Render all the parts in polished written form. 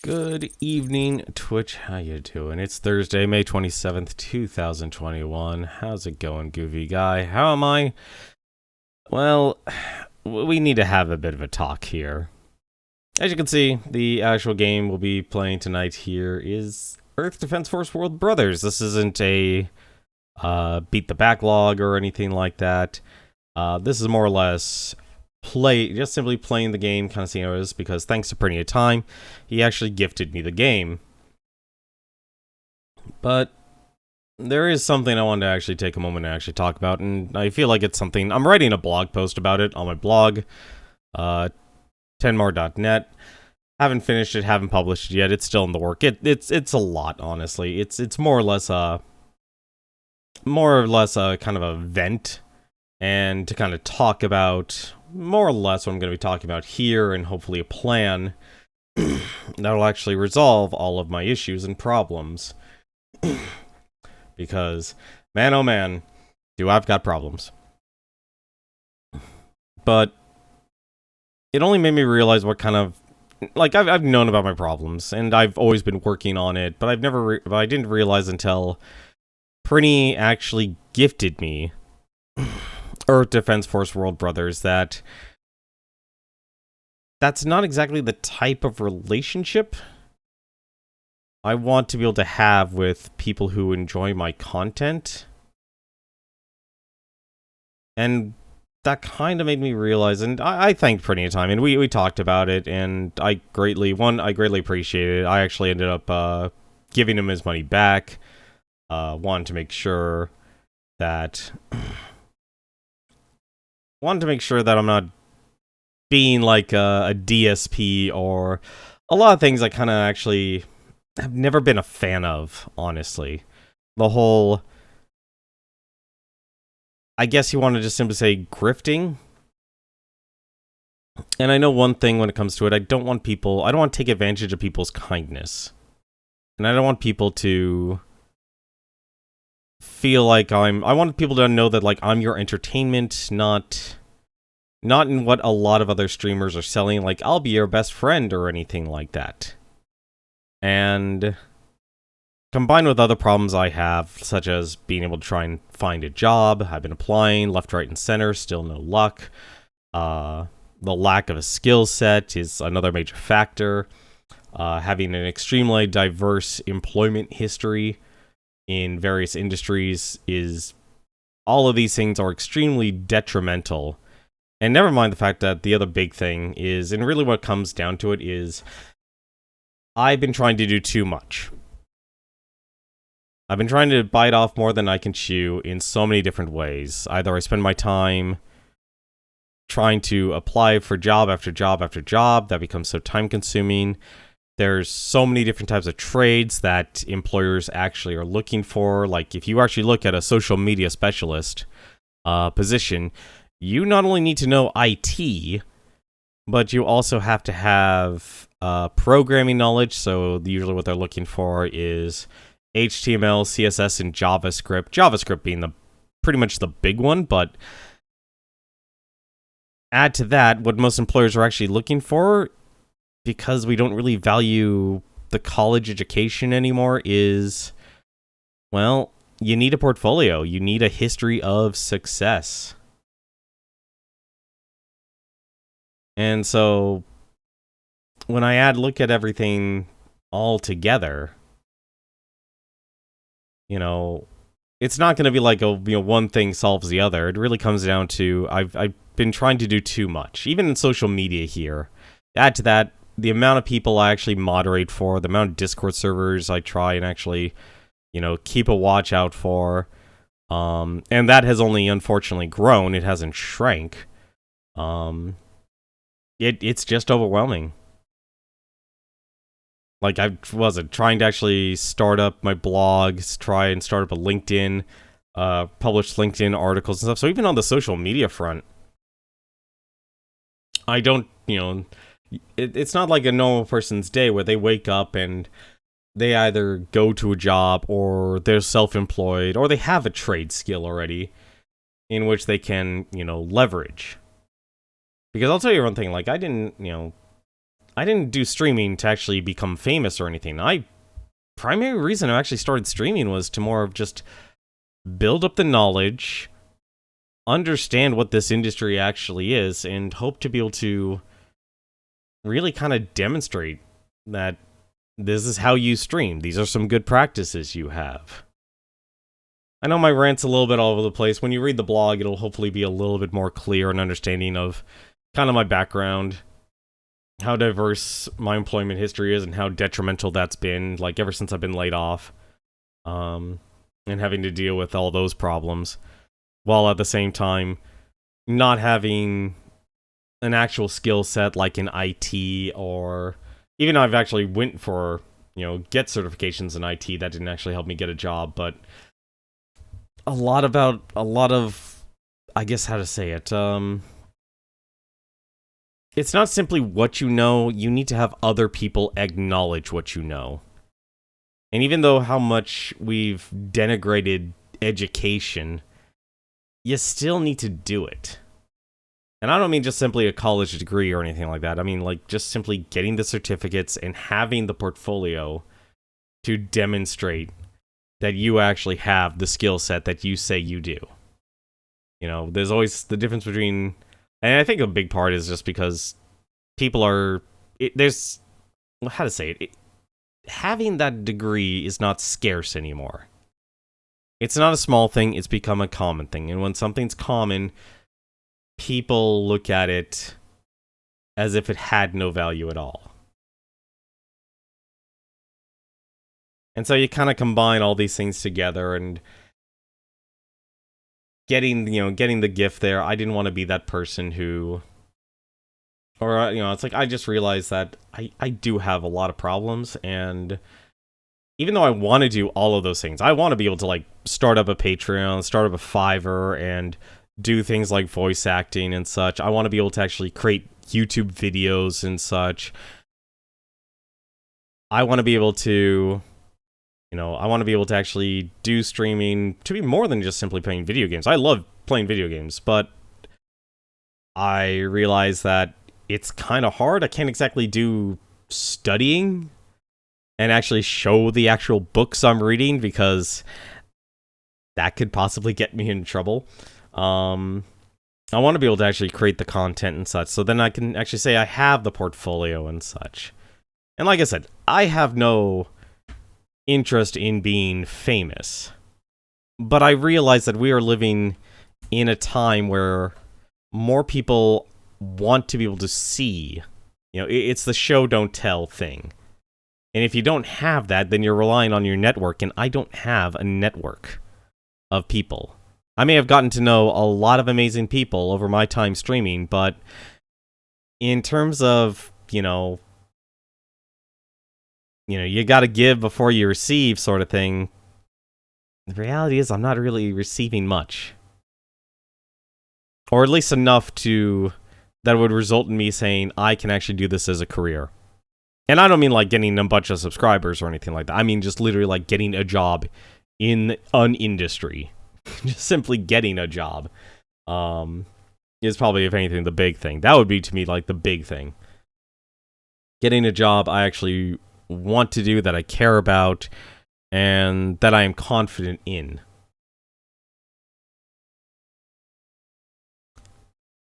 Good evening, Twitch. How you doing? It's Thursday, May 27th, 2021. How's it going, goofy guy? How am I? Well, we need to have a bit of a talk here. As you can see, the actual game we'll be playing tonight here is Earth Defense Force World Brothers. This isn't a beat the backlog or anything like that. This is more or less just simply playing the game, kind of seeing how it is, because thanks to Pretty Time, he actually gifted me the game. But there is something I wanted to actually take a moment to actually talk about, and I feel like it's something, I'm writing a blog post about it on my blog, Tenmar.net. Haven't finished it, haven't published it yet, it's still in the work. It's a lot, honestly. It's more or less a kind of a vent, and to kind of talk about more or less what I'm going to be talking about here, and hopefully a plan that'll actually resolve all of my issues and problems. Because, man oh man, do I've got problems. But it only made me realize what kind of, like, I've known about my problems, and I've always been working on it, but I didn't realize until Prinny actually gifted me Earth Defense Force World Brothers that's not exactly the type of relationship I want to be able to have with people who enjoy my content. And that kind of made me realize, and I thanked Pretty Time, and we talked about it, and I greatly appreciated it. I actually ended up giving him his money back. Wanted to make sure that I'm not being like a DSP or a lot of things I kind of actually have never been a fan of, honestly. The whole, I guess you want to just simply say grifting. And I know one thing when it comes to it, I don't want to take advantage of people's kindness. And I don't want people to feel like I want people to know that, like, I'm your entertainment, not in what a lot of other streamers are selling, like, I'll be your best friend or anything like that. And combined with other problems I have, such as being able to try and find a job, I've been applying left, right, and center, still no luck. The lack of a skill set is another major factor. Having an extremely diverse employment history in various industries all of these things are extremely detrimental. And never mind the fact that the other big thing is, and really what comes down to it is, I've been trying to do too much. I've been trying to bite off more than I can chew in so many different ways. Either I spend my time trying to apply for job after job after job, that becomes so time consuming. There's so many different types of trades that employers actually are looking for. Like, if you actually look at a social media specialist position, you not only need to know IT, but you also have to have programming knowledge. So usually what they're looking for is HTML, CSS, and JavaScript. JavaScript being pretty much the big one, but add to that, what most employers are actually looking for, because we don't really value the college education anymore, is, well, you need a portfolio. You need a history of success. And so, when I look at everything all together, it's not going to be like one thing solves the other. It really comes down to, I've been trying to do too much, even in social media here. Add to that, the amount of people I actually moderate for, the amount of Discord servers I try and actually, keep a watch out for. And that has only unfortunately grown. It hasn't shrank. It's just overwhelming. Like, I wasn't trying to actually start up my blogs, try and start up a LinkedIn, publish LinkedIn articles and stuff. So even on the social media front, I don't, it's not like a normal person's day where they wake up and they either go to a job or they're self-employed or they have a trade skill already in which they can, leverage. Because I'll tell you one thing, like, I didn't, I didn't do streaming to actually become famous or anything. Primary reason I actually started streaming was to more of just build up the knowledge, understand what this industry actually is, and hope to be able to really kind of demonstrate that this is how you stream. These are some good practices you have. I know my rant's a little bit all over the place. When you read the blog, it'll hopefully be a little bit more clear and understanding of kind of my background, how diverse my employment history is, and how detrimental that's been, like, ever since I've been laid off, and having to deal with all those problems, while at the same time not having an actual skill set like in IT, or even though I've actually went for, get certifications in IT, that didn't actually help me get a job, but a lot of, I guess how to say it, it's not simply what you know, you need to have other people acknowledge what you know. And even though how much we've denigrated education, you still need to do it. And I don't mean just simply a college degree or anything like that. I mean, like, just simply getting the certificates and having the portfolio to demonstrate that you actually have the skill set that you say you do. There's always the difference between... And I think a big part is just because people are... there's... How to say it? Having that degree is not scarce anymore. It's not a small thing, it's become a common thing. And when something's common, people look at it as if it had no value at all. And so you kind of combine all these things together, and getting the gift there, I didn't want to be that person who... Or, it's like, I just realized that I do have a lot of problems, and even though I want to do all of those things, I want to be able to, like, start up a Patreon, start up a Fiverr, and do things like voice acting and such. I want to be able to actually create YouTube videos and such. I want to be able to... I want to be able to actually do streaming to be more than just simply playing video games. I love playing video games, but I realize that it's kind of hard. I can't exactly do studying and actually show the actual books I'm reading, because that could possibly get me in trouble. I want to be able to actually create the content and such, so then I can actually say I have the portfolio and such. And like I said, I have no interest in being famous, but I realize that we are living in a time where more people want to be able to see. It's the show don't tell thing, and if you don't have that, then you're relying on your network, and I don't have a network of people. I may have gotten to know a lot of amazing people over my time streaming, but in terms of, you gotta give before you receive sort of thing, the reality is I'm not really receiving much. Or at least enough that would result in me saying, I can actually do this as a career. And I don't mean like getting a bunch of subscribers or anything like that. I mean just literally like getting a job in an industry. Just simply getting a job is probably, if anything, the big thing. That would be, to me, like the big thing. Getting a job I actually want to do, that I care about, and that I am confident in.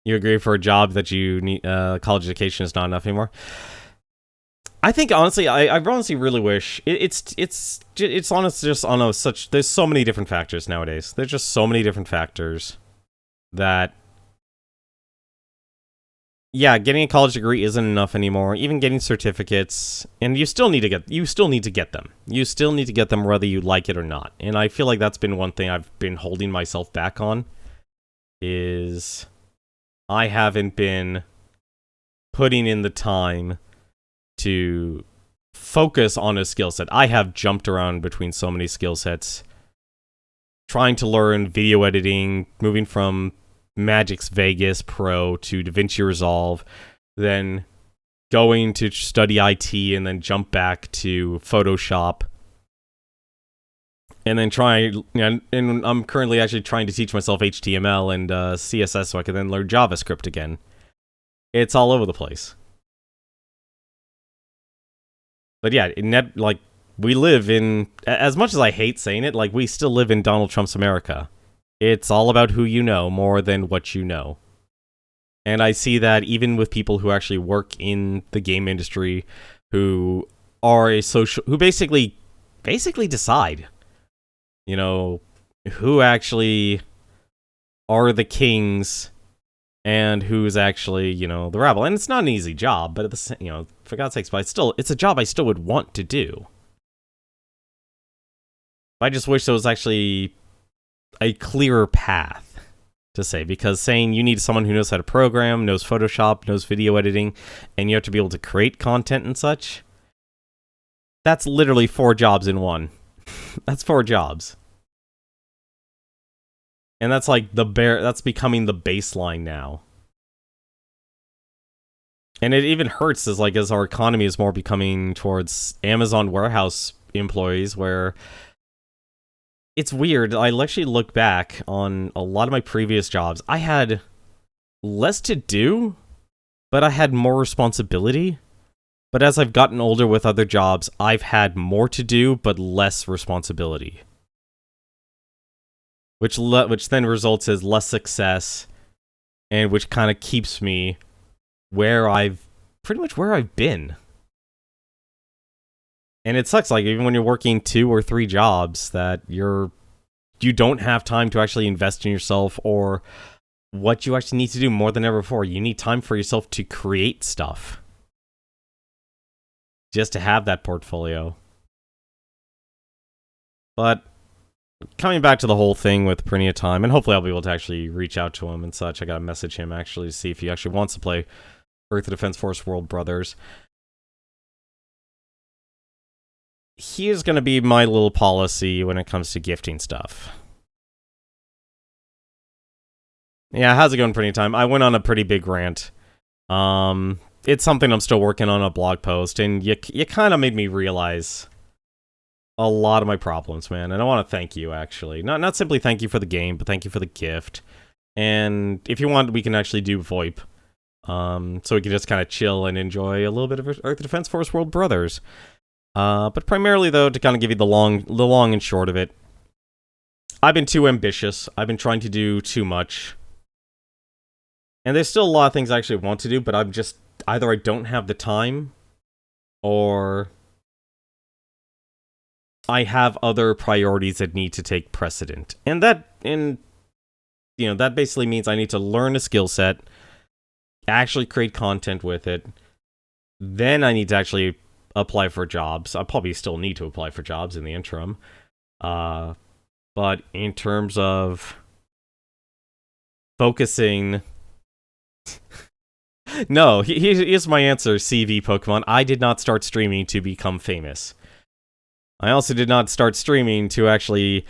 You agree, for a job that you need, college education is not enough anymore? I think, honestly, I honestly really wish it's honestly just on such... There's so many different factors nowadays. There's just so many different factors that... Yeah, getting a college degree isn't enough anymore. Even getting certificates, and you still need to get them. You still need to get them whether you like it or not. And I feel like that's been one thing I've been holding myself back on, is I haven't been putting in the time to focus on a skill set. I have jumped around between so many skill sets, trying to learn video editing, moving from Magix Vegas Pro to DaVinci Resolve, then going to study IT, and then jump back to Photoshop, and then and I'm currently actually trying to teach myself HTML and CSS so I can then learn JavaScript again. It's all over the place. But yeah, like, we live in, as much as I hate saying it, like, we still live in Donald Trump's America. It's all about who you know more than what you know. And I see that even with people who actually work in the game industry, who are who basically decide, you know, who actually are the kings and who's actually, you know, the rabble. And it's not an easy job, but at the same, you know, for God's sakes, but it's a job I still would want to do. I just wish there was actually a clearer path to say, because saying you need someone who knows how to program, knows Photoshop, knows video editing, and you have to be able to create content and such, that's literally 4 jobs in one. That's 4 jobs. And that's like that's becoming the baseline now. And it even hurts as our economy is more becoming towards Amazon warehouse employees, where it's weird. I actually look back on a lot of my previous jobs. I had less to do, but I had more responsibility. But as I've gotten older with other jobs, I've had more to do, but less responsibility. Which then results as less success, and which kind of keeps me pretty much where I've been. And it sucks, like, even when you're working 2 or 3 jobs, that you don't have time to actually invest in yourself or what you actually need to do more than ever before. You need time for yourself to create stuff. Just to have that portfolio. But coming back to the whole thing with Printing of Time, and hopefully I'll be able to actually reach out to him and such. I gotta message him actually to see if he actually wants to play Earth Defense Force World Brothers. Here's gonna be my little policy when it comes to gifting stuff. Yeah, how's it going, Printing of Time? I went on a pretty big rant. It's something I'm still working on a blog post, and you kind of made me realize a lot of my problems, man. And I want to thank you, actually. Not simply thank you for the game, but thank you for the gift. And if you want, we can actually do VoIP. So we can just kind of chill and enjoy a little bit of Earth Defense Force World Brothers. But primarily, though, to kind of give you the long and short of it, I've been too ambitious. I've been trying to do too much. And there's still a lot of things I actually want to do, but I'm just, either I don't have the time, or I have other priorities that need to take precedent. And that basically means I need to learn a skill set, actually create content with it. Then I need to actually apply for jobs. I probably still need to apply for jobs in the interim. But in terms of focusing... No, here's my answer, CV Pokemon. I did not start streaming to become famous. I also did not start streaming to actually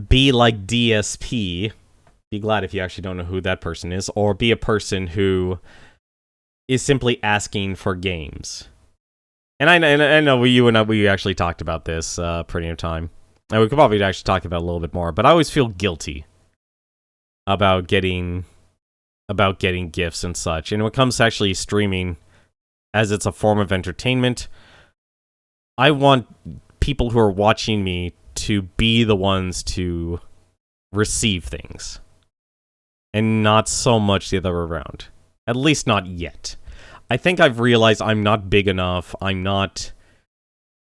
be like DSP. Be glad if you actually don't know who that person is. Or be a person who is simply asking for games. And I know we actually talked about this Printing of Time. And we could probably actually talk about it a little bit more. But I always feel guilty about getting gifts and such. And when it comes to actually streaming, as it's a form of entertainment, I want people who are watching me to be the ones to receive things, and not so much the other way around. At least not yet. I think I've realized I'm not big enough. I'm not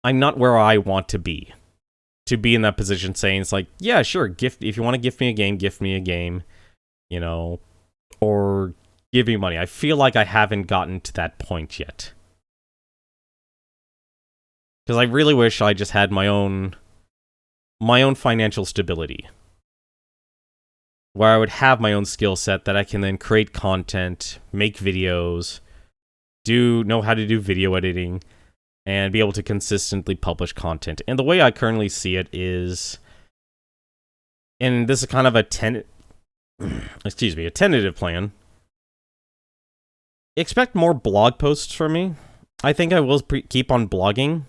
where I want to be in that position, saying it's like, yeah, sure, if you want to gift me a game, you know, or give me money. I feel like I haven't gotten to that point yet. Because I really wish I just had my own financial stability. Where I would have my own skill set that I can then create content, make videos, know how to do video editing, and be able to consistently publish content. And the way I currently see it is, and this is kind of a tentative plan. Expect more blog posts from me. I think I will keep on blogging.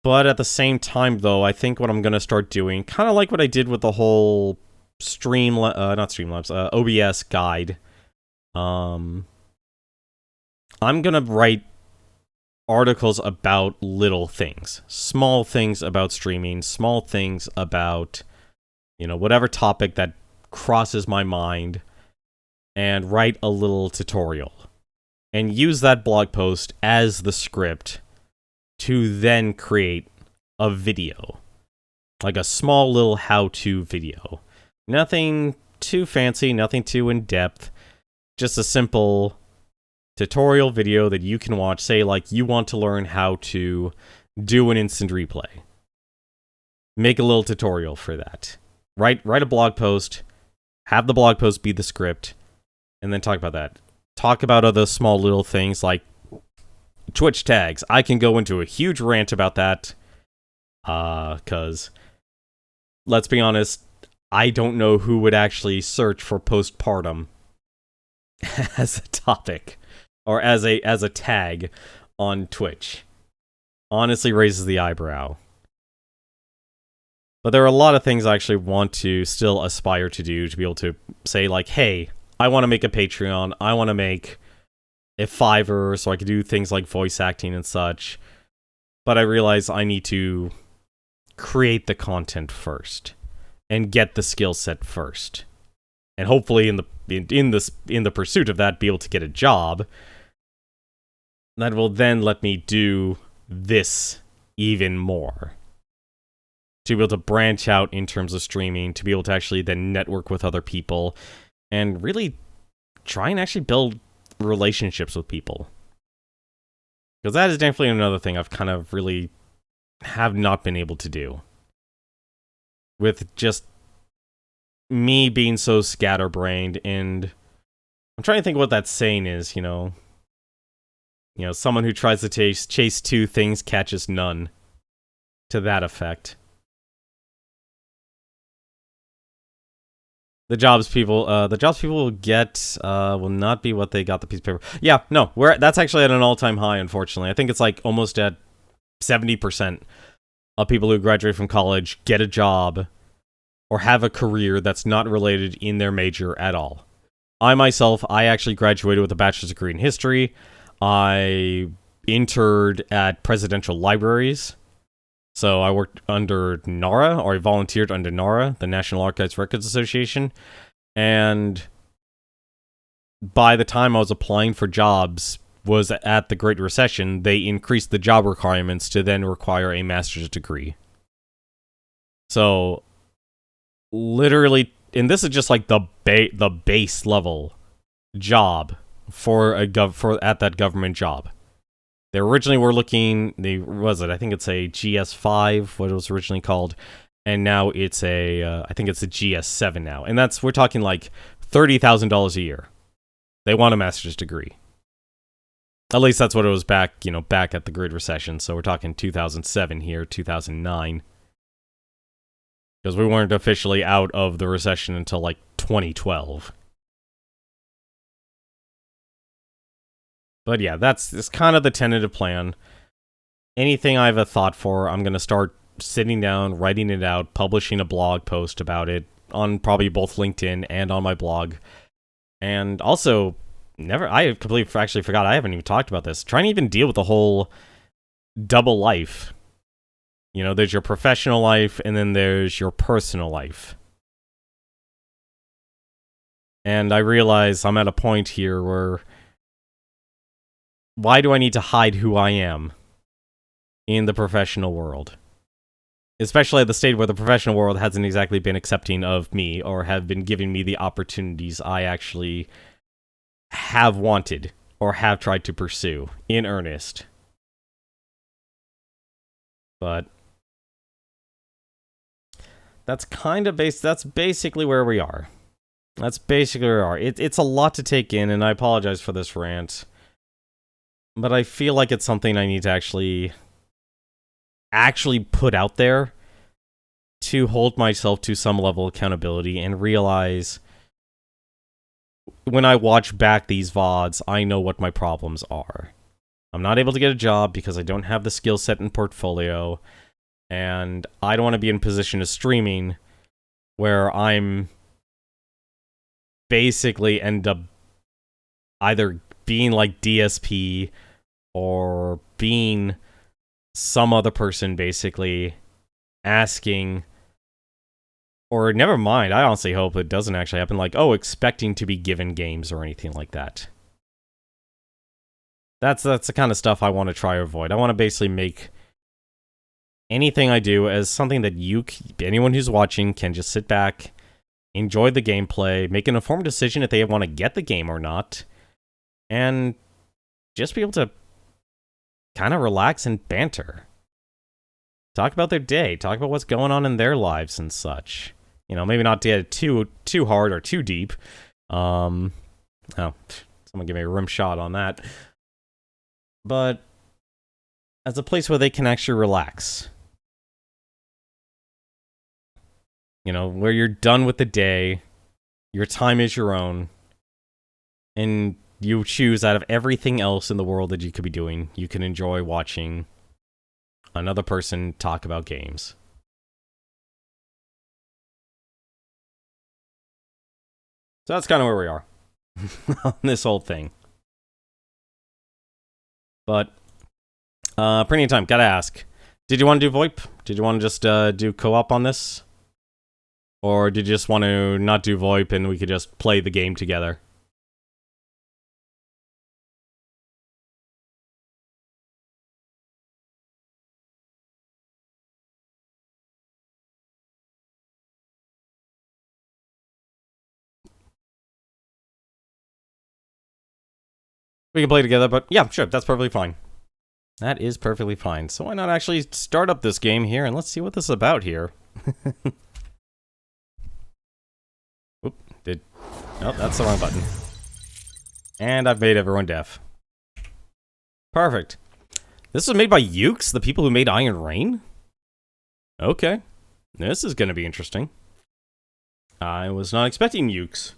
But at the same time, though, I think what I'm going to start doing, kind of like what I did with the whole OBS guide, I'm going to write articles about little things, small things about streaming, small things about, whatever topic that crosses my mind, and write a little tutorial. And use that blog post as the script to then create a video. Like a small little how-to video. Nothing too fancy, nothing too in-depth. Just a simple tutorial video that you can watch. Say, like, you want to learn how to do an instant replay. Make a little tutorial for that. Write a blog post. Have the blog post be the script. And then talk about that. Talk about other small little things like Twitch tags. I can go into a huge rant about that. Because, let's be honest, I don't know who would actually search for postpartum as a topic or as a tag on Twitch. Honestly raises the eyebrow. But there are a lot of things I actually want to still aspire to do, to be able to say, like, hey, I want to make a Patreon, I want to make a Fiverr so I can do things like voice acting and such. But I realize I need to create the content first and get the skill set first, and hopefully in the pursuit of that be able to get a job that will then let me do this even more, to be able to branch out in terms of streaming, to be able to actually then network with other people and really try and actually build relationships with people, because that is definitely another thing I've kind of really have not been able to do. With just me being so scatterbrained, and I'm trying to think what that saying is, someone who tries to chase two things catches none. To that effect. The jobs people will get will not be what they got the piece of paper. Yeah, no, that's actually at an all-time high, unfortunately. I think it's like almost at 70% of people who graduate from college get a job or have a career that's not related in their major at all. I actually graduated with a bachelor's degree in history. I interned at presidential libraries. So I worked under NARA, or I volunteered under NARA, the National Archives Records Association. And by the time I was applying for jobs, was at the Great Recession, they increased the job requirements to then require a master's degree. So, literally, and this is just like the base level job for at that government job. They originally were looking, I think it's a GS5, what it was originally called, and now it's I think it's a GS7 now. And we're talking like $30,000 a year. They want a master's degree. At least that's what it was back at the Great Recession. So we're talking 2007 here, 2009. Because we weren't officially out of the recession until like 2012. But yeah, it's kind of the tentative plan. Anything I have a thought for, I'm going to start sitting down, writing it out, publishing a blog post about it on probably both LinkedIn and on my blog. And also, I completely actually forgot, I haven't even talked about this. Trying to even deal with the whole double life. There's your professional life, and then there's your personal life. And I realize I'm at a point here where, why do I need to hide who I am in the professional world? Especially at the state where the professional world hasn't exactly been accepting of me or have been giving me the opportunities I actually have wanted or have tried to pursue in earnest. But that's basically where we are. It's a lot to take in, and I apologize for this rant. But I feel like it's something I need to actually put out there to hold myself to some level of accountability and realize when I watch back these VODs, I know what my problems are. I'm not able to get a job because I don't have the skill set and portfolio, and I don't want to be in a position of streaming where I'm basically end up either being like DSP or being some other person basically asking, or never mind, I honestly hope it doesn't actually happen, like, oh, expecting to be given games or anything like that. That's the kind of stuff I want to try to avoid. I want to basically make anything I do as something that anyone who's watching can just sit back, enjoy the gameplay, make an informed decision if they want to get the game or not, and just be able to kind of relax and banter. Talk about their day, talk about what's going on in their lives and such. You know, maybe not get too hard or too deep. Oh, someone give me a rim shot on that. But as a place where they can actually relax. You know, where you're done with the day, your time is your own, and you choose out of everything else in the world that you could be doing, you can enjoy watching another person talk about games. So that's kind of where we are on this whole thing. But, plenty of time, gotta ask. Did you want to do VoIP? Did you want to just do co-op on this? Or did you just want to not do VoIP and we could just play the game together? We can play together, but yeah, sure, that's perfectly fine. That is perfectly fine. So why not actually start up this game here and let's see what this is about here. Nope, that's the wrong button. And I've made everyone deaf. Perfect. This was made by Ukes, the people who made Iron Rain? Okay. This is going to be interesting. I was not expecting Ukes.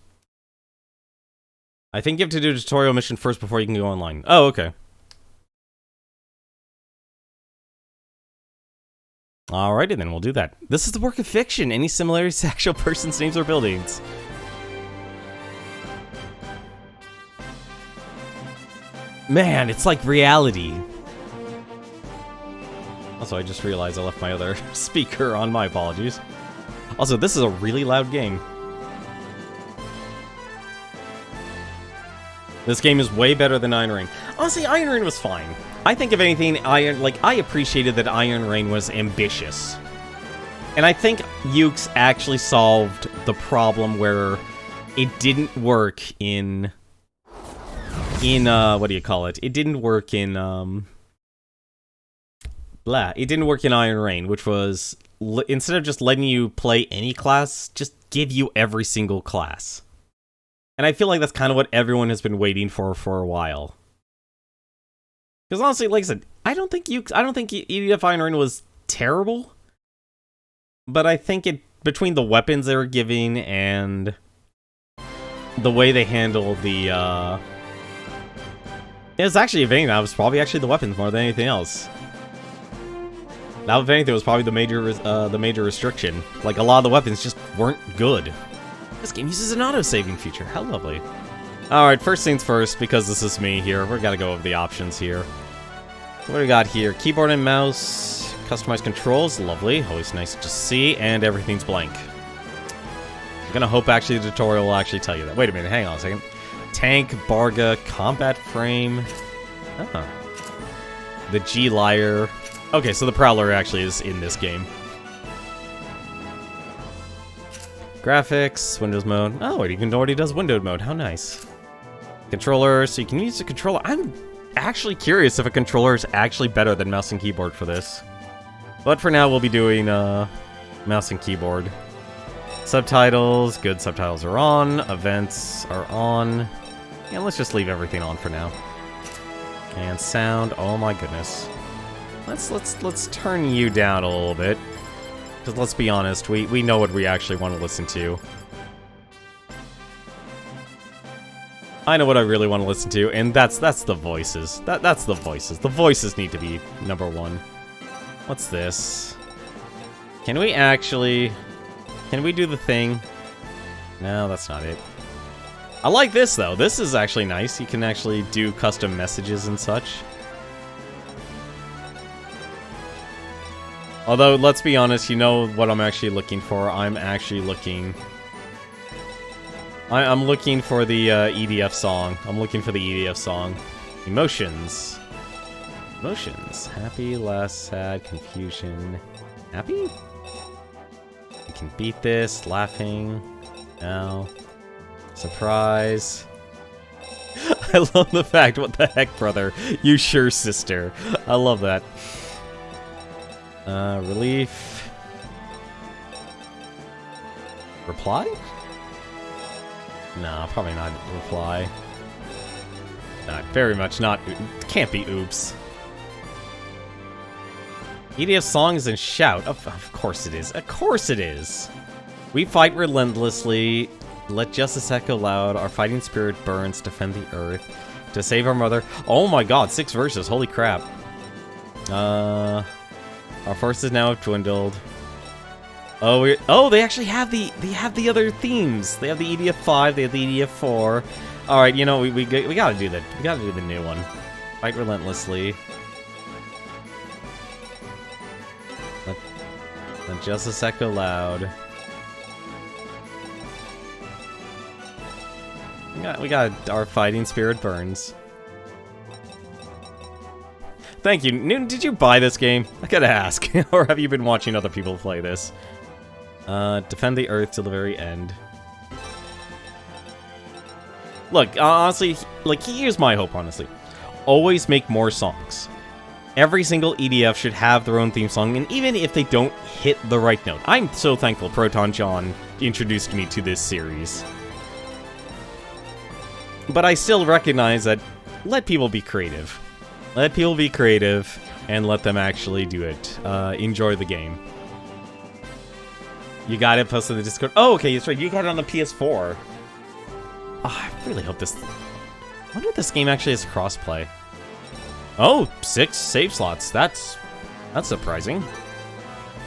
I think you have to do a tutorial mission first before you can go online. Oh, okay. Alrighty then, we'll do that. This is the work of fiction. Any similarities to actual persons, names, or buildings? Man, it's like reality. Also, I just realized I left my other speaker on. My apologies. Also, this is a really loud game. This game is way better than Iron Rain. Honestly, Iron Rain was fine. I think, if anything, I appreciated that Iron Rain was ambitious. And I think Ukes actually solved the problem where it didn't work in what do you call it? It didn't work in, it didn't work in Iron Rain, which was, instead of just letting you play any class, just give you every single class. And I feel like that's kind of what everyone has been waiting for a while. Because honestly, like I said, I don't think EDF Iron Rain was terrible. But I think between the weapons they were giving and the way they handled the, it was actually, if anything, that was probably actually the weapons more than anything else. That, if anything, was probably the major restriction. Like, a lot of the weapons just weren't good. This game uses an auto-saving feature. How lovely. Alright, first things first, because this is me here, we're gonna go over the options here. So what do we got here? Keyboard and mouse, customized controls, lovely, always nice to see, and everything's blank. I'm gonna hope actually the tutorial will actually tell you that. Wait a minute, hang on a second. Tank, Barga, combat frame. Oh. The G-Lyre. Okay, so the Prowler actually is in this game. Graphics, Windows mode. Oh, it even already does windowed mode. How nice. Controller, so you can use the controller. I'm actually curious if a controller is actually better than mouse and keyboard for this. But for now, we'll be doing mouse and keyboard. Subtitles, good subtitles are on. Events are on. Yeah, let's just leave everything on for now. And sound, oh my goodness. Let's turn you down a little bit. Because let's be honest, we know what we actually want to listen to. I know what I really want to listen to, and that's the voices. That's the voices. The voices need to be number one. What's this? Can we do the thing? No, that's not it. I like this, though. This is actually nice. You can actually do custom messages and such. Although, let's be honest, you know what I'm actually looking for. I'm actually looking... I'm looking for the EDF song. I'm looking for the EDF song. Emotions. Emotions. Happy, last, sad, confusion. Happy? We can beat this. Laughing. Now. Surprise. I love the fact, what the heck, brother? You sure, sister. I love that. Relief. Reply? No, probably not reply. Not very much not. Can't be oops. EDF songs and shout. Of course it is. Of course it is. We fight relentlessly. Let justice echo loud. Our fighting spirit burns. Defend the earth. To save our mother. Oh my god, 6 verses. Holy crap. Our forces now have dwindled. Oh, they actually have the other themes. They have the EDF 5. They have the EDF 4. All right, you know we gotta do that. We gotta do the new one. Fight relentlessly. Let justice echo loud. We got our fighting spirit burns. Thank you. Newton, did you buy this game? I gotta ask. Or have you been watching other people play this? Defend the earth till the very end. Look, honestly, like, here's my hope, honestly. Always make more songs. Every single EDF should have their own theme song, and even if they don't hit the right note. I'm so thankful Proton John introduced me to this series. But I still recognize that let people be creative. Let people be creative, and let them actually do it. Enjoy the game. You got it, posted in the Discord. Oh, okay, that's right. You got it on the PS4. Oh, I really hope this... I wonder if this game actually has crossplay. Oh, 6 save slots. That's surprising.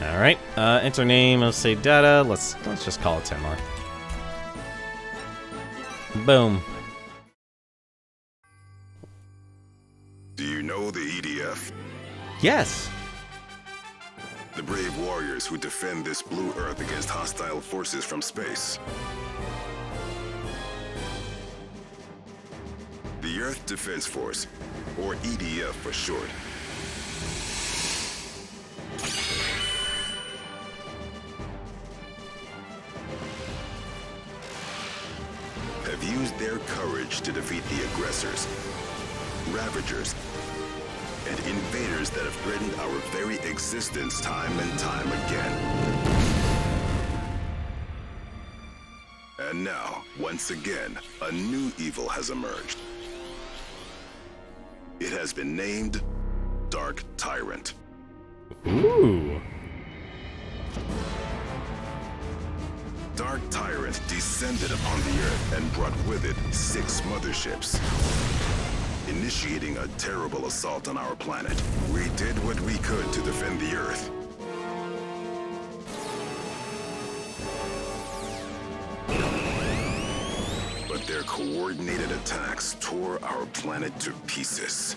All right. Enter name of save data. Let's just call it Tenmar. Boom. Do you know the EDF? Yes. The brave warriors who defend this blue earth against hostile forces from space. The Earth Defense Force, or EDF for short. Have used their courage to defeat the aggressors, ravagers, and invaders that have threatened our very existence time and time again. And now, once again, a new evil has emerged. It has been named Dark Tyrant. Ooh. Dark Tyrant descended upon the Earth and brought with it 6 motherships. Initiating a terrible assault on our planet, we did what we could to defend the Earth. But their coordinated attacks tore our planet to pieces.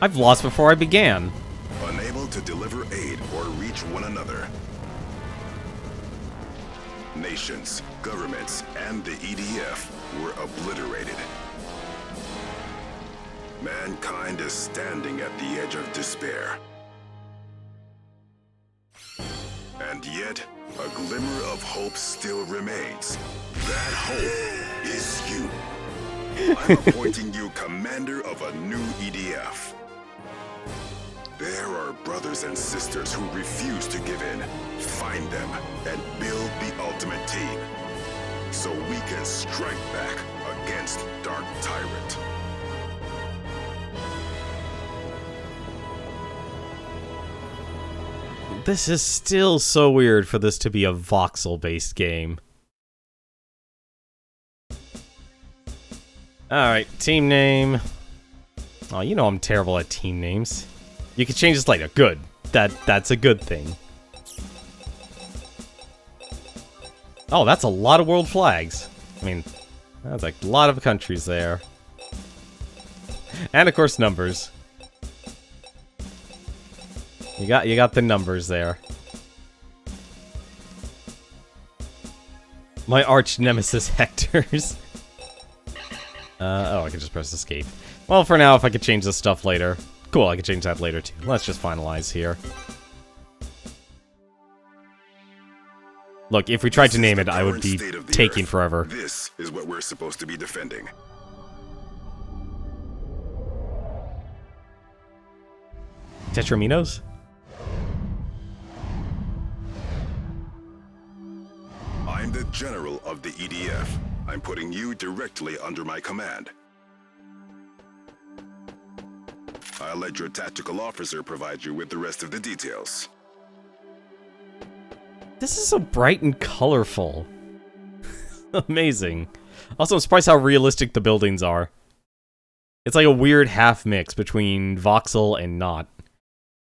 I've lost before I began. Unable to deliver aid or reach one another. Nations, governments, and the EDF were obliterated. Mankind is standing at the edge of despair. And yet, a glimmer of hope still remains. That hope is you. I'm appointing you commander of a new EDF. There are brothers and sisters who refuse to give in. Find them and build the ultimate team, so we can strike back against Dark Tyrant. This is still so weird for this to be a voxel-based game. Alright, team name. Oh, you know I'm terrible at team names. You can change this later. Good. That's a good thing. Oh, that's a lot of world flags. I mean, that's like a lot of countries there. And of course, numbers. You got the numbers there. My arch nemesis Hector's. Oh, I can just press escape. Well, for now, if I could change this stuff later. Cool, I could change that later too. Let's just finalize here. Look, if we tried to name it, I would be taking forever. This is what we're supposed to be defending. Tetraminos? I'm the general of the EDF. I'm putting you directly under my command. I'll let your tactical officer provide you with the rest of the details. This is so bright and colorful. Amazing. Also, I'm surprised how realistic the buildings are. It's like a weird half mix between voxel and not.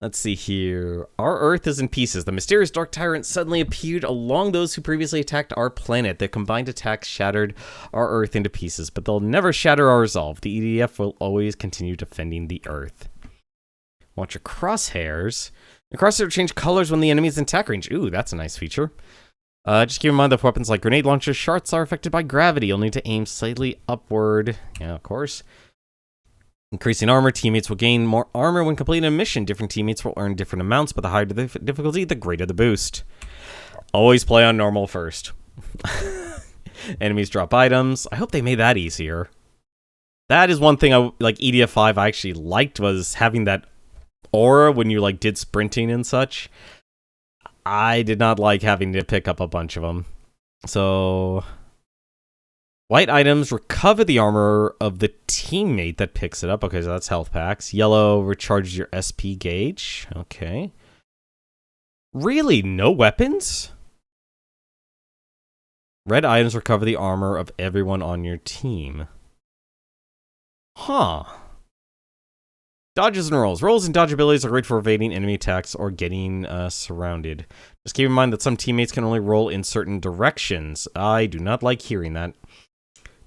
Let's see here. Our Earth is in pieces. The mysterious Dark Tyrant suddenly appeared along those who previously attacked our planet. The combined attacks shattered our Earth into pieces, but they'll never shatter our resolve. The EDF will always continue defending the Earth. Watch your crosshairs. The crosshair change colors when the enemy is in attack range. Ooh, that's a nice feature. Just keep in mind that weapons like grenade launchers, shards are affected by gravity. You'll need to aim slightly upward. Yeah, of course. Increasing armor, teammates will gain more armor when completing a mission. Different teammates will earn different amounts, but the higher the difficulty, the greater the boost. Always play on normal first. Enemies drop items. I hope they made that easier. That is one thing like EDF 5 I actually liked, was having that aura when you like did sprinting and such. I did not like having to pick up a bunch of them. So white items recover the armor of the teammate that picks it up. Okay, so that's health packs. Yellow recharges your SP gauge. Okay. Really? No weapons? Red items recover the armor of everyone on your team. Huh. Dodges and rolls. Rolls and dodge abilities are great for evading enemy attacks or getting surrounded. Just keep in mind that some teammates can only roll in certain directions. I do not like hearing that.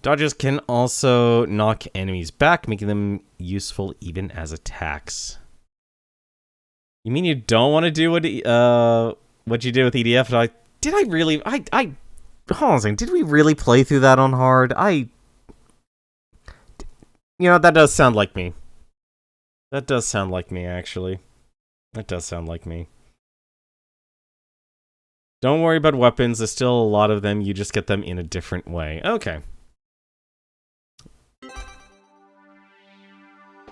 Dodges can also knock enemies back, making them useful even as attacks. You mean you don't want to do what you did with EDF? Did I really? Hold on a second. Did we really play through that on hard? You know, that does sound like me. That does sound like me, actually. That does sound like me. Don't worry about weapons. There's still a lot of them. You just get them in a different way. Okay.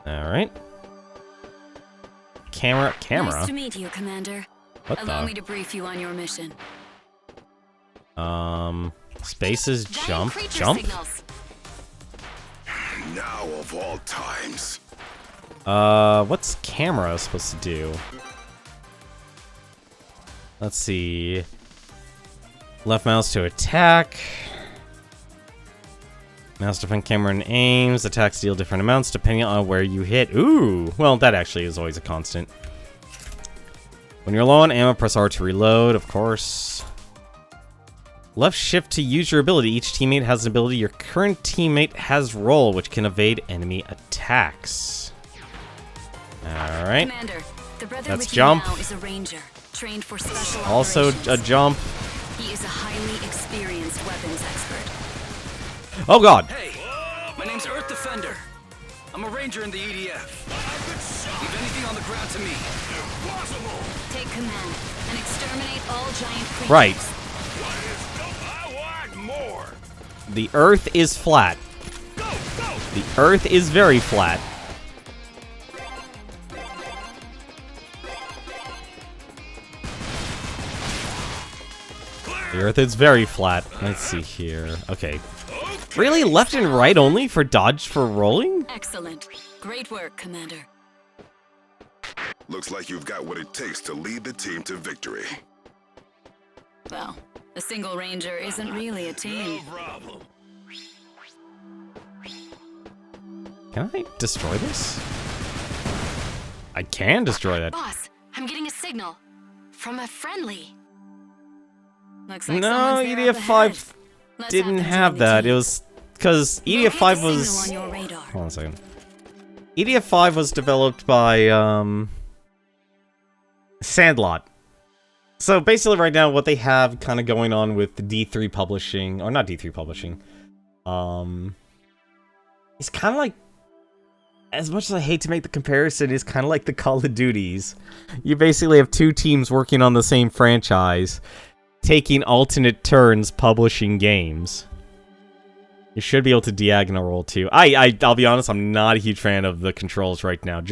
Alright. Camera? Nice to meet you, Commander. What Allow me to brief you on your mission. Spaces, jump, Signals. Now of all times. What's camera supposed to do? Let's see. Left mouse to attack. Mouse to front camera and aims. Attacks deal different amounts depending on where you hit. Ooh! Well, that actually is always a constant. When you're low on ammo, press R to reload, of course. Left shift to use your ability. Each teammate has an ability. Your current teammate has roll, which can evade enemy attacks. Alright. That's jump. Is a ranger, trained for special also a jump. He is a highly experienced weapons expert. Oh god! Hey, my name's Earth Defender. I'm a ranger in the EDF. Leave anything on the ground to me. Impossible! Take command and exterminate all giant creatures. Right. I want more! The Earth is flat. Go, go! The Earth is very flat. The Earth is very flat. Let's see here. Okay. Really? Left and right only for dodge for rolling? Excellent. Great work, Commander. Looks like you've got what it takes to lead the team to victory. Well, a single ranger isn't really a team. Problem. Can I destroy this? I can destroy that. Boss, I'm getting a signal from a friendly. Looks like No, someone's there EDF up 5 ahead. Let's didn't them have join the that. team. It was because EDF 5 was. Signal on your radar. Hold on a second. EDF 5 was developed by Sandlot. So basically right now what they have kind of going on with D3 Publishing, or not D3 Publishing, it's kind of like, as much as I hate to make the comparison, it's kind of like the Call of Duties. You basically have two teams working on the same franchise, taking alternate turns publishing games. You should be able to diagonal roll too. I'll be honest, I'm not a huge fan of the controls right now.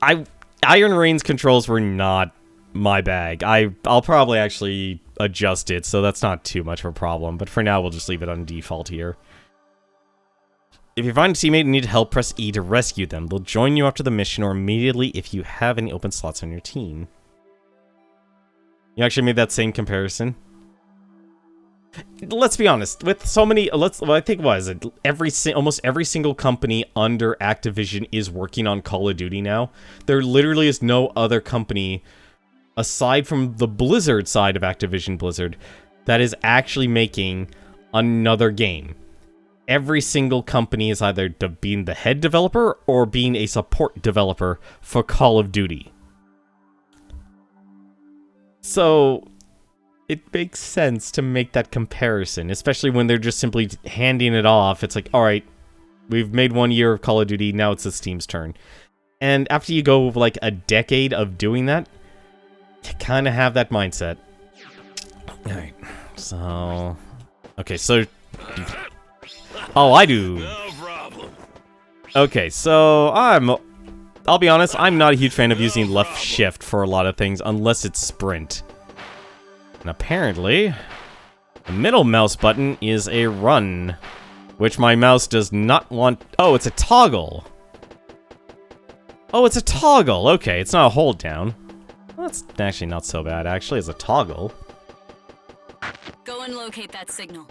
Iron Rain's controls were not my bag. I'll probably actually adjust it, so that's not too much of a problem. But for now, we'll just leave it on default here. If you find a teammate and need help, press E to rescue them. They'll join you after the mission or immediately if you have any open slots on your team. You actually made that same comparison? Let's be honest, with so many, I think, what is it? Almost every single company under Activision is working on Call of Duty now. There literally is no other company, aside from the Blizzard side of Activision Blizzard, that is actually making another game. Every single company is either being the head developer or being a support developer for Call of Duty. So it makes sense to make that comparison, especially when they're just simply handing it off. It's like, all right, we've made 1 year of Call of Duty, now it's this team's turn. And after you go like a decade of doing that, you kind of have that mindset. All right, so... Okay, so... Oh, I do. No problem. Okay, so I'll be honest, I'm not a huge fan of using left shift for a lot of things unless it's sprint. And apparently, the middle mouse button is a run, which my mouse does not want. Oh, it's a toggle. Oh, it's a toggle. Okay, it's not a hold down. Well, that's actually not so bad, actually, as a toggle. Go and locate that signal.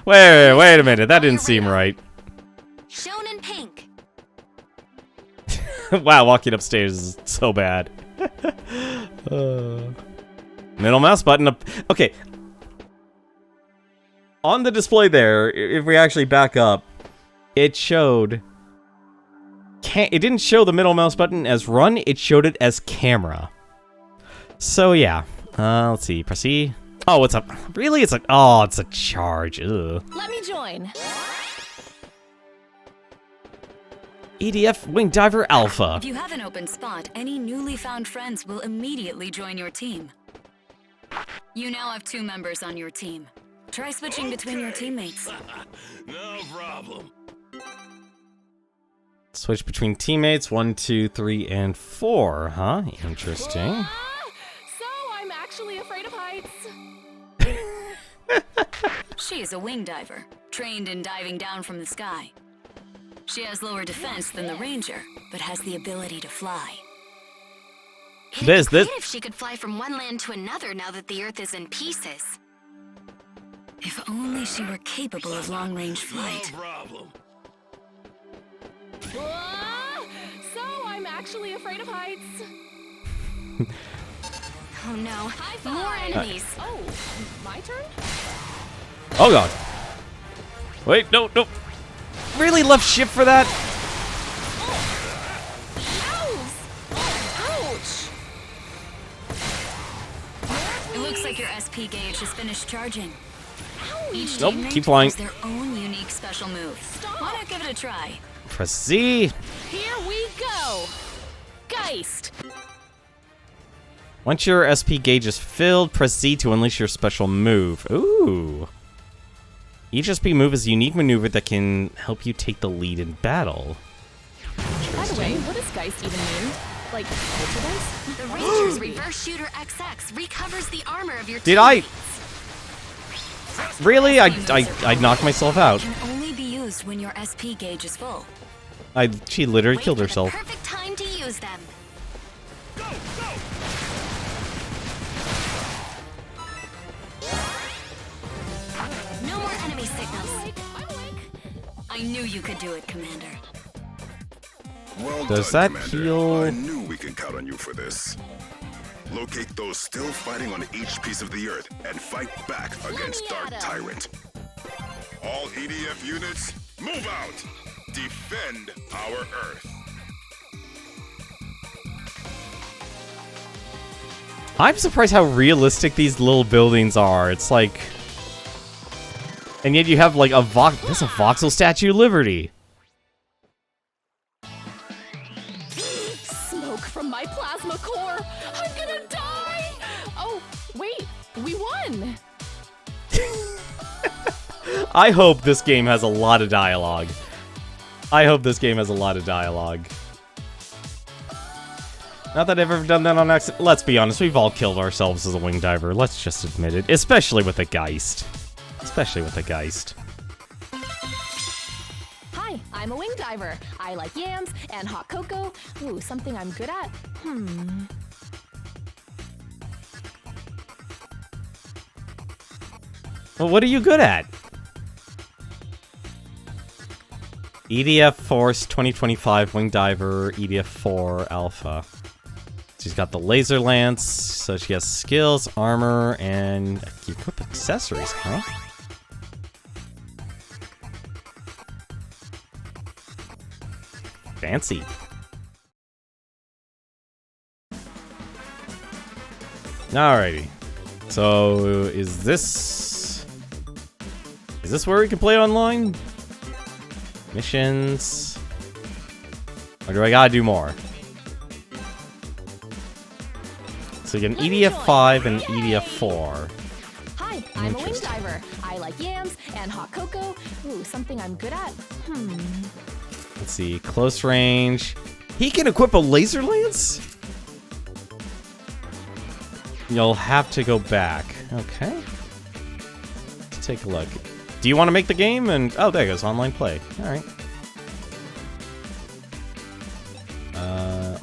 Wait a minute, that didn't seem right. Shown in pink. Wow, walking upstairs is so bad. Middle mouse button up. Okay. On the display there, if we actually back up, it showed... It didn't show the middle mouse button as run, it showed it as camera. So yeah. Let's see, press E. Oh, it's a... Really? It's like... Oh, it's a charge. Ugh. Let me join. EDF Wing Diver Alpha. If you have an open spot, any newly found friends will immediately join your team. You now have 2 members on your team. Try switching between your teammates. No problem. Switch between teammates 1, 2, 3, and 4, huh? Interesting. So I'm actually afraid of heights. She is a wing diver, trained in diving down from the sky. She has lower defense than the Ranger, but has the ability to fly. It'd be great if she could fly from one land to another now that the Earth is in pieces. If only she were capable of long-range flight. No problem. So I'm actually afraid of heights. Oh no, more enemies. Oh, my turn? Oh god. Wait, no. Really left shift for that? Ouch! It looks like your SP gauge has finished charging. Each Nope, teammate keep flying. has their own unique special move. Why not give it a try? Press Z. Here we go! Geist! Once your SP gauge is filled, press Z to unleash your special move. Ooh. Each SP move is a unique maneuver that can help you take the lead in battle. By the way, what does Geist even mean? Like, ultra dice? The Ranger's Reverse Shooter XX recovers the armor of your Did teammates. Really? I knocked myself out. Can only be used when your SP gauge is full. She literally Wait killed for the herself. perfect time to use them. No more enemy signals. I knew you could do it, Commander. Well Does done, that Commander. heal- I knew we could count on you for this. Locate those still fighting on each piece of the Earth and fight back against Dark Tyrant. All EDF units, move out! Defend our Earth! I'm surprised how realistic these little buildings are. It's like... And yet you have like a There's a voxel Statue of Liberty. Smoke from my plasma core! I'm gonna die! Oh, wait, we won! I hope this game has a lot of dialogue. I hope this game has a lot of dialogue. Not that I've ever done that on accident. Let's be honest, we've all killed ourselves as a wing diver. Let's just admit it. Especially with a Geist. Especially with a Geist. Hi, I'm a wing diver. I like yams and hot cocoa. Ooh, something I'm good at? Well, what are you good at? EDF Force 2025 Wing Diver, EDF 4 Alpha. She's got the laser lance, so she has skills, armor, and equip accessories, huh? Fancy. Alrighty. So, is this where we can play online? Missions. Or do I gotta do more? So you get an EDF 5 and an EDF 4. Hi, I'm a wing diver. I like yams and hot cocoa. Ooh, something I'm good at? Let's see, close range. He can equip a laser lance? You'll have to go back. Okay. Let's take a look. Do you want to make the game? And oh, there goes online play. All right.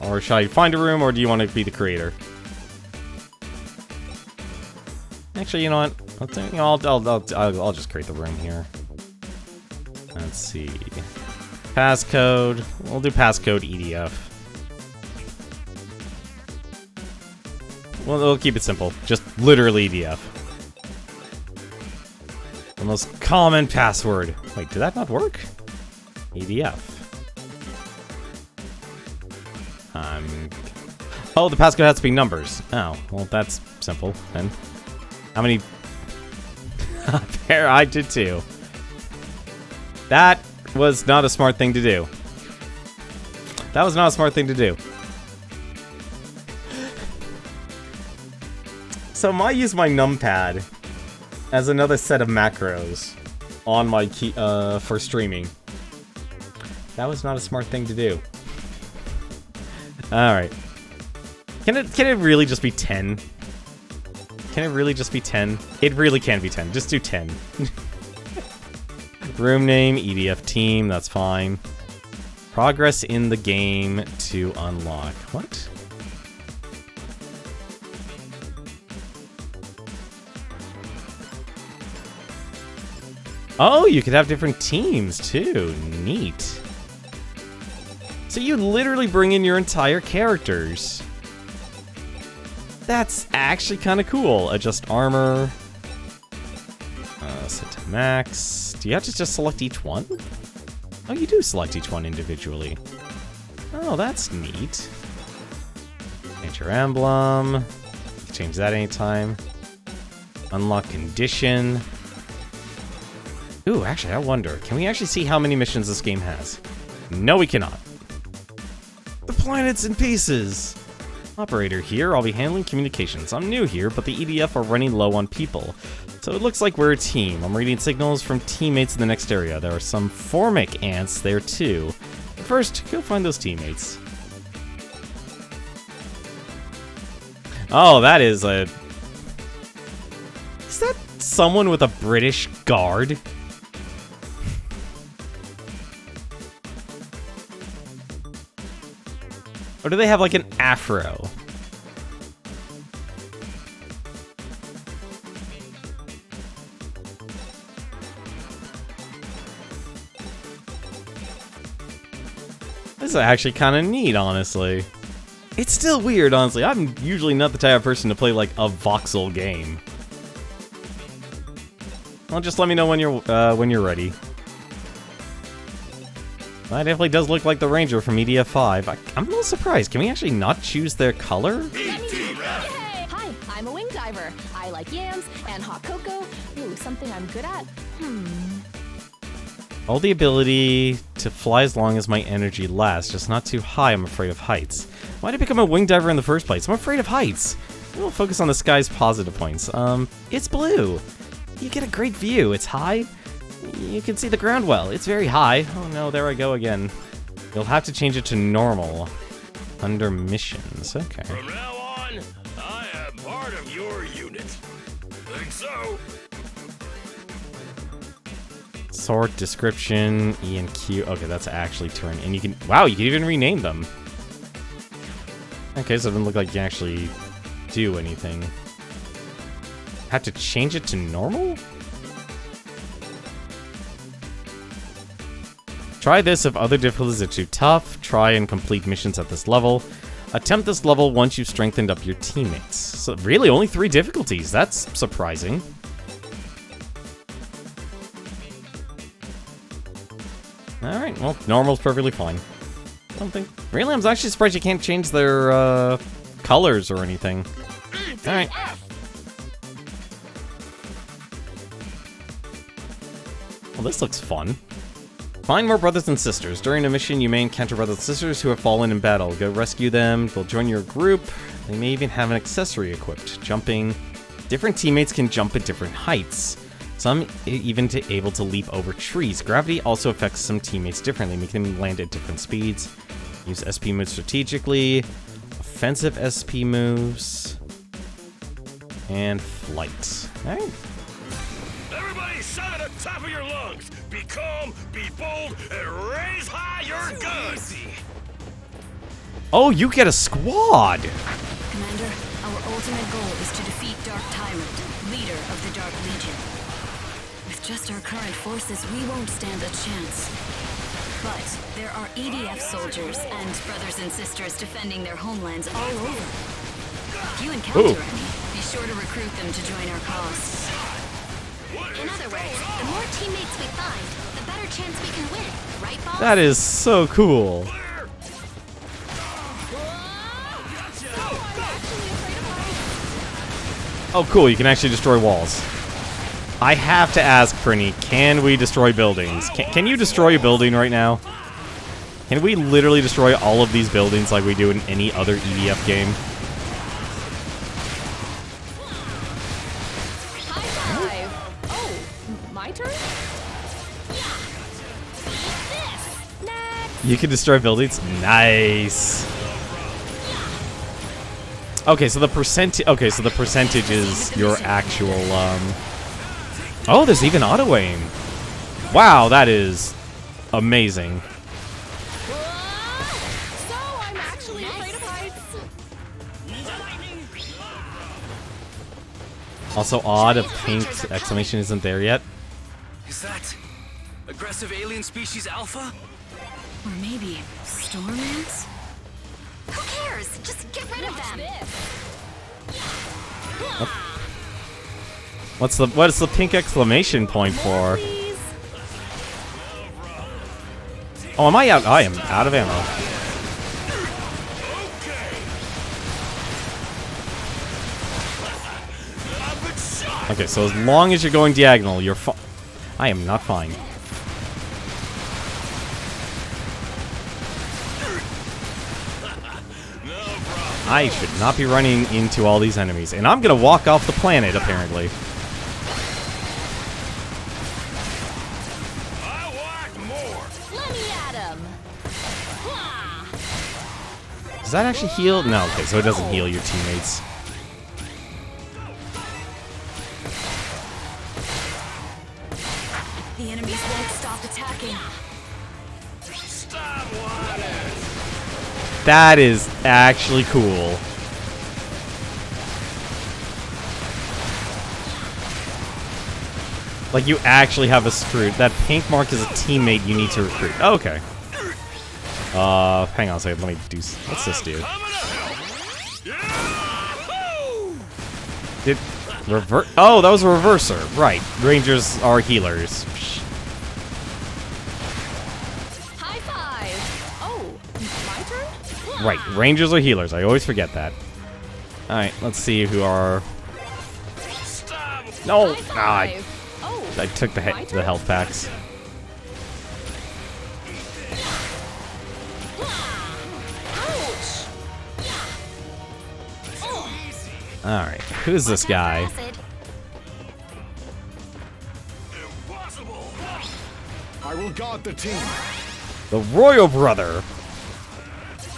Or should I find a room, or do you want to be the creator? Actually, you know what? I'll just create the room here. Let's see. Passcode. We'll do passcode EDF. Well, we'll keep it simple. Just literally EDF. The most common password. Wait, did that not work? EDF. Oh, the passcode has to be numbers. Oh, well, that's simple then. How many? There, I did too. That was not a smart thing to do. That was not a smart thing to do. So I use my numpad as another set of macros on my key for streaming. That was not a smart thing to do. All right. Can it really just be 10? Can it really just be 10? It really can be 10. Just do 10. Room name, EDF team, that's fine. Progress in the game to unlock. What? Oh, you could have different teams too. Neat. So you literally bring in your entire characters. That's actually kind of cool. Adjust armor. Set to max. Do you have to just select each one? Oh, you do select each one individually. Oh, that's neat. Change your emblem. You can change that anytime. Unlock condition. Ooh, actually, I wonder. Can we actually see how many missions this game has? No, we cannot. The planet's in pieces. Operator here, I'll be handling communications. I'm new here, but the EDF are running low on people. So it looks like we're a team. I'm reading signals from teammates in the next area. There are some formic ants there too. But first, go find those teammates. Oh, that is a... Is that someone with a British guard? Or do they have like an afro? This is actually kind of neat, honestly. It's still weird, honestly. I'm usually not the type of person to play like a voxel game. Well, just let me know when you're ready. That definitely does look like the Ranger from EDF 5. I'm a little surprised. Can we actually not choose their color? Hi, I'm a wing diver. I like yams and hot cocoa. Ooh, something I'm good at. All the ability to fly as long as my energy lasts, just not too high. I'm afraid of heights. Why did I become a wing diver in the first place? I'm afraid of heights. We'll focus on the sky's positive points. It's blue. You get a great view. It's high. You can see the ground well. It's very high. Oh no, there I go again. You'll have to change it to normal. Under missions. Okay. From now on, I am part of your unit. Think so? Sort, description, E and Q. Okay, that's actually turn. And you can... Wow, you can even rename them. Okay, so it doesn't look like you can actually do anything. Have to change it to normal? Try this if other difficulties are too tough. Try and complete missions at this level. Attempt this level once you've strengthened up your teammates. So really, only 3 difficulties. That's surprising. Alright, well, normal's perfectly fine. I don't think... Really, I'm actually surprised you can't change their, colors or anything. Alright. Well, this looks fun. Find more brothers and sisters. During a mission, you may encounter brothers and sisters who have fallen in battle. Go rescue them. They'll join your group. They may even have an accessory equipped. Jumping. Different teammates can jump at different heights. Some even able to leap over trees. Gravity also affects some teammates differently, making them land at different speeds. Use SP moves strategically. Offensive SP moves. And flight. Alright. Everybody shout at the top of your lungs. Be calm, be bold, and raise high your guns. Oh, you get a squad! Commander, our ultimate goal is to defeat Dark Tyrant, leader of the Dark Legion. With just our current forces, we won't stand a chance. But there are EDF soldiers and brothers and sisters defending their homelands all over. If you encounter any, be sure to recruit them to join our cause. In other words, the more teammates we find, the better chance we can win. Right, boss? That is so cool. Oh, cool, you can actually destroy walls. I have to ask, Prinny, can we destroy buildings? Can you destroy a building right now? Can we literally destroy all of these buildings like we do in any other EDF game? High five. Oh, my turn? Next. You can destroy buildings? Nice. Okay, so the percentage is your actual, Oh, there's even auto-aim. Wow, that is amazing. So I'm actually afraid of heights. Also odd, a pink exclamation isn't there yet. Is that aggressive alien species Alpha? Or maybe storm ants? Who cares? Just get rid of them. What's the pink exclamation point for? Please. Oh, am I out? I am out of ammo. Okay, so as long as you're going diagonal, you're fine. I am not fine. I should not be running into all these enemies. And I'm gonna walk off the planet, apparently. Let me at him. Does that actually heal? No, okay, so it doesn't heal your teammates. The enemies won't stop attacking. That is actually cool. Like, you actually have a recruit. That pink mark is a teammate you need to recruit. Oh, okay. Hang on a second. Let me do... What's this do? Did... Revert... Oh, that was a reverser. Right. Rangers are healers. High five. Oh, my turn? Right. Rangers are healers. I always forget that. Alright, let's see who are... No! High Ah, five. Oh, I took the my turn? health packs. Ouch! Alright, who's this guy? Acid. I will guard the team. The Royal Brother!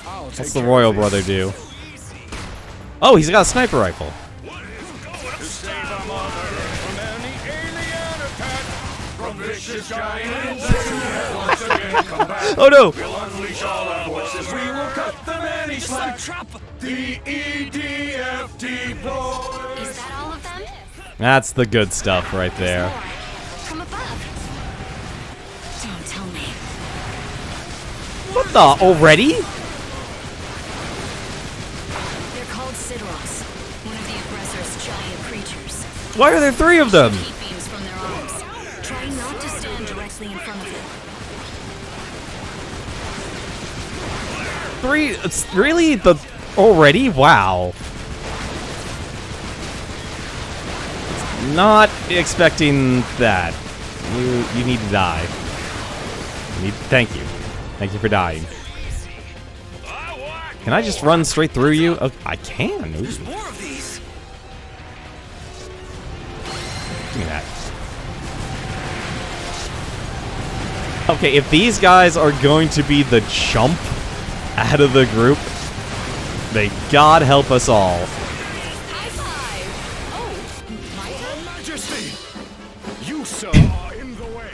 I'll What's take the care Royal of this. Brother do? Oh, he's got a sniper rifle. To save our mother from any alien attack, from vicious giants that once again come back. Oh no! We'll unleash all our forces. We will cut them any slack. The EDF deploys. Is that all of them? That's the good stuff right there. More. From above. Don't tell me. What the? Already? They're called Sidros, one of the aggressor's giant creatures. Why are there 3 of them? Heat beams from their arms. Try not to stand directly in front of them. 3? It's really the... Already? Wow. Not expecting that. You need to die. Thank you. Thank you for dying. Can I just run straight through you? Oh, I can. Ooh. There's more of these. Give me that. Okay, if these guys are going to be the chump out of the group, may God help us all. High five. Oh, my turn? Majesty, you, sir, are in the way.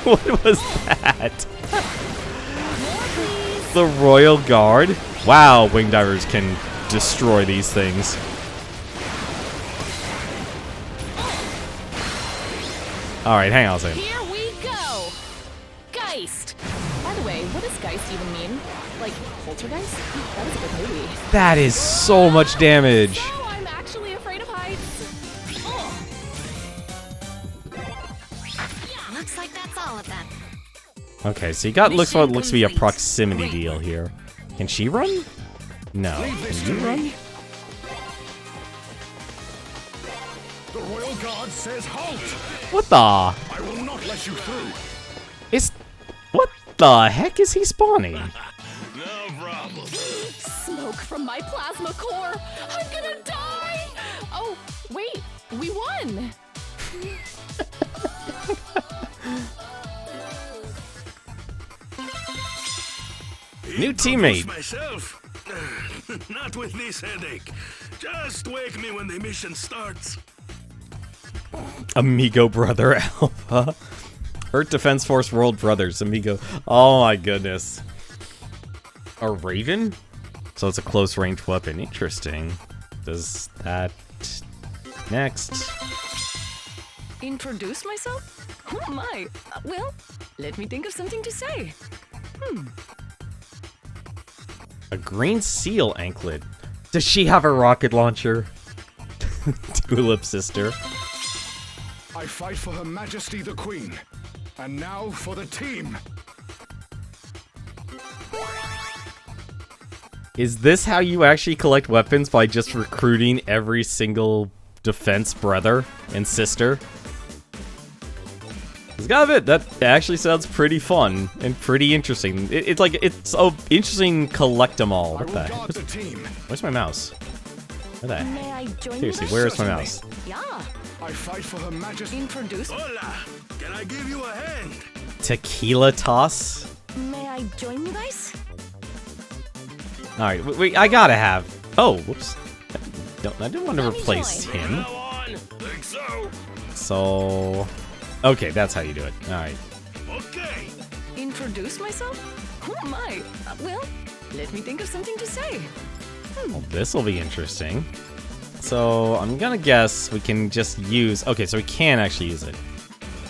What was that? More, please. The Royal Guard? Wow, wing divers can destroy these things. Alright, hang on a second. Here we go. Geist. By the way, what does Geist even mean? Like, poltergeist? That was a good movie. That is so much damage. So I'm actually afraid of heights. Looks like that's all of them. Okay, so you got looks to be a proximity deal here. Can she run? No. Can you run? The Royal Guard says halt. What the? I will not let you through. Is what the heck is he spawning? No problem. Smoke from my plasma core. I'm gonna die. Oh, wait. We won. New teammate. Myself. Not with this headache. Just wake me when the mission starts. Amigo Brother Alpha. Earth Defense Force World Brothers, Amigo. Oh my goodness. A Raven? So it's a close range weapon. Interesting. Does that... Next. Introduce myself? Oh my. Well, let me think of something to say. A green seal anklet. Does she have a rocket launcher? Tulip sister. I fight for Her Majesty the Queen. And now for the team. Is this how you actually collect weapons, by just recruiting every single defense brother and sister? It's got a bit. That actually sounds pretty fun and pretty interesting. It's like, it's a interesting collect 'em all. What the heck? Guard the team. Where's my mouse? Where the May heck? I join Seriously, you? where's my mouse? Yeah. I fight for Her Majesty. Introduce. Hola. Can I give you a hand? Tequila toss? May I join you guys? Alright, wait, I gotta have... Oh, whoops. I didn't want to replace join. him. on. Think so. So... Okay, that's how you do it. Alright. Okay. Introduce myself? Oh my. Well, let me think of something to say. Well, this'll be interesting. So, I'm gonna guess we can just use... Okay, so we can actually use it.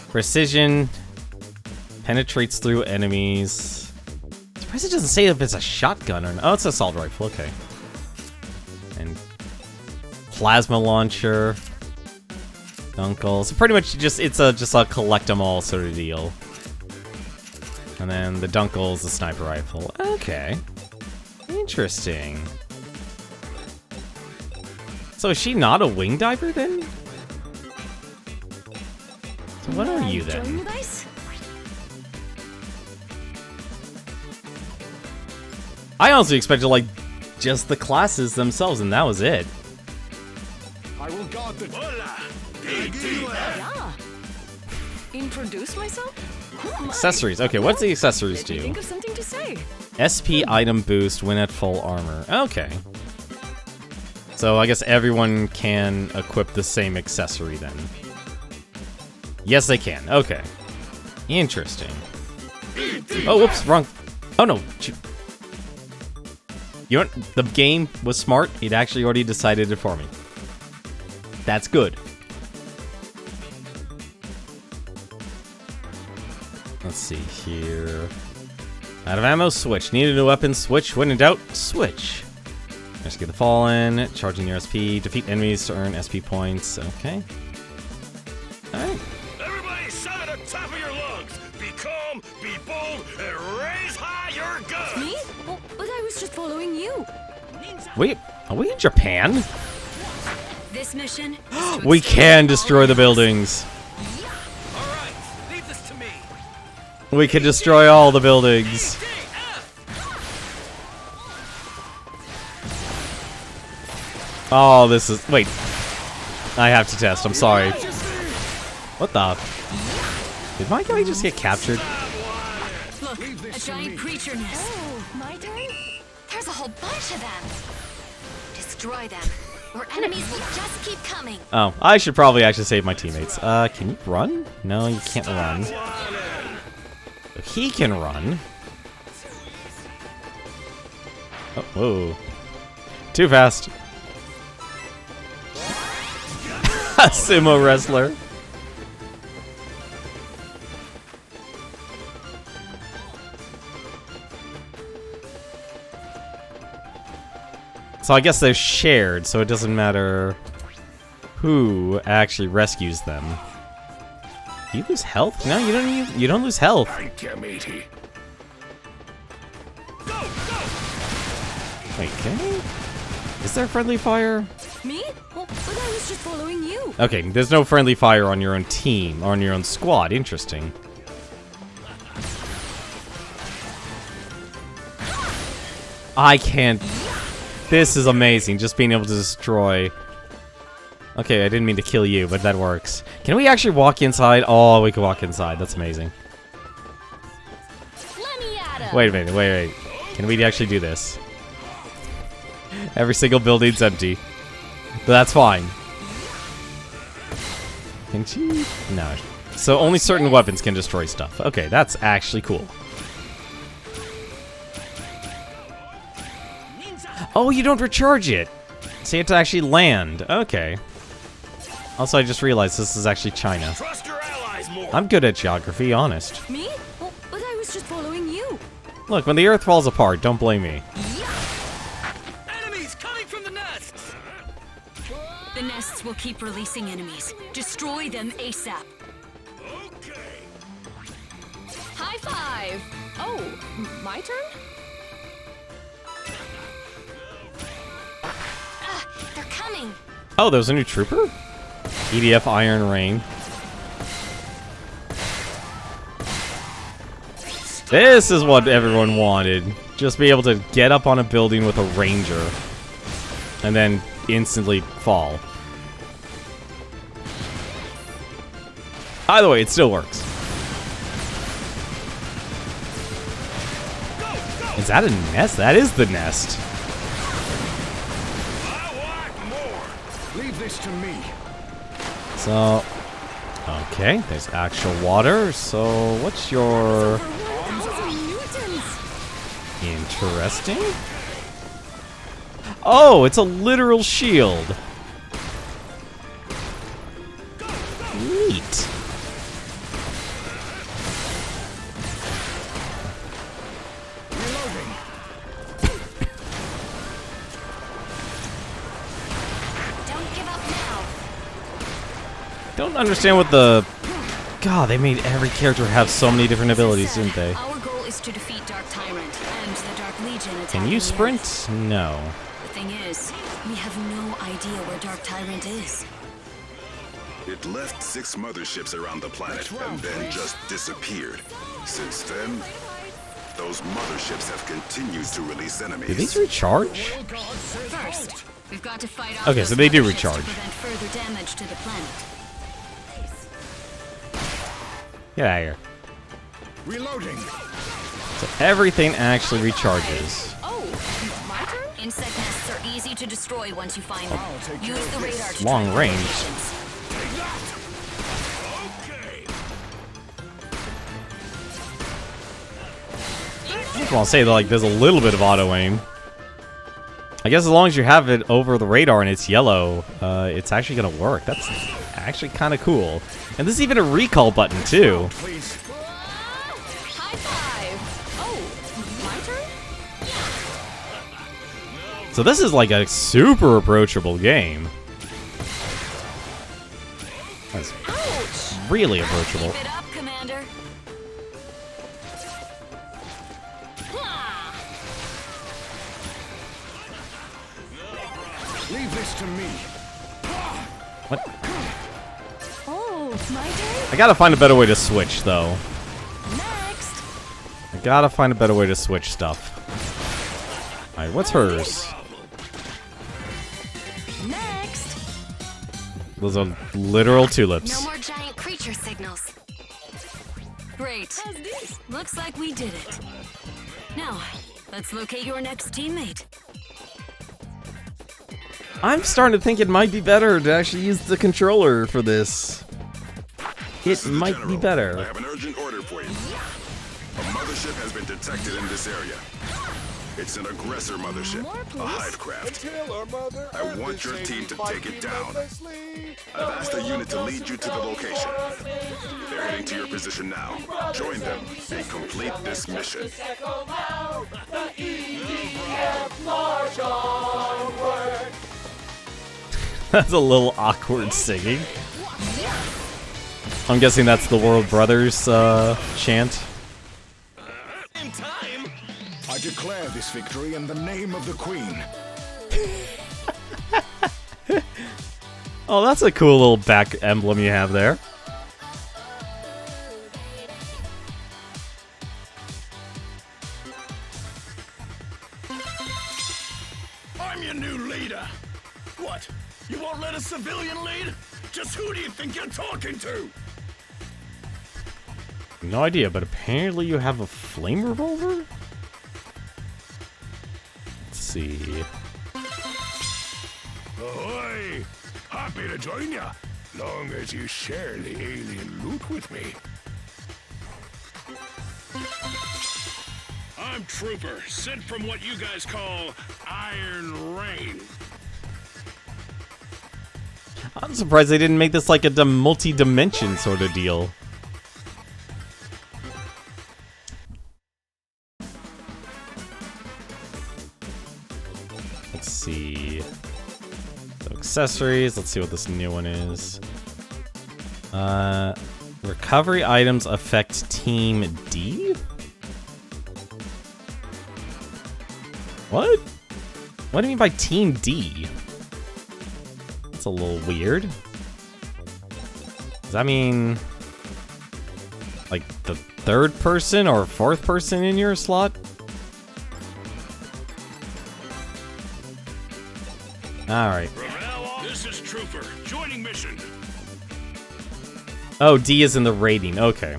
Precision. Penetrates through enemies. Surprised it doesn't say if it's a shotgun or not. Oh, it's an assault rifle, okay. And... Plasma launcher. Dunkel. So pretty much just it's just a collect 'em all sort of deal. And then the Dunkel is the sniper rifle. Okay. Interesting. So is she not a wing diver then? So what are you Join then? with ice? I honestly expected like just the classes themselves, and that was it. I will guard the... Yeah. Introduce myself? Oh my. Accessories. Okay, what's the accessories Let me do? think of something to say. SP item boost when at full armor. Okay. So I guess everyone can equip the same accessory then. Yes, they can. Okay. Interesting. Oh, whoops, wrong. Oh no. You know what? The game was smart. It actually already decided it for me. That's good. Let's see here. Out of ammo, switch. Need a new weapon, switch. When in doubt, switch. Rescue the fallen, charging your SP, defeat enemies to earn SP points. Okay. Alright. Everybody shout at the top of your lungs. Be calm, be bold, and raise high your guns. Me? Oh, but I was just following you. Wait, are we in Japan? This mission is to We exterminate can all destroy the enemies. buildings. All right, leave this to me. We can destroy all the buildings. Oh, this is... Wait. I have to test. I'm sorry. What the... Did my guy just get captured? Look, a giant creature nest. Oh, my turn? There's a whole bunch of them. Destroy them, or enemies will just keep coming. Oh, I should probably actually save my teammates. Can you run? No, you can't run. He can run. Oh, whoa. Too fast. A sumo wrestler. So I guess they're shared, so it doesn't matter who actually rescues them. Do you lose health? No, you don't lose health. Thank you, matey. Wait, okay. Is there friendly fire? Me? Oh, but I was just following you. Okay, there's no friendly fire on your own team, or on your own squad. Interesting. I can't... This is amazing, just being able to destroy... Okay, I didn't mean to kill you, but that works. Can we actually walk inside? Oh, we can walk inside. That's amazing. Let me at him. Wait a minute, wait. Can we actually do this? Every single building's empty. But that's fine. Can she? No. So only certain weapons can destroy stuff. Okay, that's actually cool. Oh, you don't recharge it. So you have to actually land. Okay. Also, I just realized this is actually China. Trust your allies more. I'm good at geography, honest. Me? Oh, but I was just following you. Look, when the earth falls apart, don't blame me. Enemies coming from the nests. The nests will keep releasing enemies. Destroy them ASAP. Okay. High five. Oh, my turn? They're coming. Oh, there's a new trooper? EDF Iron Rain. This is what everyone wanted. Just be able to get up on a building with a ranger. And then instantly fall. Either way, it still works. Is that a nest? That is the nest. I want more. Leave this to me. So, okay, there's actual water. So, what's your... 1,000 newtons. Interesting. Oh, it's a literal shield. Neat. Reloading. Don't give up now. Don't understand what the... God, they made every character have so many different abilities, didn't they? Our goal is to defeat Dark Tyrant and the Dark Legion attacking Can you the sprint? Earth. No. But Thing is, we have no idea where Dark Tyrant is. It left 6 motherships around the planet and then just disappeared. Since then, those motherships have continued to release enemies. Do these recharge? First, we've got to fight off Okay, those so they do motherships recharge. to prevent further damage to the planet. Get out of here. Reloading. So everything actually recharges. Oh, my turn? Insect nests are easy to destroy once you find them. Use the radar to Long track range. locations. I just want to say that like there's a little bit of auto aim. I guess as long as you have it over the radar and it's yellow, it's actually gonna work. That's actually kind of cool. And there's even a recall button too. Please. High five. Oh, my turn? So this is like a super approachable game. That's really approachable. Keep it up, Commander. Leave this to me. What? Oh, my turn? I gotta find a better way to switch though. Next. I gotta find a better way to switch stuff. Alright, what's hers? Next. Those are literal tulips. No more giant creature signals. Great. Looks like we did it. Now, let's locate your next teammate. I'm starting to think it might be better to actually use the controller for this. This It is the might be General. I better. have an urgent order for you. A mothership has been detected in this area. It's an aggressor mothership, a hive craft. I want your team to take it down. I've asked a unit to lead you to the location. They're heading to your position now. Join them and complete this mission. That's a little awkward singing. I'm guessing that's the World Brothers chant. In time. I declare this victory in the name of the Queen. Oh, that's a cool little back emblem you have there. I'm your new leader. What? You won't let a civilian lead? Just who do you think you're talking to? No idea, but apparently you have a flame revolver? Let's see. Ahoy! Happy to join ya, long as you share the alien loot with me. I'm Trooper, sent from what you guys call Iron Rain. I'm surprised they didn't make this like a multi-dimension sort of deal. Let's see. So accessories. Let's see what this new one is. Recovery items affect Team D? What? What do you mean by Team D? That's a little weird. Does that mean like the third person or fourth person in your slot? Alright. This is Trooper, joining mission. Oh, D is in the rating. Okay.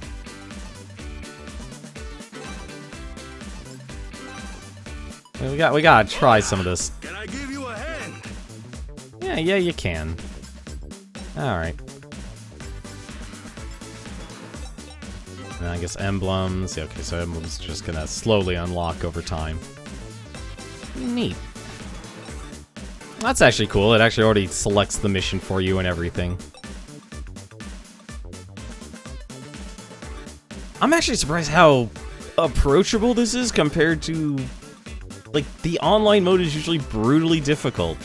We gotta try some of this. Can I give you a hand? Yeah, you can. Alright. And I guess emblems. Yeah, okay, so emblems are just gonna slowly unlock over time. Neat. That's actually cool. It actually already selects the mission for you and everything. I'm actually surprised how approachable this is compared to... like, the online mode is usually brutally difficult.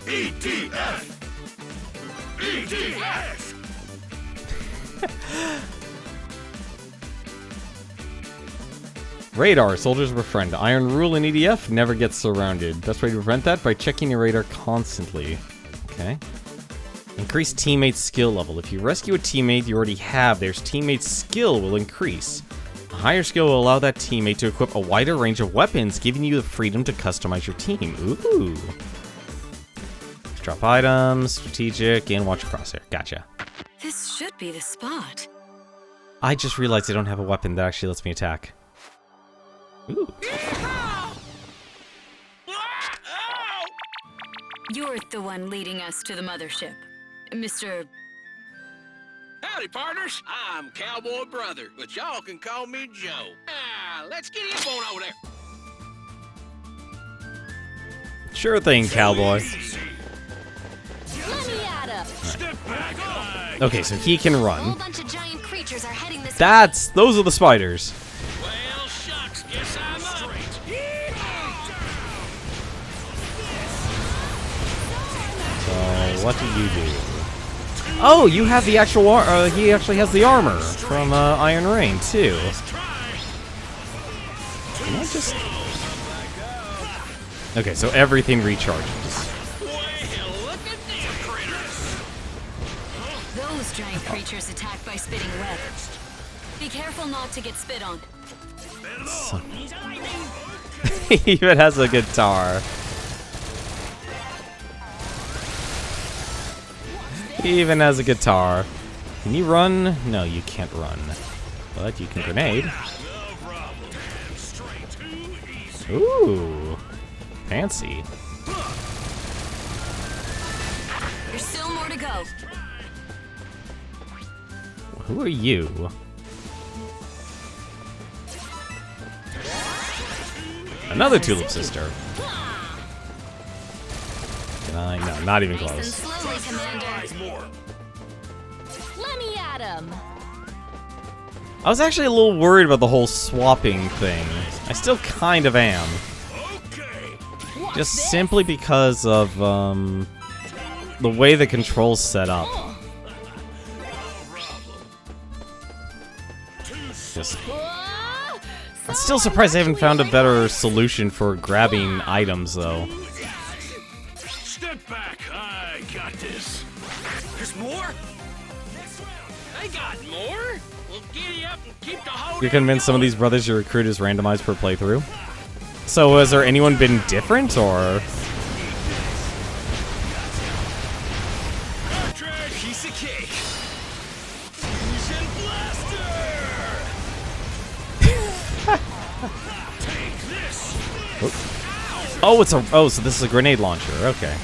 ETF! ETF! Radar. Soldiers befriend. Iron Rule in EDF never gets surrounded. Best way to prevent that? By checking your radar constantly. Okay. Increase teammate skill level. If you rescue a teammate you already have, their teammate's skill will increase. A higher skill will allow that teammate to equip a wider range of weapons, giving you the freedom to customize your team. Ooh. Drop items, strategic, and watch your crosshair. Gotcha. This should be the spot. I just realized I don't have a weapon that actually lets me attack. Ooh. You're the one leading us to the mothership, Mr. Howdy, partners. I'm Cowboy Brother, but y'all can call me Joe. Let's get him on over there. Sure thing, cowboy. Let me at him. Step back. Okay, so he can A whole run. bunch of giant creatures are heading this Those are the spiders. Well, shucks, guess I'm up. So, what do you do? Oh, you have the actual he actually has the armor from Iron Rain, too. Can I just... Okay, so everything recharges. Those giant creatures attack by spitting web. Be careful not to get spit on. He even has a guitar. He even has a guitar. Can you run? No, you can't run. But you can grenade. Ooh. Fancy. There's still more to go. Who are you? Another Tulip Sister. Can I? No, not even nice and close. slowly, Commander. Let me at him. I was actually a little worried about the whole swapping thing. I still kind of am. Just simply because of the way the controls set up. Just, I'm still surprised I haven't found a better solution for grabbing items, though. Step back. I got this. There's more? They got more? Well, giddy up and keep the whole You're convinced some of these brothers you recruit is randomized per playthrough? So has there anyone been different, or...? piece of cake. Fusion blaster. Take this. Oh, it's a... Oh, so this is a grenade launcher. Okay.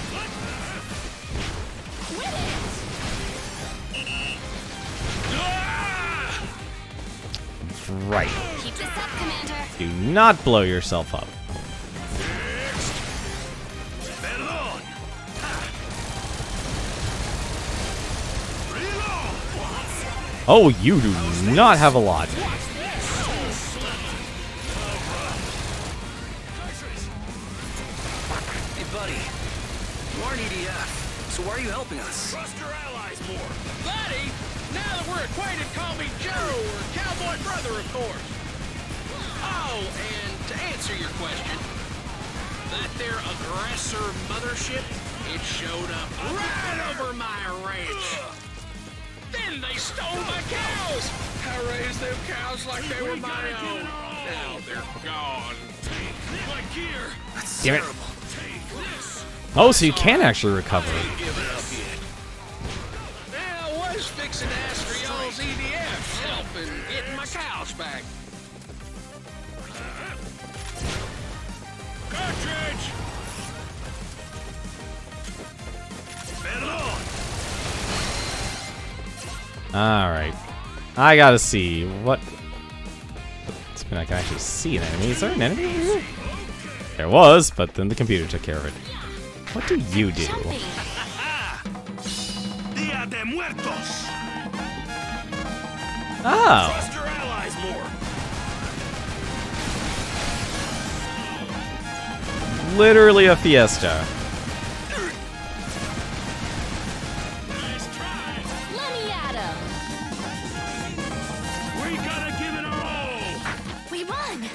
Right. Keep this up, Commander. Do not blow yourself up. Oh, you do not have a lot. Hey, buddy. You aren't EDF, so why are you helping us? Trust your allies more. Buddy, now that we're acquainted, call me Joe, or Cowboy Brother, of course. Oh, and to answer your question, that there aggressor mothership, it showed up right over my ranch. Then they stole my cows. I raised them cows like they were my own. Now they're gone. My gear. That's Damn it. terrible. Take this. Oh, so you can actually recover. Give it up yet. Now, I was fixing to ask for y'all's EDF's help in getting my cows back. Cartridge. Metal on. Alright. I gotta see what... I can actually see an enemy. Is there an enemy here? There was, but then the computer took care of it. What do you do? Jumping. Dia de Muertos. Oh! Trust your allies more. Literally a fiesta. Nice try. Let me at him. We gotta give it our all. We won.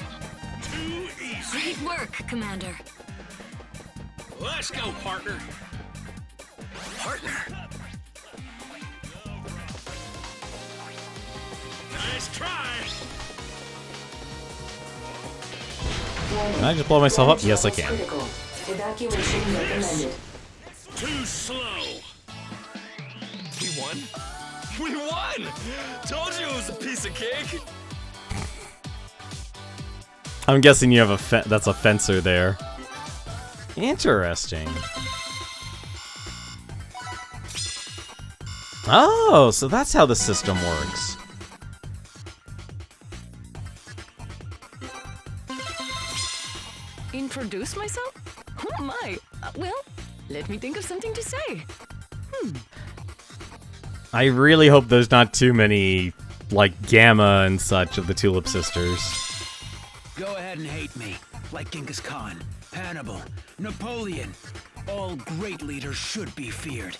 work, Commander. Let's go, partner. Partner. Nice try. Can I just blow myself up? Yes, I can. Evacuation recommended. Too slow. We won? We won! Told you it was a piece of cake. I'm guessing you have that's a fencer there. Interesting. Oh, so that's how the system works. Introduce myself? Oh my. Well, let me think of something to say. I really hope there's not too many, like, Gamma and such of the Tulip Sisters. Go ahead and hate me, like Genghis Khan, Hannibal, Napoleon. All great leaders should be feared.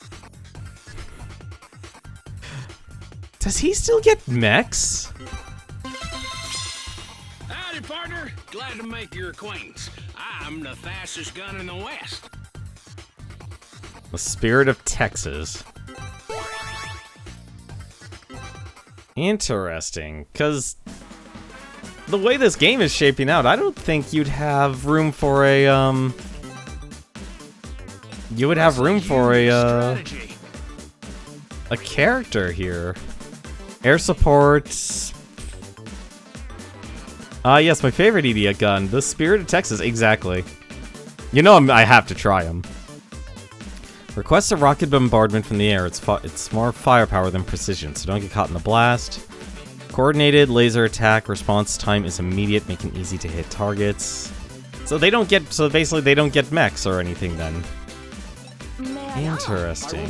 Does he still get mechs? Howdy, partner. Glad to make your acquaintance. I'm the fastest gun in the West. The Spirit of Texas. Interesting, because the way this game is shaping out, I don't think you'd have room for a, you would have room for a character here. Air support. Yes, my favorite idiot gun, the Spirit of Texas, exactly. You know I have to try him. Request a rocket bombardment from the air. It's more firepower than precision, so don't get caught in the blast. Coordinated laser attack response time is immediate, making easy to hit targets. So they don't get. So basically, they don't get mechs or anything then. Interesting.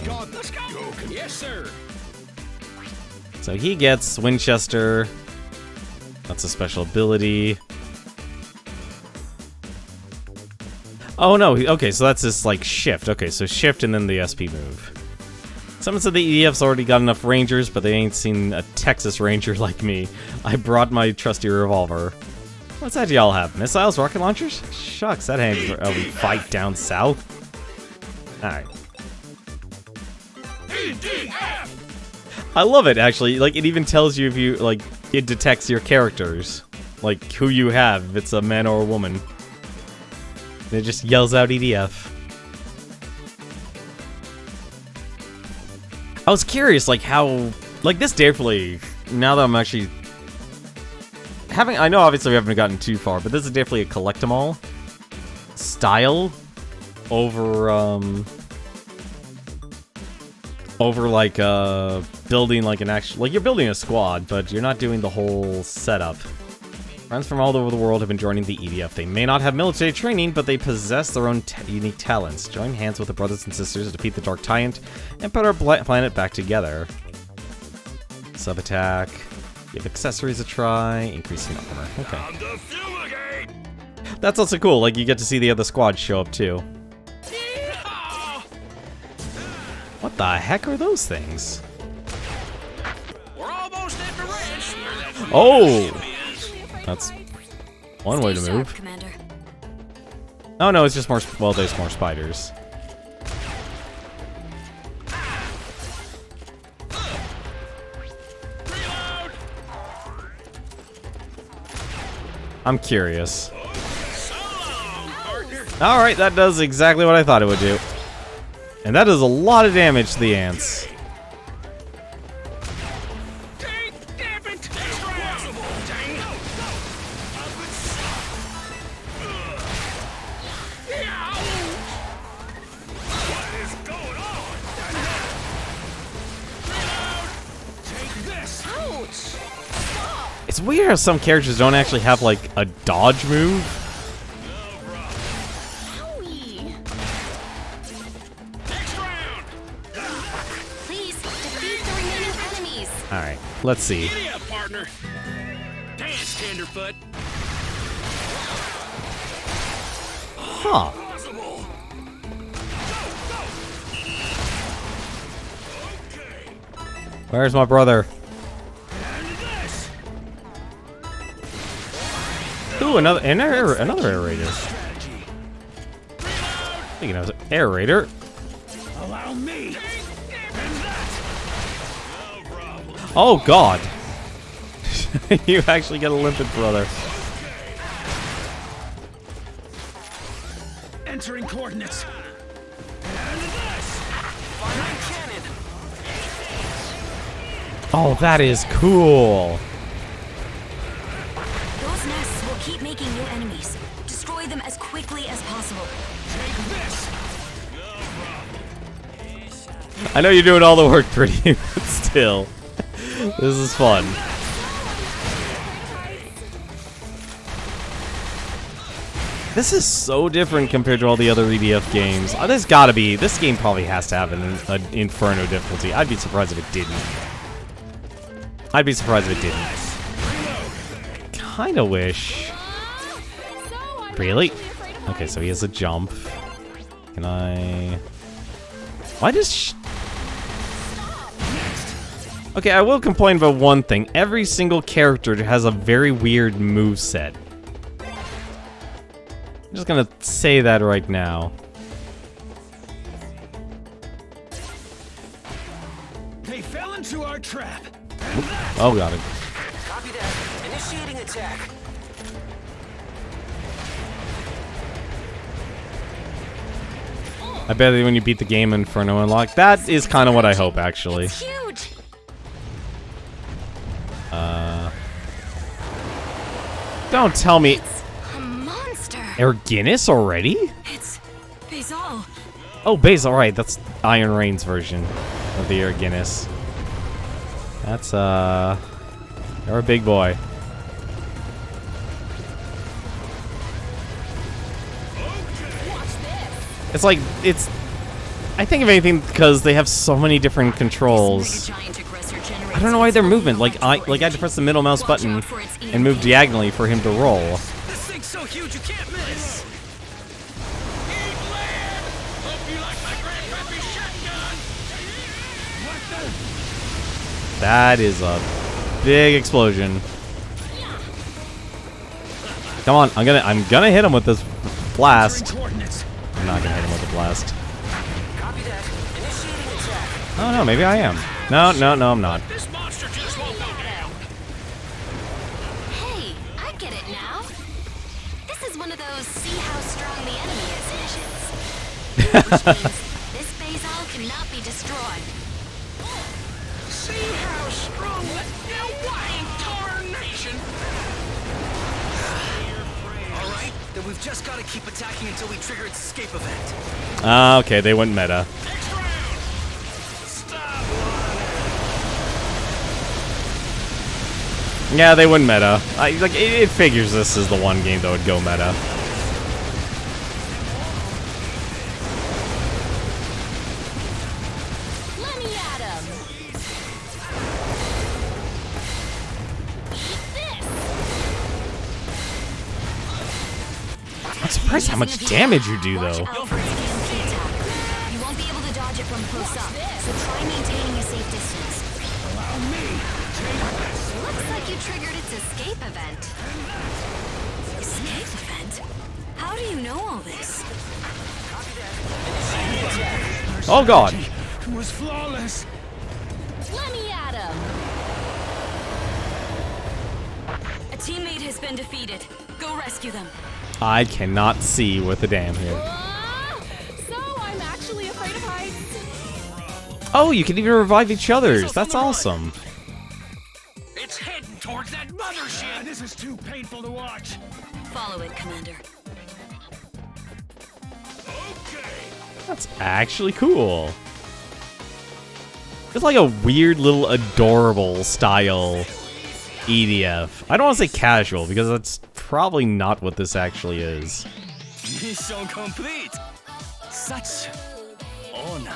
Yes, sir. So he gets Winchester. That's a special ability. Oh no, okay, so that's his, like, shift. Okay, so shift and then the SP move. Someone said the EDF's already got enough Rangers, but they ain't seen a Texas Ranger like me. I brought my trusty revolver. What's that y'all have? Missiles, rocket launchers? Shucks, that ain't how we fight down south. Alright. I love it, actually. Like, it even tells you if you, like, it detects your characters. Like, who you have, if it's a man or a woman. It just yells out EDF. I was curious, like, how... Like, this definitely... Now that I'm actually... I know, obviously, we haven't gotten too far, but this is definitely a collect-em-all style over, like, building, like, an actual... Like, you're building a squad, but you're not doing the whole setup. Friends from all over the world have been joining the EDF. They may not have military training, but they possess their own unique talents. Join hands with the brothers and sisters to defeat the Dark Tyrant and put our planet back together. Sub-attack. Give accessories a try. Increasing armor. Okay. That's also cool. Like, you get to see the other squads show up, too. What the heck are those things? We're almost at the ranch. Oh! That's one way to Stay move. sharp, Commander. Oh no, it's just more. Well, there's more spiders. I'm curious. Alright, that does exactly what I thought it would do. And that does a lot of damage to the ants. It's weird how some characters don't actually have, like, a dodge move. Please defeat the remaining enemies. Alright, let's see. Giddy up, partner. Dance, tenderfoot. Huh. Where's my brother? Who Ooh, another aerator. Speaking of aerator. Allow me. Oh God! You actually get a limpet, brother. Entering coordinates. Oh, that is cool. Those nests will keep making new enemies. Destroy them as quickly as possible. I know you're doing all the work, pretty, but still, this is fun. This is so different compared to all the other EDF games. This game probably has to have an Inferno difficulty. I'd be surprised if it didn't. Kinda wish. Really? Okay, so he has a jump. Can I... Why does Okay, I will complain about one thing. Every single character has a very weird moveset. I'm just gonna say that right now. They fell into our trap. Oh, got it. Copy that. Initiating attack. I bet that when you beat the game Inferno Unlock, that is kind of what I hope, actually. It's huge. Don't tell me. It's a monster. Erginus already? It's Basil. Oh, Basil, right. That's Iron Rain's version of the Erginus. That's, you're a big boy. It's like, I think of anything because they have so many different controls. I don't know why their movement, like I had to press the middle mouse button and move diagonally for him to roll. This thing's so huge you can't miss. Hope you like my grandpappy shotgun. That is a big explosion. Come on, I'm gonna hit him with this blast. I'm not gonna hit him with the blast. Oh no, maybe I am. No, I'm not. This monster just won't go down. Hey, I get it now. This is one of those see how strong the enemy is missions. Which means this Basil cannot be destroyed. See how strong the Hawaiian tarnation. Alright, then we've just got to keep attacking until we trigger its escape event. Okay, they went meta. Next round. Stop. Yeah, they went meta. It figures this is the one game that would go meta. Let me at him. I'm surprised how much damage you do, though. You won't be able to dodge it from close up, so try maintaining a safe distance. Looks like you triggered its escape event. Escape event? How do you know all this? Oh god. It was flawless. Let me at him. A teammate has been defeated. Go rescue them. I cannot see with the damn here. So I'm actually afraid of heights. Oh, you can even revive each other's. That's awesome. It's heading towards that mothership. This is too painful to watch. Follow it, Commander. That's actually cool. It's like a weird little adorable style EDF. I don't want to say casual because that's probably not what this actually is. Mission complete. Such honor.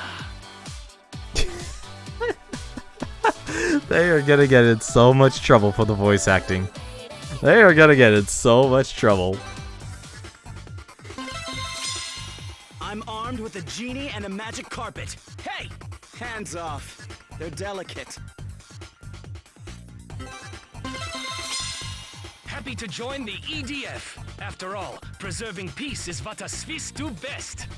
They are gonna get in so much trouble for the voice acting. They are gonna get in so much trouble. I'm armed with a genie and a magic carpet. Hey! Hands off. They're delicate. happy to join the EDF. After all, preserving peace is what a Swiss do best.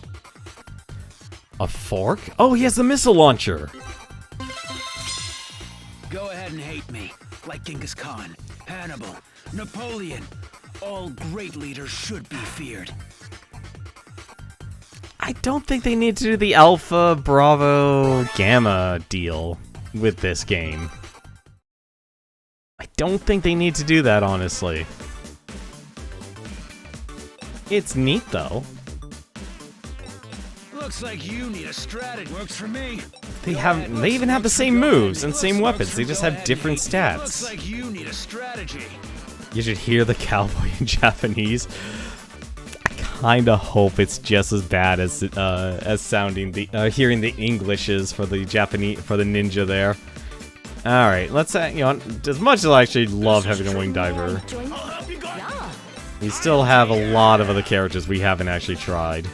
A fork? Oh, he has the missile launcher. Go ahead and hate me, like Genghis Khan, Hannibal, Napoleon. All great leaders should be feared. I don't think they need to do the Alpha, Bravo, Gamma deal with this game. I don't think they need to do that, honestly. It's neat, though. Looks like you need a strategy. Works for me. They even have the same moves and same weapons. They just have different stats. Looks like you need a strategy. You should hear the cowboy in Japanese. I kinda hope it's just as bad as sounding the hearing the Englishes for the ninja there. All right, let's as much as I actually love having a wing diver, we still have a lot of other characters we haven't actually tried.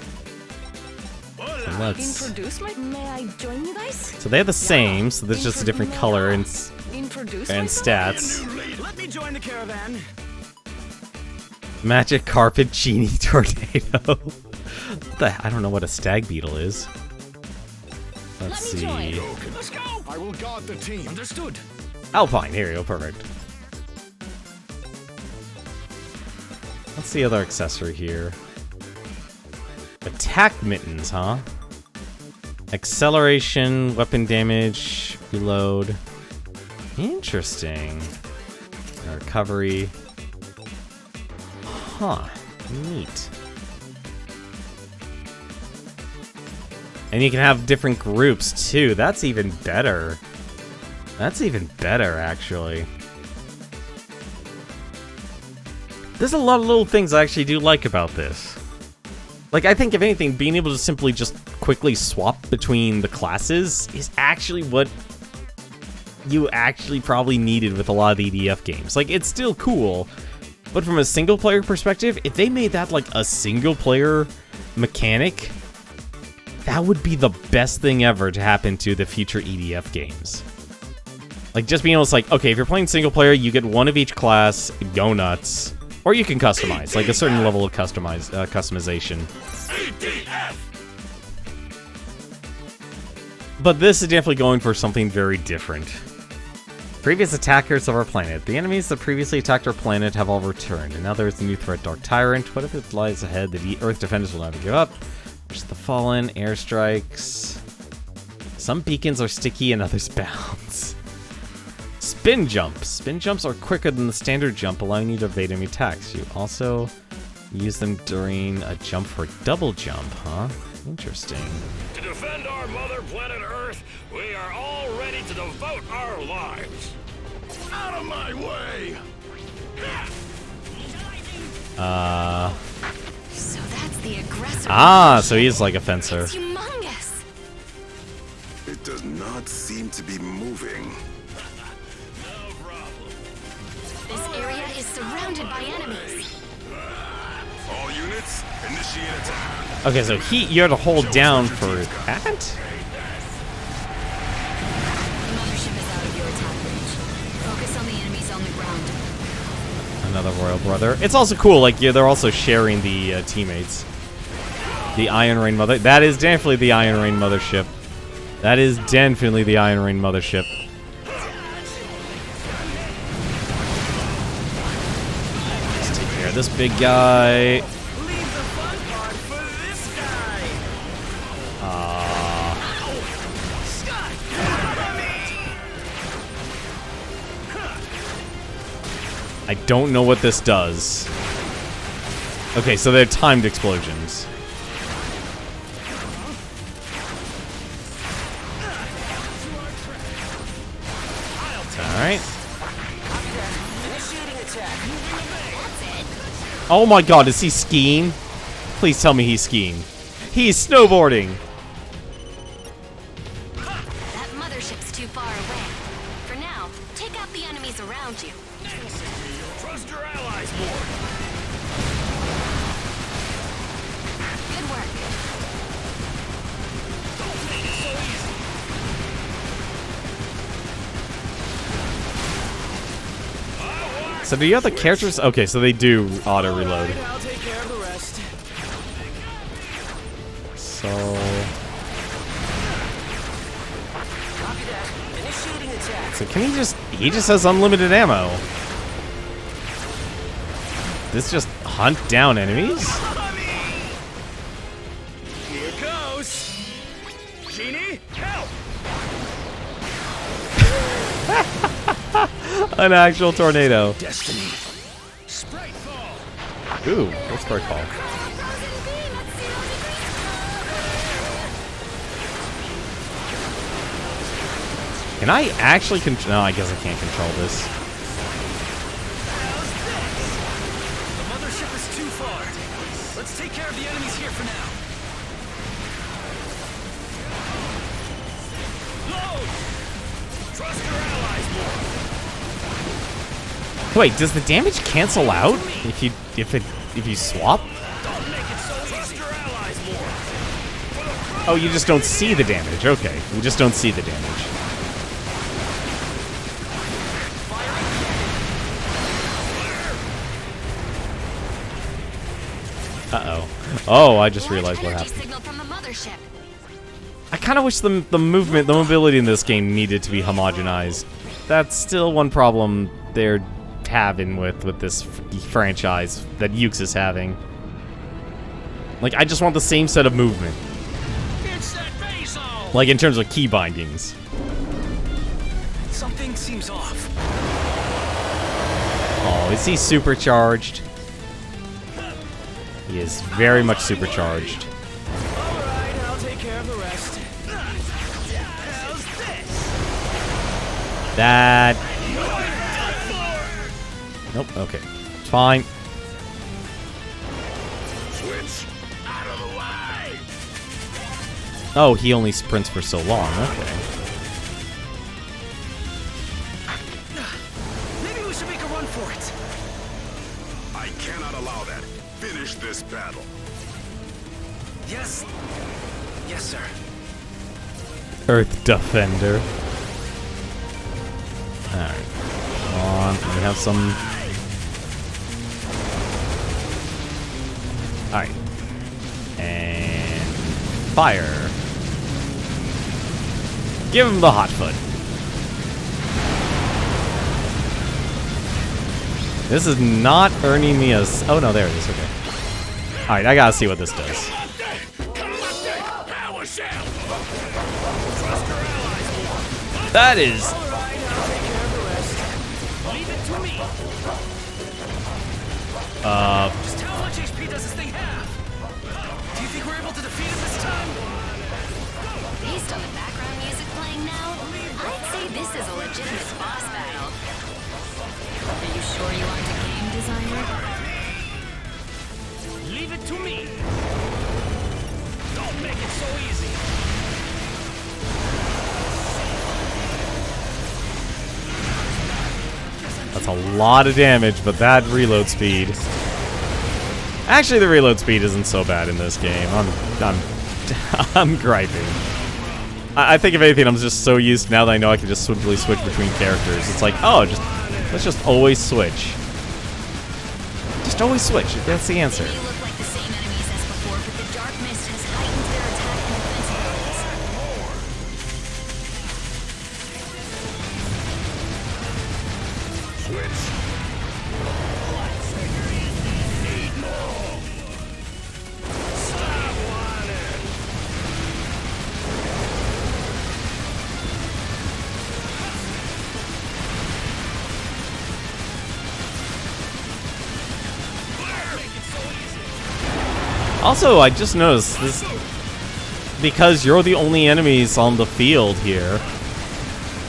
So May I join you guys? So they're the same, so there's just a different color and stats. Let me join the caravan. Magic carpet genie tornado. I don't know what a stag beetle is. Let's see. Let's go. I will guard the team. Understood. Alpine, here we go, perfect. Let's see other accessory here. Attack mittens, huh? Acceleration, weapon damage, reload. Interesting. Recovery. Huh. Neat. And you can have different groups too. That's even better. That's even better, actually. There's a lot of little things I actually do like about this. Like, I think if anything, being able to simply just quickly swap between the classes is actually what you actually probably needed with a lot of the EDF games. Like, it's still cool, but from a single-player perspective, if they made that, like, a single-player mechanic, that would be the best thing ever to happen to the future EDF games. Like, just being able to, like, okay, if you're playing single-player, you get one of each class, go nuts. Or you can customize, like a certain level of customization. But this is definitely going for something very different. Previous attackers of our planet. The enemies that previously attacked our planet have all returned, and now there is a new threat, Dark Tyrant. What if it lies ahead? The Earth defenders will never give up. There's the Fallen, airstrikes. Some beacons are sticky and others bounce. Spin jumps. Spin jumps are quicker than the standard jump, allowing you to evade enemy attacks. You also use them during a jump for a double jump, huh? Interesting. To defend our mother planet Earth, we are all ready to devote our lives. Out of my way! So that's the aggressor. Ah, so he is like a fencer. It's humongous. It does not seem to be moving. This area is surrounded by enemies. All units, initiate attack. Okay, so you have to hold down for that? The mothership is out of your attack range. Focus on the enemies on the ground. Another royal brother. It's also cool, like, yeah, they're also sharing the teammates. The Iron Rain Mother. That is definitely the Iron Rain Mothership. That is definitely the Iron Rain Mothership. Let's take care of this big guy. I don't know what this does. Okay, so they're timed explosions. Alright. Oh my god, is he skiing? Please tell me he's skiing. He's snowboarding! That mothership's too far away. For now, take out the enemies around you. Trust your allies more. Good work. Don't take it so easy. I watch So do you have the characters? Okay, so they do auto reload. I'll take care of the rest. So Copy that. Initiating attack. so can he just has unlimited ammo. This just hunt down enemies? Here goes. Genie, help! An actual tornado. Destiny. Sprite fall. Ooh, what's Sprite Fall? Can I actually control? No, I guess I can't control this. The mothership is too far. Let's take care of the enemies here for now. Load! Trust your allies more. Wait, does the damage cancel out if you swap? Don't make it so trust your allies more. Oh, you just don't see the damage. Okay, you just don't see the damage. Uh-oh. Oh, I just realized what happened. Signal from the mothership. I kind of wish the mobility in this game needed to be homogenized. That's still one problem they're having with this franchise that Ukes is having. Like, I just want the same set of movement. It's that base all. Like, in terms of key bindings. Something seems off. Oh, is he supercharged? He is very much supercharged. Alright, I'll take care of the rest. How's this? That... Nope, okay. It's fine. Switch. Out of the way! Oh, he only sprints for so long. Okay. Maybe we should make a run for it. I cannot allow that. Finish this battle. Yes. Yes, sir. Earth Defender. Alright. Come on. We have some... Alright. And... Fire. Give him the hot foot. This is not earning me a... Oh, no, there it is. Okay. Alright, I gotta see what this does. Power shell! Trust your allies more. That is... Alright, I'll take care of the rest. Leave it to me. Just how much HP does this thing have? Do you think we're able to defeat it this time? Based on the background music playing now, I'd say this is a legitimate boss battle. Are you sure you aren't a game designer? Leave it to me. Don't make it so easy. That's a lot of damage, but that reload speed... Actually, the reload speed isn't so bad in this game. I'm griping. I think if anything, I'm just so used now that I know I can just swiftly switch between characters. It's like, oh, let's just always switch. Just always switch. That's the answer. They may look like the same enemies as before, but the dark mist has heightened their attack and defense abilities. Switch. Stop whining. Also, I just noticed this... Because you're the only enemies on the field here,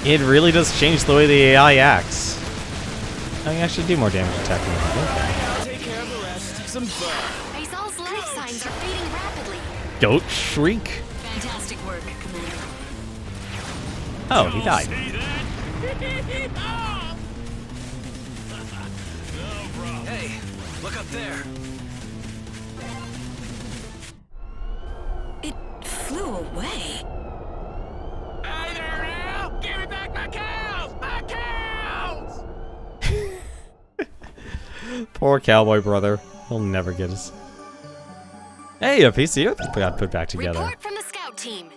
it really does change the way the AI acts. I can actually do more damage attacking. Okay. I'll take care of the rest. Some fun. Azal's life signs are fading rapidly. Goat Shriek? Fantastic work, Commander. Oh, he died. Hey, look up there. It flew away. Hey there now! Give me back my cows! My cows! Poor cowboy brother. He'll never get his... Hey, a piece of the earth got put back together. Report from the scout team.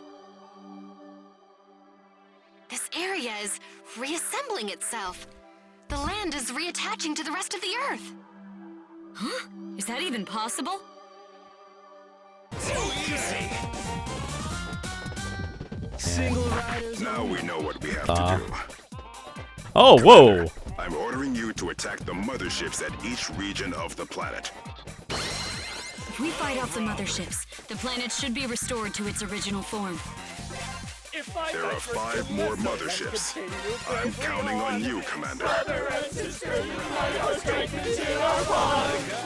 This area is reassembling itself. The land is reattaching to the rest of the earth. Huh? Is that even possible? Now we know what we have to do. Oh, whoa! I'm ordering you to attack the motherships at each region of the planet. If we fight off the motherships, the planet should be restored to its original form. There are 5 more motherships. I'm counting on you, Commander.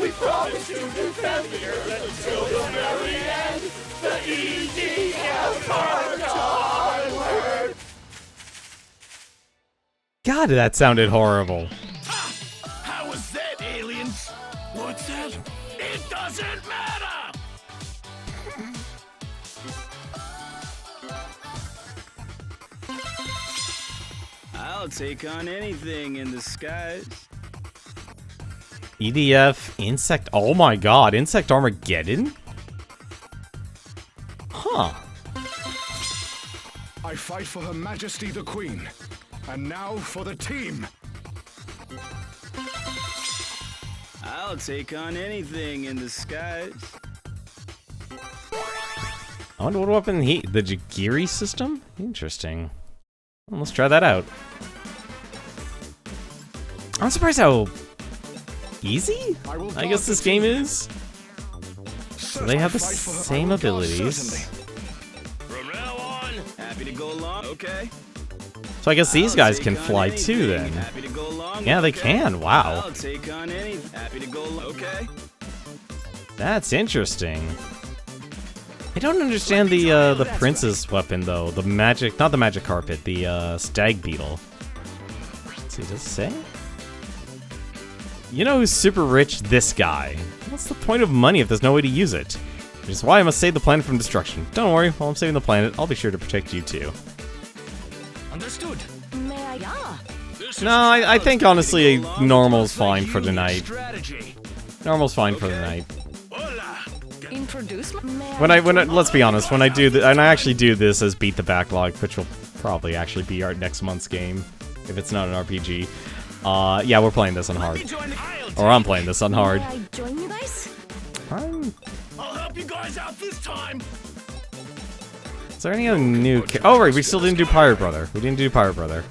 We promise to defend the earth until the very end. The EDF onward. God, that sounded horrible. How was that, aliens? What's that? It doesn't matter! I'll take on anything in the skies. EDF, Insect... Oh my god, Insect Armageddon? Huh. I fight for Her Majesty the Queen. And now for the team. I'll take on anything in the skies. I wonder what weapon the Jagiri system? Interesting. Well, let's try that out. I'm surprised how easy I guess this game is. So they have the same abilities. From now on, Happy to go along. Okay. So I guess these guys can fly too then. Happy to go along. Yeah, they Okay. can. Wow. I'll take on any. Happy to go along. Okay. That's interesting. I don't understand the princess weapon though. The magic, not the magic carpet, the stag beetle. Let's see, does it say? You know who's super rich? This guy. What's the point of money if there's no way to use it? Which is why I must save the planet from destruction. Don't worry, while I'm saving the planet, I'll be sure to protect you too. Understood. May I? Yeah. No, I think honestly normal's fine for tonight. Normal's fine for the night. Introduce me. When I let's be honest, when I do and I actually do this as Beat the Backlog, which will probably actually be our next month's game, if it's not an RPG. Yeah, we're playing this on hard. Or I'm playing this on hard. May I join you guys? I'll help you guys out this time. Is there any other new oh right, we still didn't do Pirate Brother. We didn't do Pirate Brother.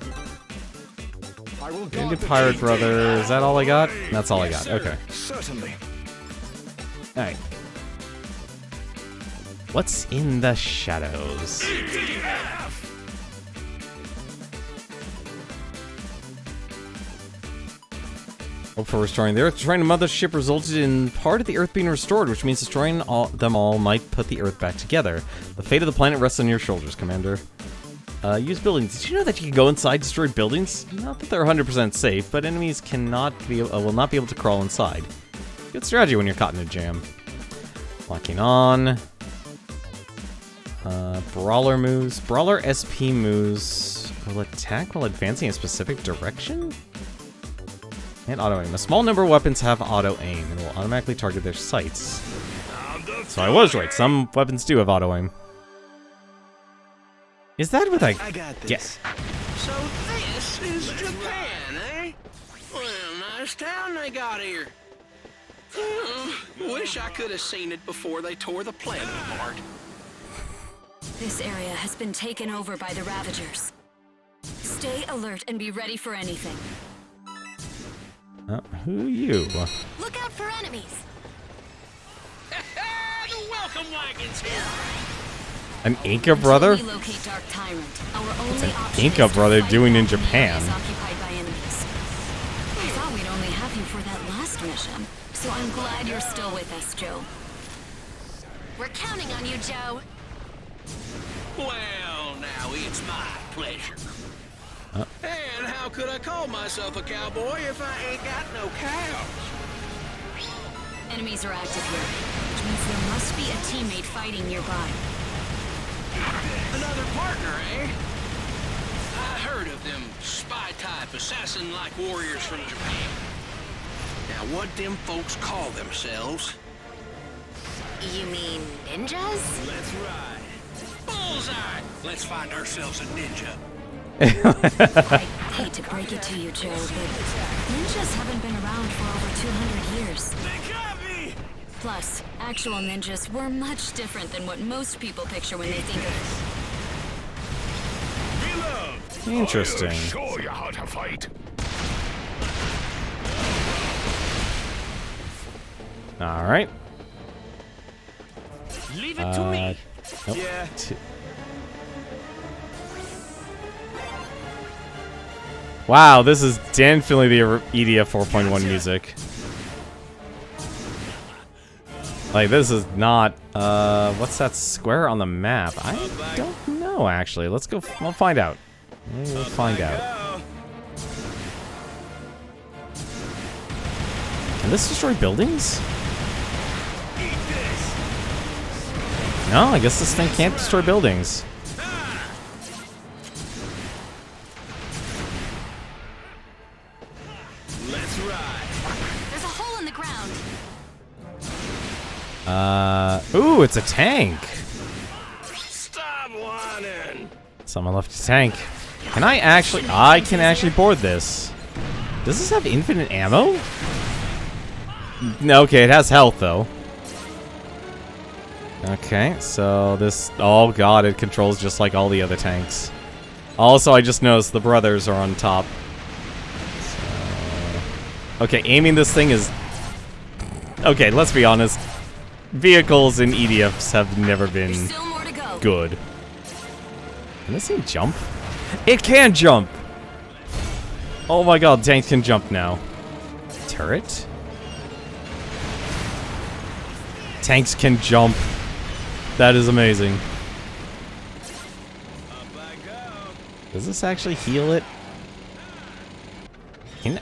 We didn't do Pirate Brother. Is that all I got? That's all I got. Okay. Certainly. Alright. What's in the shadows? Hope for restoring the Earth. Destroying the mothership resulted in part of the Earth being restored, which means destroying them all might put the Earth back together. The fate of the planet rests on your shoulders, Commander. Use buildings. Did you know that you can go inside destroyed buildings? Not that they're 100% safe, but enemies will not be able to crawl inside. Good strategy when you're caught in a jam. Locking on. Brawler moves. Brawler SP moves will attack while advancing in a specific direction? And auto-aim. A small number of weapons have auto-aim and will automatically target their sights. So I was right. Some weapons do have auto-aim. Is that what I got this. Yes. so this is Japan, eh? Well, nice town they got here. Wish I could have seen it before they tore the planet apart. This area has been taken over by the Ravagers. Stay alert and be ready for anything. Who are you? Look out for enemies. The welcome wagon's here. An Inca brother? Until we locate Dark Tyrant, our only an option Inca is to brother fight doing in while the Japan? area is occupied by enemies. I thought we'd only have you for that last mission, so I'm glad you're still with us, Joe. We're counting on you, Joe. Well, now it's my pleasure. And how could I call myself a cowboy if I ain't got no cows? Enemies are active here, which means there must be a teammate fighting nearby. Another partner, eh? I heard of them spy-type assassin-like warriors from Japan. Now Now, what them folks call themselves? You mean ninjas? Let's ride. Bullseye! Let's find ourselves a ninja. I hate to break it to you, Joe, but ninjas haven't been around for over 200 years. They got me! Plus, actual ninjas were much different than what most people picture when they think of Interesting. I'll show you how to fight. All right. Leave it to me. Nope. Yeah. Wow, this is definitely the EDF 4.1 music. Like, this is not, what's that square on the map? I don't know, actually. Let's go, we'll find out. We'll find out. Can this destroy buildings? No, I guess this thing can't destroy buildings. Let's ride. There's a hole in the ground. Ooh, it's a tank. Stop whining. Someone left a tank. Can I actually, I can actually board this. Does this have infinite ammo? No, okay, it has health though. Okay, so this, oh god, it controls just like all the other tanks. Also, I just noticed the brothers are on top. So, okay, aiming this thing is... Okay, let's be honest. Vehicles in EDFs have never been still more to go. good. Can this thing jump? It can jump! Oh my god, tanks can jump now. Turret? Tanks can jump. That is amazing. Does this actually heal it? Can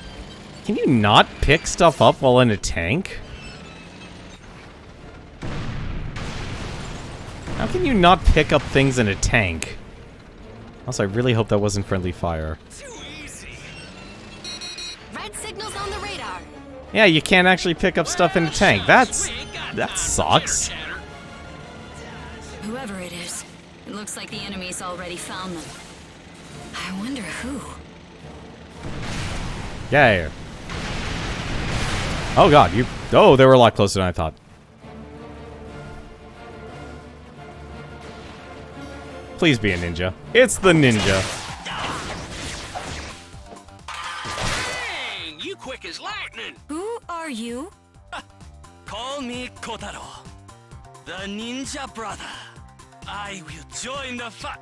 you not pick stuff up while in a tank? How can you not pick up things in a tank? Also, I really hope that wasn't friendly fire. Too easy. Red signals on the radar. Yeah, you can't actually pick up stuff in a tank. That sucks. Whoever it is, it looks like the enemy's already found them. I wonder who. Yeah. Oh god, you... Oh, they were a lot closer than I thought. Please be a ninja. It's the ninja. Dang, you quick as lightning. Who are you? Call me Kotaro, the ninja brother. I will join the fight.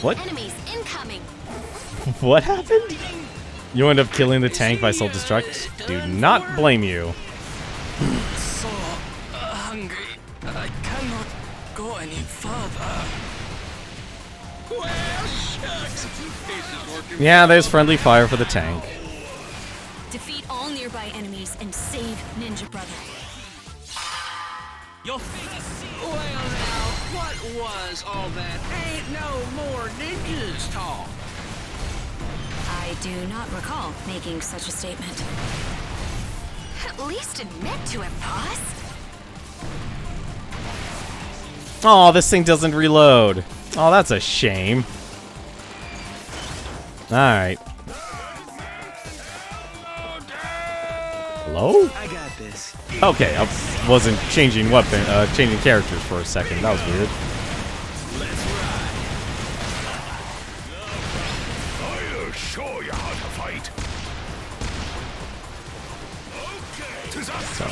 What? Enemies incoming. What happened? You end up killing the tank by self-destruct? Do not blame you. So hungry, I cannot go any further. Well, shucks. This is working. Yeah, there's friendly fire for the tank. Defeat all nearby enemies and save Ninja Brother. Your face. Well, now, what was all that? Ain't no more ninjas talk. I do not recall making such a statement. At least admit to it, boss. Oh, this thing doesn't reload. Oh, that's a shame. Alright. Hello? I got this. Okay, I wasn't changing weapon, changing characters for a second. That was weird. I'll show you how to fight. So,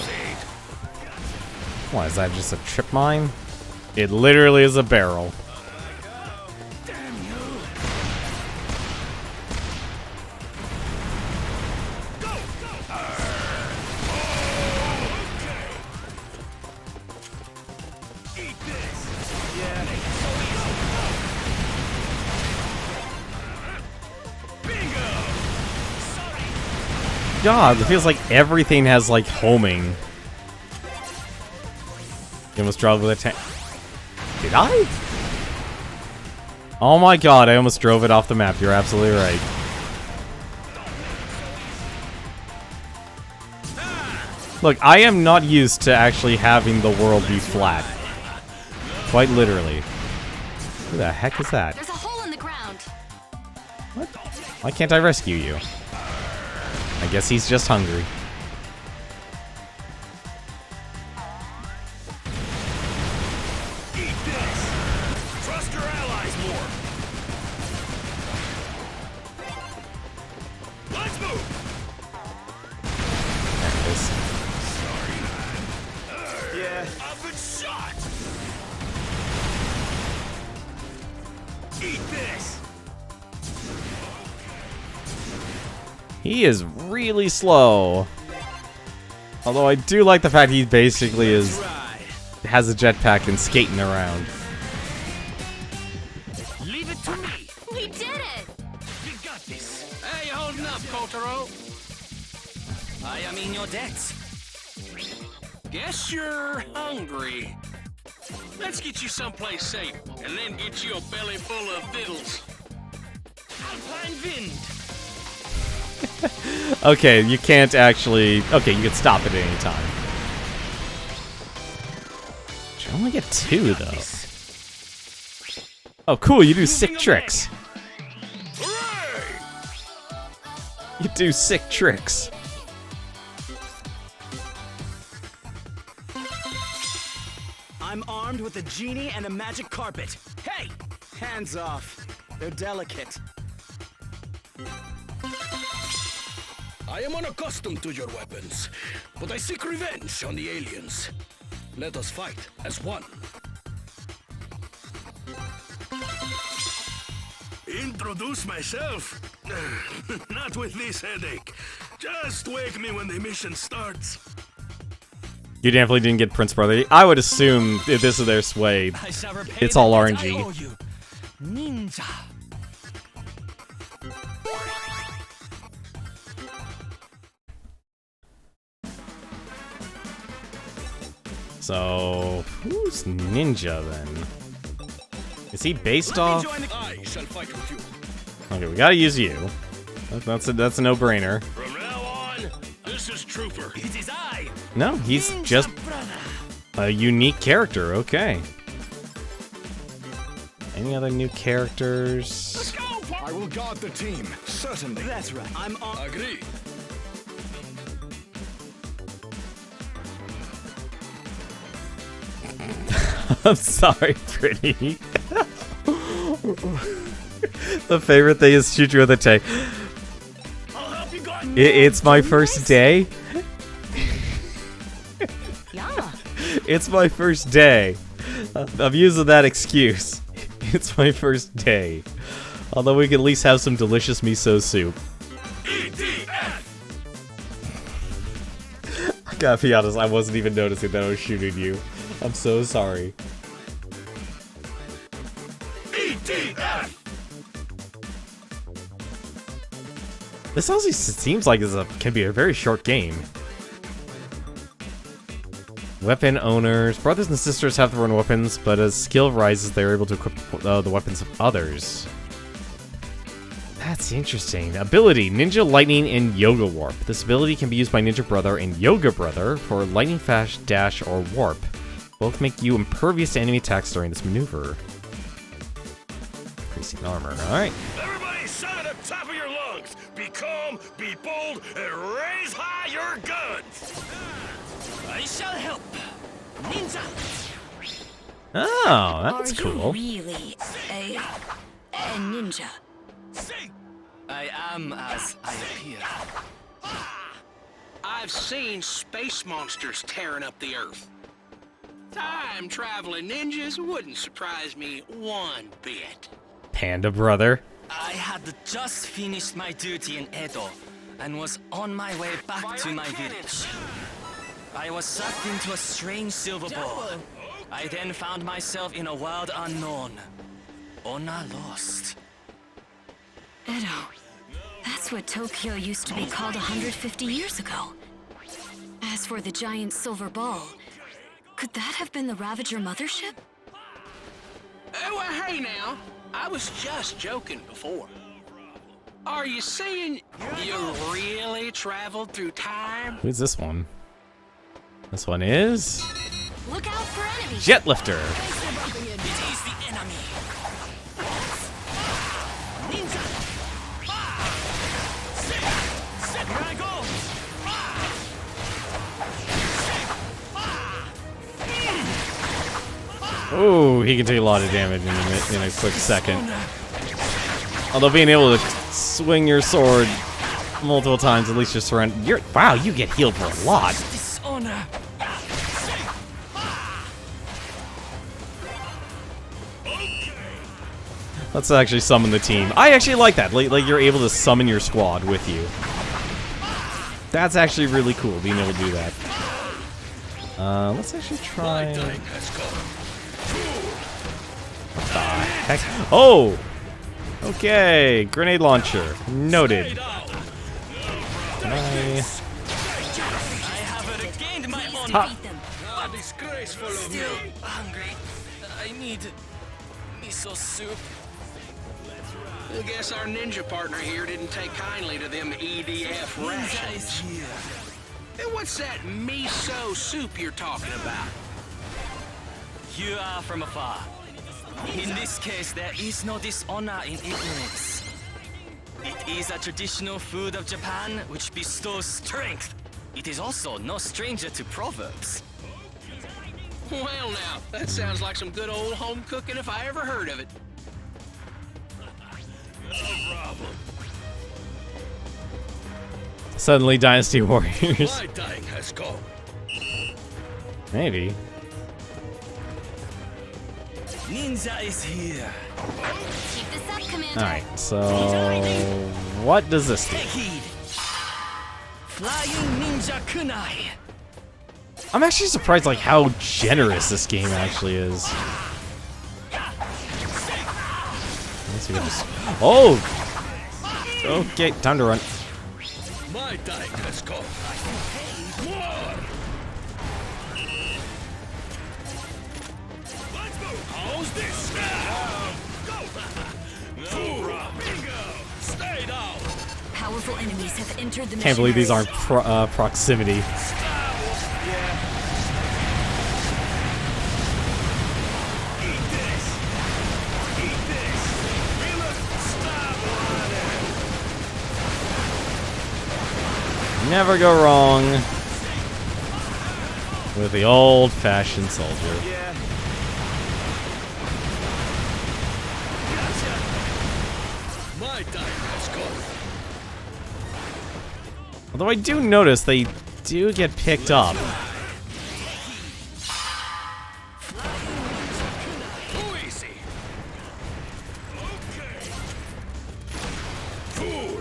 what, is that just a trip mine? It literally is a barrel. God, it feels like everything has like homing. You almost drove with a tank. Did I? Oh my god, I almost drove it off the map. You're absolutely right. Look, I am not used to actually having the world be flat. Quite literally. Who the heck is that? There's a hole in the ground. What? Why can't I rescue you? I guess he's just hungry. Eat this! Trust your allies more! Let's move! There it is. Sorry, man. Yeah. I've been shot! Eat this! He is really slow. Although I do like the fact he basically has a jetpack and skating around. Leave it to me. We did it! You got this. Hey, holding up, Kotaro? I am in your debt. Guess you're hungry. Let's get you someplace safe, and then get you a belly full of fiddles. Alpine wind. Okay, you can't actually... Okay, you can stop it at any time. You only get 2, though. Oh, cool, you do sick tricks. You do sick tricks. I'm armed with a genie and a magic carpet. Hey! Hands off. They're delicate. I am unaccustomed to your weapons, but I seek revenge on the aliens. Let us fight as one. Introduce myself? Not with this headache. Just wake me when the mission starts. You definitely didn't get Prince Brother. I would assume if this is their sway, I shall repay it's all the debt I RNG. owe you. Ninja. So, who's Ninja then? Is he based off? I shall fight with you. Okay, we gotta use you. That's a no-brainer. From now on, this is Trooper. It is I. No, he's Ninja just brother. a unique character. Okay. Any other new characters? I will guard the team, certainly. That's right. I'm on. Agree. I'm sorry, Pretty. The favorite thing is Chuchu of the Tay. I'll help you guys. It's my first day. Yeah. It's my first day. I'm using that excuse. It's my first day. Although we can at least have some delicious miso soup. EDF. I gotta be honest, I wasn't even noticing that I was shooting you. I'm so sorry. EDF. This honestly seems like can be a very short game. Weapon owners. Brothers and sisters have their own weapons, but as skill rises, they're able to equip the weapons of others. That's interesting. Ability, Ninja Lightning and Yoga Warp. This ability can be used by Ninja Brother and Yoga Brother for Lightning Flash, Dash, or Warp. Both make you impervious to enemy attacks during this maneuver. Increasing armor, alright. Everybody shout at the top of your lungs. Be calm, be bold, and raise high your guns. I shall help. Ninja. Oh, that's Are cool. you really a ninja? I am as I appear. I've seen space monsters tearing up the Earth. Time-traveling ninjas wouldn't surprise me one bit. Panda Brother. I had just finished my duty in Edo and was on my way back to my village. I was sucked into a strange silver ball. I then found myself in a world unknown. Onna lost. Edo. That's what Tokyo used to be called 150 years ago. As for the giant silver ball, could that have been the Ravager mothership? Well, hey now. I was just joking before. Are you saying you really traveled through time? Who's this one? This one is Look out for enemies. Jetlifter. It is the enemy. Ninja. Here I go. Oh, he can take a lot of damage in a quick second. Although being able to swing your sword multiple times, at least just surrender. Wow, you get healed for a lot. Dishonor. Let's actually summon the team. I actually like that. Like you're able to summon your squad with you. That's actually really cool, being able to do that. Let's actually try. What the heck? Oh! Okay, grenade launcher. Noted. Can I... have regained my honor. Ha. Still hungry. I need miso soup. I guess our ninja partner here didn't take kindly to them EDF rations. Hey, what's that miso soup you're talking about? You are from afar. In this case, there is no dishonor in ignorance. It is a traditional food of Japan which bestows strength. It is also no stranger to proverbs. Well now, that sounds like some good old home cooking if I ever heard of it. Suddenly, Dynasty Warriors. My time has come. Maybe. Ninja is here. Keep this up, Commander. Alright, so... What does this do? Take heed. Flying Ninja Kunai. I'm actually surprised like how generous this game actually is. Let's see if I just... Oh! Okay, time to run. My time has come. War! How's this? Go! No problem. Bingo! Stay down! Powerful enemies have entered the Can't believe these mission aren't proximity. Never go wrong with the old-fashioned soldier. Yeah. My time has come. Although I do notice they do get picked up. Too easy. Okay. Fool.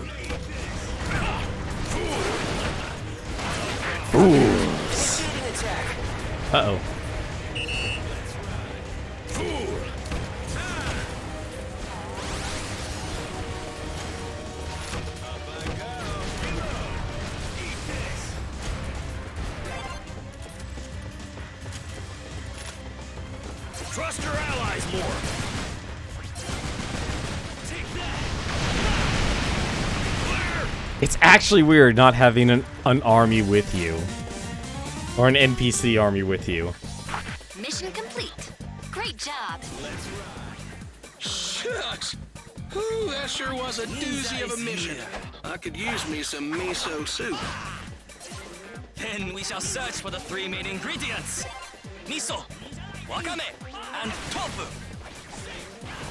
Fools. Uh-oh. Fool. Trust your allies more. Take that. It's actually weird not having an army with you. Or an NPC army with you. Mission complete. Great job. Shucks. Ooh, that sure was a doozy of a mission. I could use me some miso soup. Then we shall search for the three main ingredients. Miso, wakame, and tofu.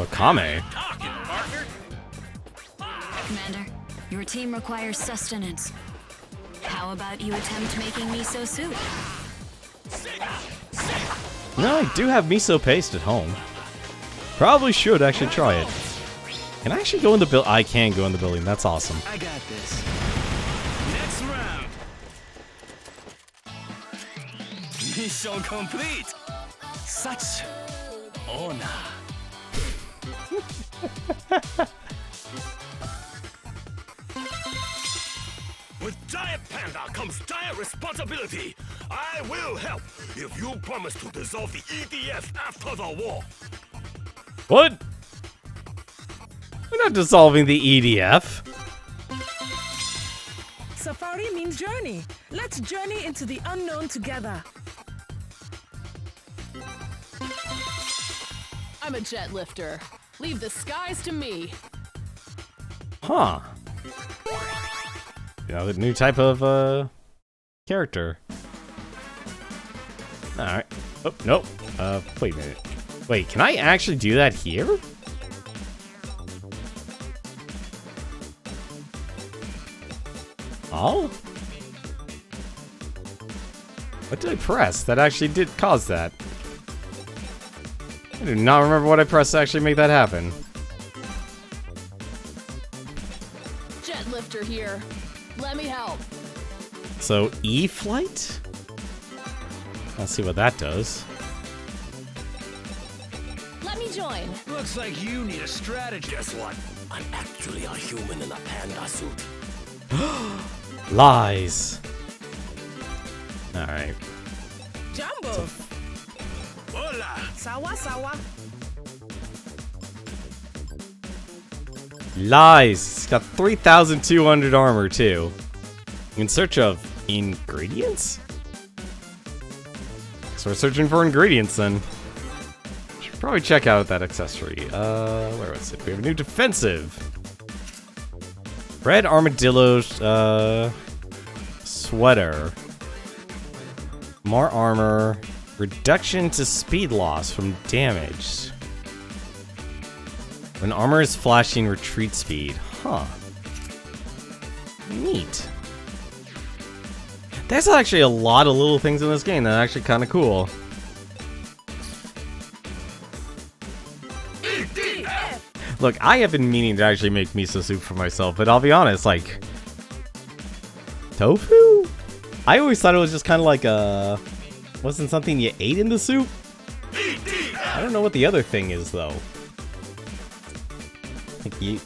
Wakame? Talking, partner. Commander, your team requires sustenance. How about you attempt making miso soup? No, I do have miso paste at home. Probably should actually try it. Can I actually go in the building? I can go in the building. That's awesome. I got this. Next round. Mission complete. Such honor. With Giant Panda comes giant responsibility. I will help if you promise to dissolve the EDF after the war. What? We're not dissolving the EDF. Safari Story means journey. Let's journey into the unknown together. I'm a jet lifter. Leave the skies to me. Huh. You know, the new type of character. Alright. Oh, nope. Wait a minute. Wait, can I actually do that here? Oh? What did I press? That actually did cause that. I do not remember what I pressed to actually make that happen. Jet lifter here. Let me help. So, E-flight? Let's see what that does. Let me join. Looks like you need a strategy. Guess what? I'm actually a human in a panda suit. Lies. Alright. Jumbo. Hola. Sawa, sawa. Lies. It's got 3,200 armor, too. In search of ingredients? So we're searching for ingredients, then. Should probably check out that accessory. Where was it? We have a new defensive. Red armadillo, sweater. More armor. Reduction to speed loss from damage. When armor is flashing, retreat speed. Huh. Neat. There's actually a lot of little things in this game that are actually kind of cool. Look, I have been meaning to actually make miso soup for myself, but I'll be honest, like... tofu? I always thought it was just kind of like a... wasn't something you ate in the soup? I don't know what the other thing is, though.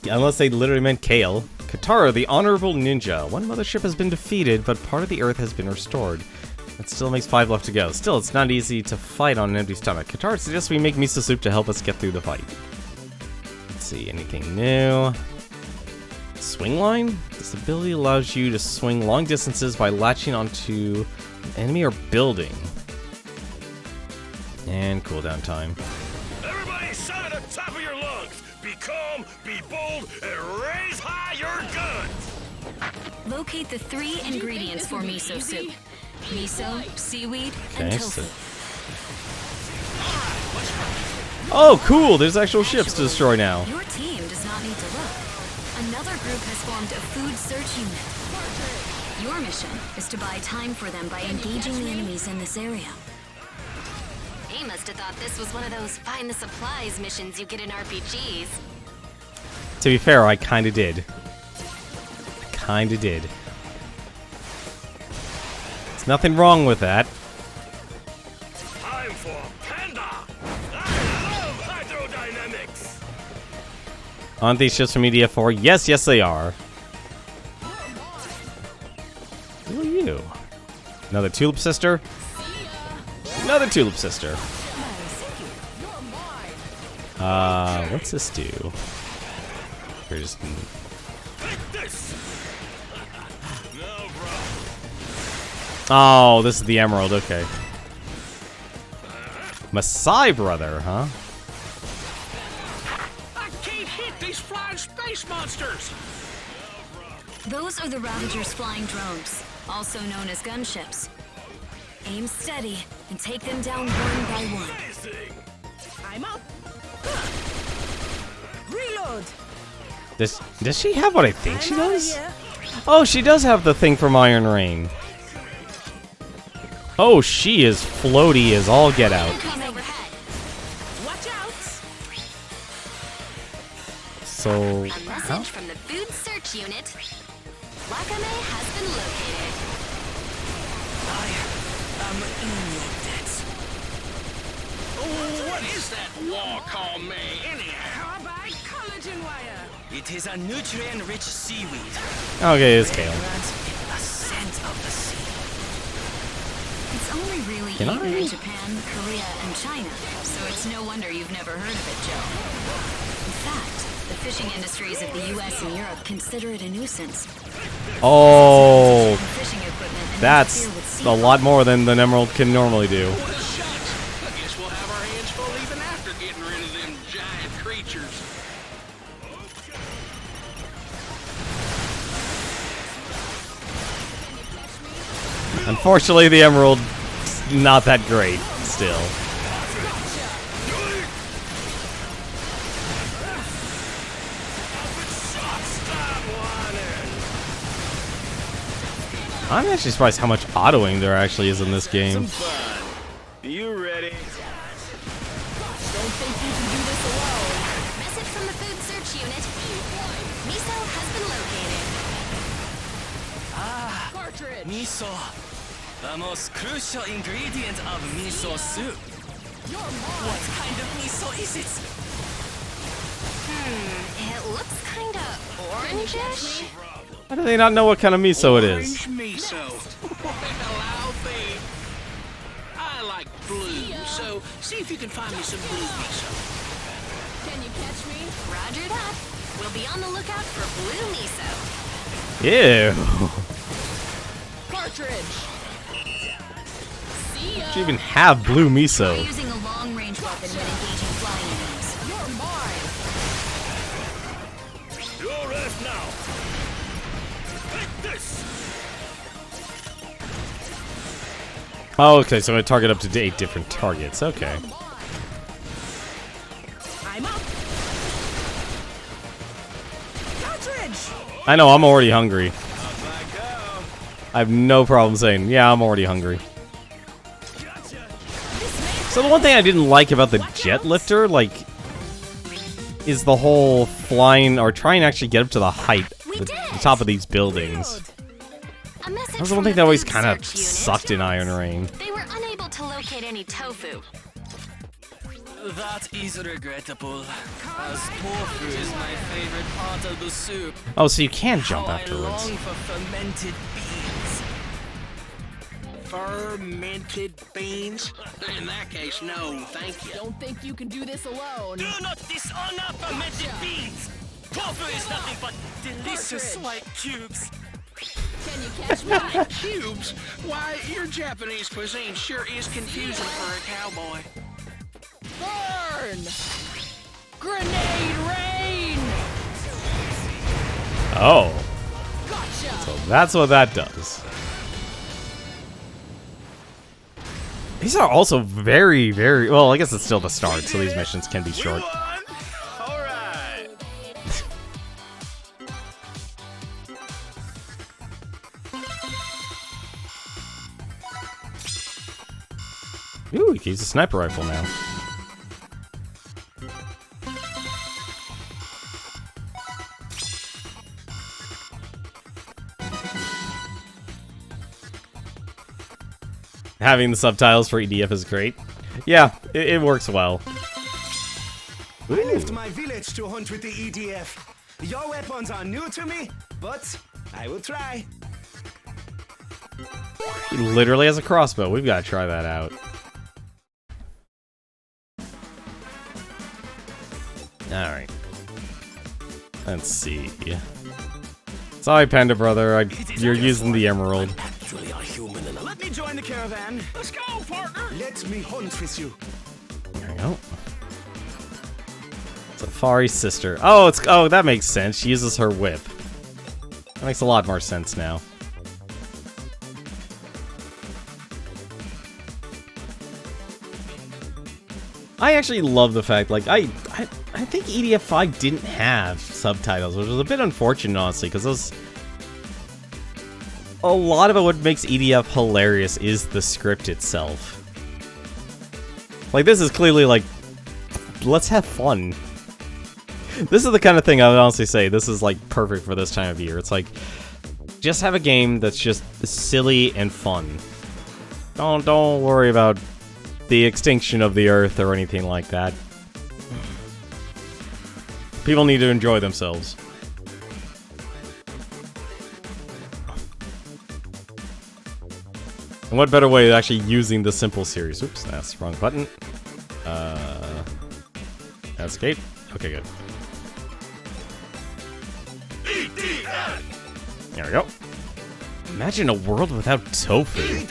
Unless they literally meant kale. Katara, the honorable ninja. One mothership has been defeated, but part of the Earth has been restored. That still makes 5 left to go. Still, it's not easy to fight on an empty stomach. Katara suggests we make miso soup to help us get through the fight. Let's see, anything new? Swing line? This ability allows you to swing long distances by latching onto an enemy or building. And cooldown time. Everybody shout at the top of your lungs. Be calm, be bold, and raise high your guns. Locate the 3 ingredients for miso soup. Miso, seaweed, and Okay, tofu. Oh, cool! There's actual ships to destroy now. Your team does not need to look. Another group has formed a food search unit. Your mission is to buy time for them by engaging the enemies in this area. He must have thought this was one of those find the supplies missions you get in RPGs. To be fair, I kinda did. There's nothing wrong with that. Time for Panda. I love hydrodynamics. Aren't these ships from EDF4? Yes, yes they are. Who are you? Another tulip sister? Another tulip sister. What's this do? Here's... Oh, this is the emerald, okay. Maasai brother, huh? I can't hit these flying space monsters. Those are the Ravager's flying drones, also known as gunships. Aim steady and take them down one by one. I'm up. Reload. Does she have what I think she does? Oh, she does have the thing from Iron Rain. Oh, she is floaty as all get out. Watch out. So, A message from the food search unit. Wakame has been located. What is that wall called me, anyhow? Carbide collagen wire. It is a nutrient-rich seaweed. Okay, it's kale. Runs in the scent of the sea. It's only really Can eaten I? in Japan, Korea, and China, so it's no wonder you've never heard of it, Joe. In fact, the fishing industries of the US and Europe consider it a nuisance. Oh, Fishing equipment and that's interfere with sea a lot more than an emerald can normally do. Well, shucks. I guess we'll have our hands full even after getting rid of them giant creatures. Unfortunately, the emerald not that great still. I'm actually surprised how much autoing there actually is in this game. You ready? Don't think you can do this alone. Message from the food search unit. Miso has been located. Ah, miso. The most crucial ingredient of miso soup. What kind of miso is it? It looks kinda orangish. How do they not know what kind of miso it is? Orange miso. Well, I'll be. I like blue, so see if you can find me some blue miso. Can you catch me? Roger that. We'll be on the lookout for blue miso. Ew. Cartridge. See ya. Do you even have blue miso? Try using a long-range weapon when engaging flying enemies. You're mine. Your rest now. Take this. Oh, okay, so I target up to 8 different targets. Okay. I'm up. Cartridge. I know, I'm already hungry. I have no problem saying, yeah, I'm already hungry. So the one thing I didn't like about the jet lifter, like, is the whole flying, or trying to actually get up to the height, the top of these buildings. That was the one thing that always kind of sucked in Iron Rain. They were unable to locate any tofu. That is regrettable, as tofu is my favorite part of the soup. Oh, so you can jump How afterwards. I long for fermented beans. Fermented beans? In that case, no, thank you. Don't think you can do this alone. Do not dishonor fermented beans! Tofu is nothing but delicious white cubes. Can you catch me? Cubes? Why, your Japanese cuisine sure is confusing for a cowboy. Burn! Grenade rain! Oh, Gotcha! so that's what that does. These are also very, very... Well, I guess it's still the start, so these missions can be short. Alright. Ooh, you can use a sniper rifle now. Having the subtitles for EDF is great. Yeah, it works well. I left my village to hunt with the EDF. Your weapons are new to me, but I will try. He literally has a crossbow. We've got to try that out. Alright. Let's see. Sorry, Panda Brother. You're using the emerald. Let me join the caravan. Let's go, partner! Let me hunt with you. There we go. Safari's sister. Oh, that makes sense. She uses her whip. That makes a lot more sense now. I actually love the fact, like, I think EDF 5 didn't have subtitles, which was a bit unfortunate, honestly, because those... A lot of what makes EDF hilarious is the script itself. Like, this is clearly, like, let's have fun. This is the kind of thing I would honestly say, this is, like, perfect for this time of year. It's like, just have a game that's just silly and fun. Don't worry about the extinction of the Earth or anything like that. People need to enjoy themselves. And what better way of actually using the simple series? Oops, that's the wrong button. Escape. Okay, good. There we go. Imagine a world without tofu.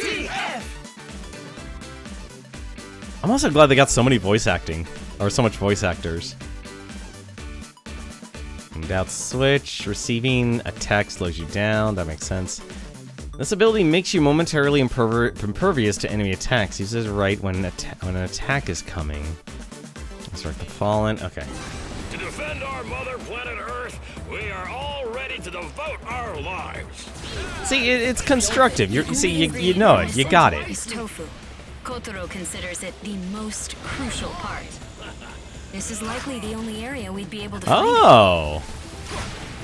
I'm also glad they got so many voice acting. Or so much voice actors. Without switch, receiving attack slows you down. That makes sense. This ability makes you momentarily impervious to enemy attacks. Uses right when an attack is coming. Start the Fallen. Okay. To defend our mother planet Earth, we are all ready to devote our lives. See, it's constructive. You know it. You got it. Tofu. Kotaro considers it the most crucial part. This is likely the only area we'd be able to find. Oh.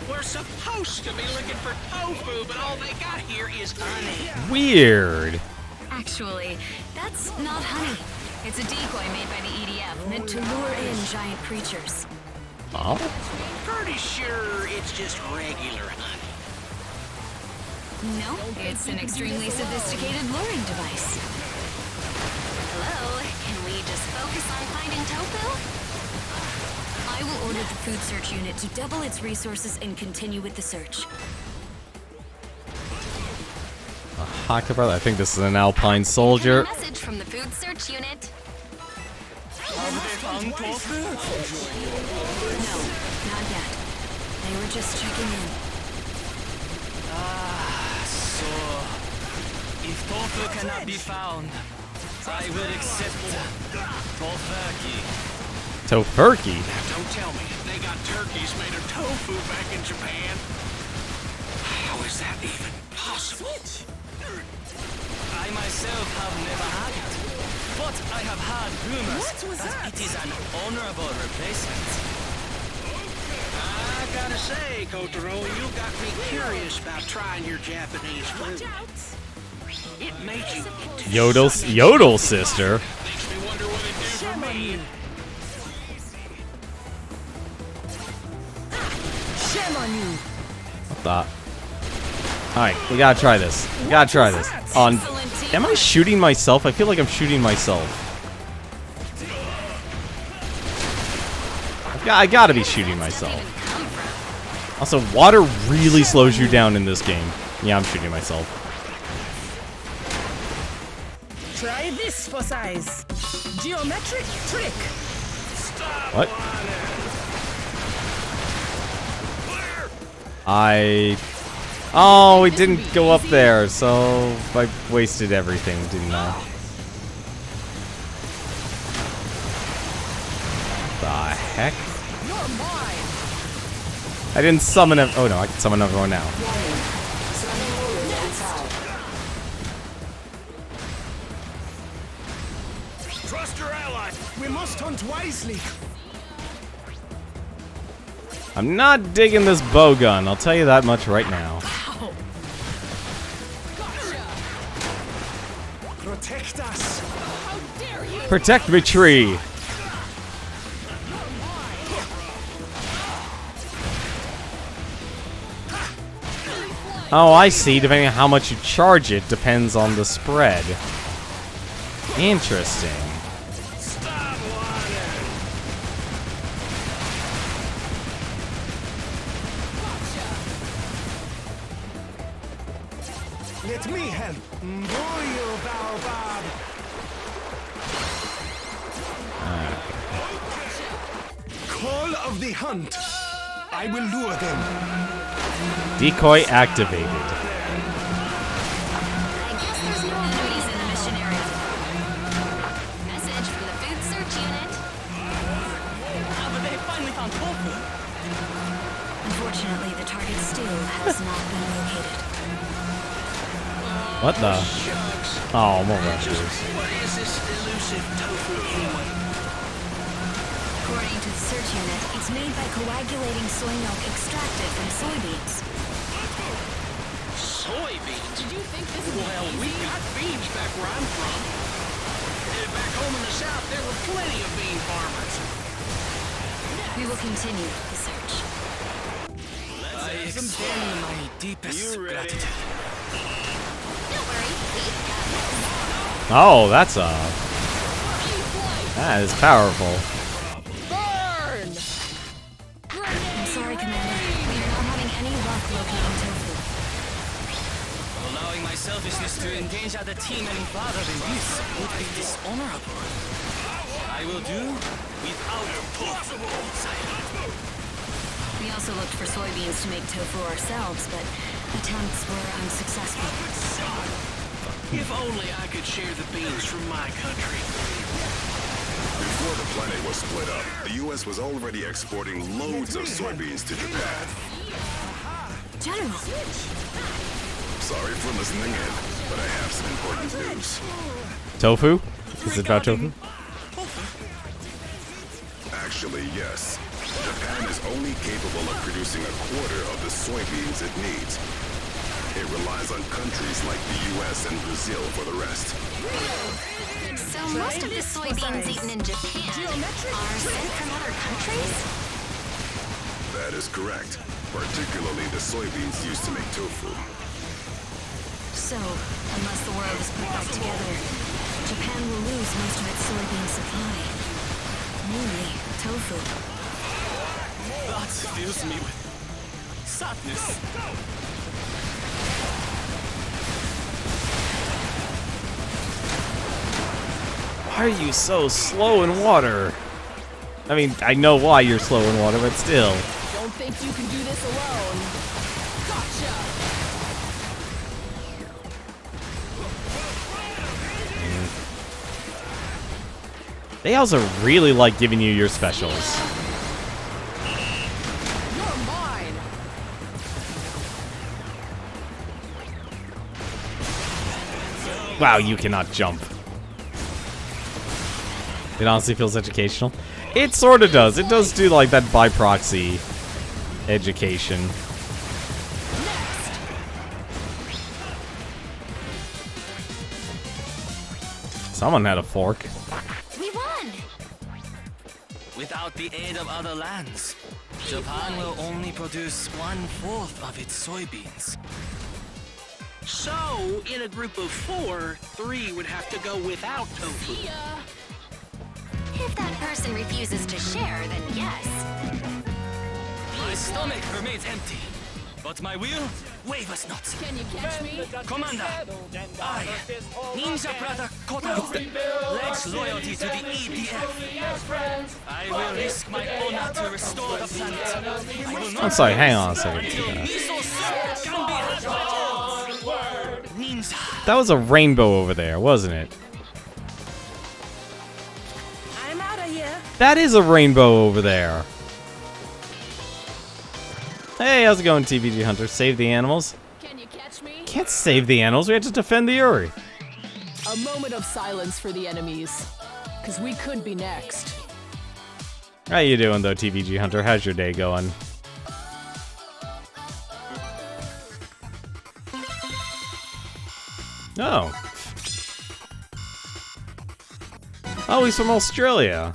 We're supposed to be looking for tofu, but all they got here is honey. Weird. Actually, that's not honey. It's a decoy made by the EDF, meant to lure in giant creatures. Oh? Pretty sure it's just regular honey. No, it's an extremely sophisticated luring device. Hello, can we just focus on finding tofu? I will order the food search unit to double its resources and continue with the search. A Haka brother. I think this is an Alpine soldier. Message from the food search unit. Have they found tofu? No, not yet. They were just checking in. So if tofu cannot be found, I will accept tofurkey. Tofurkey? Don't tell me they got turkeys made of tofu back in Japan. How is that even possible? I myself have never had it, but I have heard rumors that it is an honorable replacement. I gotta say, Kotaro, you got me curious about trying your Japanese food. It made you into Yodel sister. Makes me wonder what it do for me. Shame on you. What the? Alright, we gotta try this. We gotta try this. Am I shooting myself? I feel like I'm shooting myself. I gotta be shooting myself. Also, water really slows you down in this game. Yeah, I'm shooting myself. Try this for size. Geometric trick. What? Oh, it didn't go up there, so I wasted everything, didn't I? The heck? I didn't summon him. Oh no, I can summon everyone now. Trust your ally. We must hunt wisely. I'm not digging this bow gun, I'll tell you that much right now. Protect us. Protect me, tree! Oh, I see. Depending on how much you charge it, depends on the spread. Interesting. Let me help. Mboyo Baobab. Call of the hunt. I will lure them. Decoy activated. I guess there's no enemies in the mission area. Message from the food search unit. But they finally found tofu. Unfortunately, the target still has not been located. What the? Oh, more raptors. What is this elusive tofu anyway? According to the search unit, it's made by coagulating soy milk extracted from soybeans. Soybeans? Did you think this is Well, we got beans back where I'm from. Back home in the South, there were plenty of bean farmers. We will continue the search. I extend my deepest gratitude. Don't worry, we've got this. Oh, that is powerful. I'm sorry, Commander. We are not having any luck locating tofu. Allowing my selfishness to endanger the team any farther than this would be dishonorable. I will do without possible silence. We also looked for soybeans to make tofu ourselves, but attempts were unsuccessful. If only I could share the beans from my country. Before the planet was split up, the U.S. was already exporting loads of soybeans to Japan. General! Sorry for listening in, but I have some important news. Tofu? Is it about tofu? Actually, yes. Japan is only capable of producing a quarter of the soybeans it needs. It relies on countries like the US and Brazil for the rest. So most of the soybeans eaten in Japan are sent from other countries? That is correct. Particularly the soybeans used to make tofu. So, unless the world is put back together, Japan will lose most of its soybean supply. Mainly tofu. That fills me with sadness. Why are you so slow in water? I mean, I know why you're slow in water, but still. Don't think you can do this alone. Gotcha! They also really like giving you your specials. You're mine! Wow, you cannot jump. It honestly feels educational. It sort of does. It does do like that by proxy education. Someone had a fork. We won! Without the aid of other lands, Japan will only produce 1/4 of its soybeans. So, in a group of 4, 3 would have to go without tofu. If that person refuses to share, then yes. My stomach remains empty, but my will wavers not. Can you catch me? Commander, I, Ninja Brother Kota, pledge loyalty to the EDF. I will risk my honor to restore the planet. I will not I'm sorry, hang on a second. miso soup can be had. Ninja. That was a rainbow over there, wasn't it? I'm out of here. That is a rainbow over there. Hey, how's it going, TVG Hunter? Save the animals? Can you catch me? Can't save the animals, we have to defend the Uri. A moment of silence for the enemies. Because we could be next. How you doing, though, TVG Hunter? How's your day going? Oh. Oh, he's from Australia.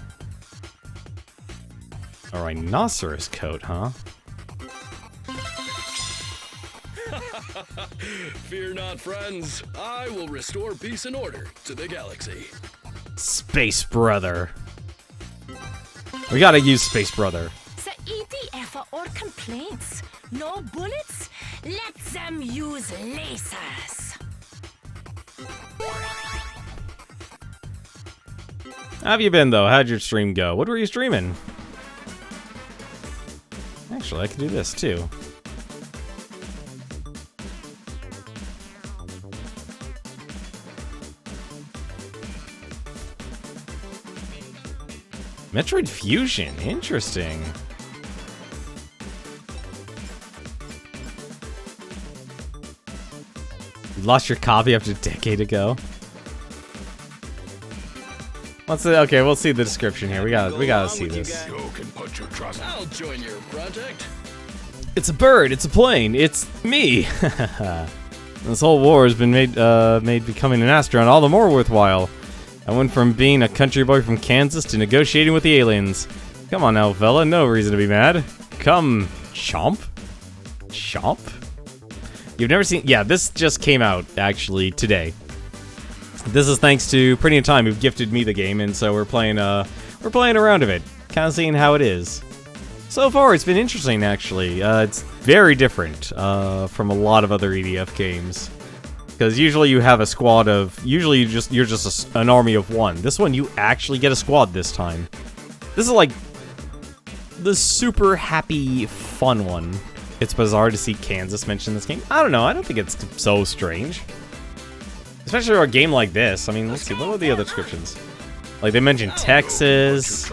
A rhinoceros coat, huh? Fear not, friends. I will restore peace and order to the galaxy. Space Brother. We gotta use Space Brother. The EDF or complaints? No bullets? Let them use lasers. How have you been, though? How'd your stream go? What were you streaming? Actually, I could do this, too. Metroid Fusion, interesting. You lost your copy after a decade ago. Let's see, okay, we'll see the description here. We gotta see this. I'll join your project. It's a bird. It's a plane. It's me. This whole war has been made becoming an astronaut all the more worthwhile. I went from being a country boy from Kansas to negotiating with the aliens. Come on now, fella. No reason to be mad. Come, chomp. Chomp? You've never seen... Yeah, this just came out, actually, today. This is thanks to Pretty in Time, who've gifted me the game, and so we're playing a round of it, kind of seeing how it is. So far, it's been interesting, actually. It's very different from a lot of other EDF games. Because usually you have a squad of... Usually you're just an army of one. This one, you actually get a squad this time. This is like... the super happy, fun one. It's bizarre to see Kansas mentioned in this game. I don't know, I don't think it's so strange. Especially for a game like this. I mean, let's see, what are the other descriptions? Like, they mentioned Texas.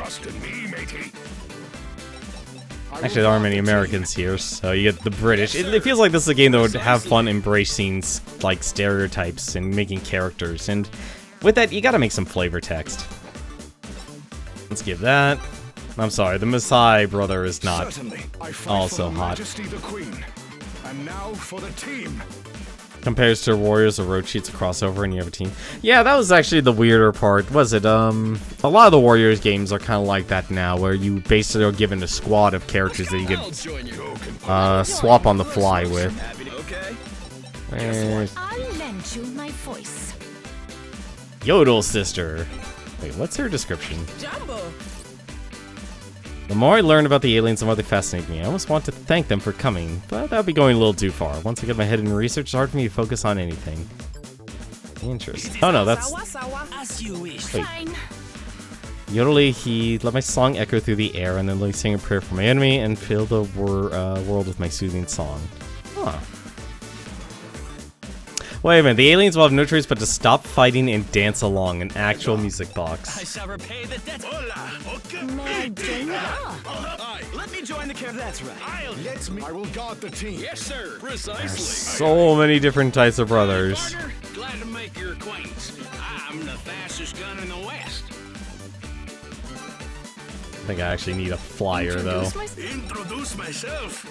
Actually, there aren't many Americans here, so you get the British. It feels like this is a game that would have fun embracing, like, stereotypes and making characters. And with that, you gotta make some flavor text. Let's give that. I'm sorry, the Maasai brother is not also hot. And now for the team. Compares to Warriors or Road Sheets, a crossover, and you have a team. Yeah, that was actually the weirder part. Was it? A lot of the Warriors games are kind of like that now, where you basically are given a squad of characters that you can swap on the fly with. I'll lend you my voice. Yodel sister. Wait, what's her description? The more I learn about the aliens, the more they fascinate me. I almost want to thank them for coming, but that would be going a little too far. Once I get my head in research, it's hard for me to focus on anything. Interesting. Oh no, that's... Wait. Yodel, he let my song echo through the air, and then let me sing a prayer for my enemy, and fill the world with my soothing song. Huh. Wait a minute, the aliens will have no choice but to stop fighting and dance along an actual music box. I shall repay the debt. Let me join the camp. That's right. I will guard the team. Yes, sir. Precisely. So many different types of brothers. Partner, glad to make your acquaintance. I'm the fastest gun in the West. I think I actually need a flyer, though. Introduce myself.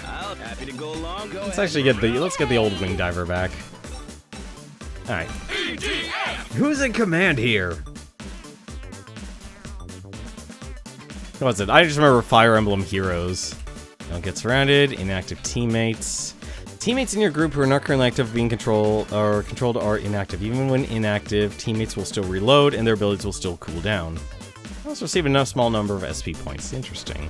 I'll happy to go along. Let's actually get the old wing diver back. All right. Who's in command here? What's it? I just remember Fire Emblem Heroes. Don't get surrounded. Inactive teammates. Teammates in your group who are not currently active being controlled are inactive. Even when inactive, teammates will still reload and their abilities will still cool down. Also receive a small number of SP points. Interesting.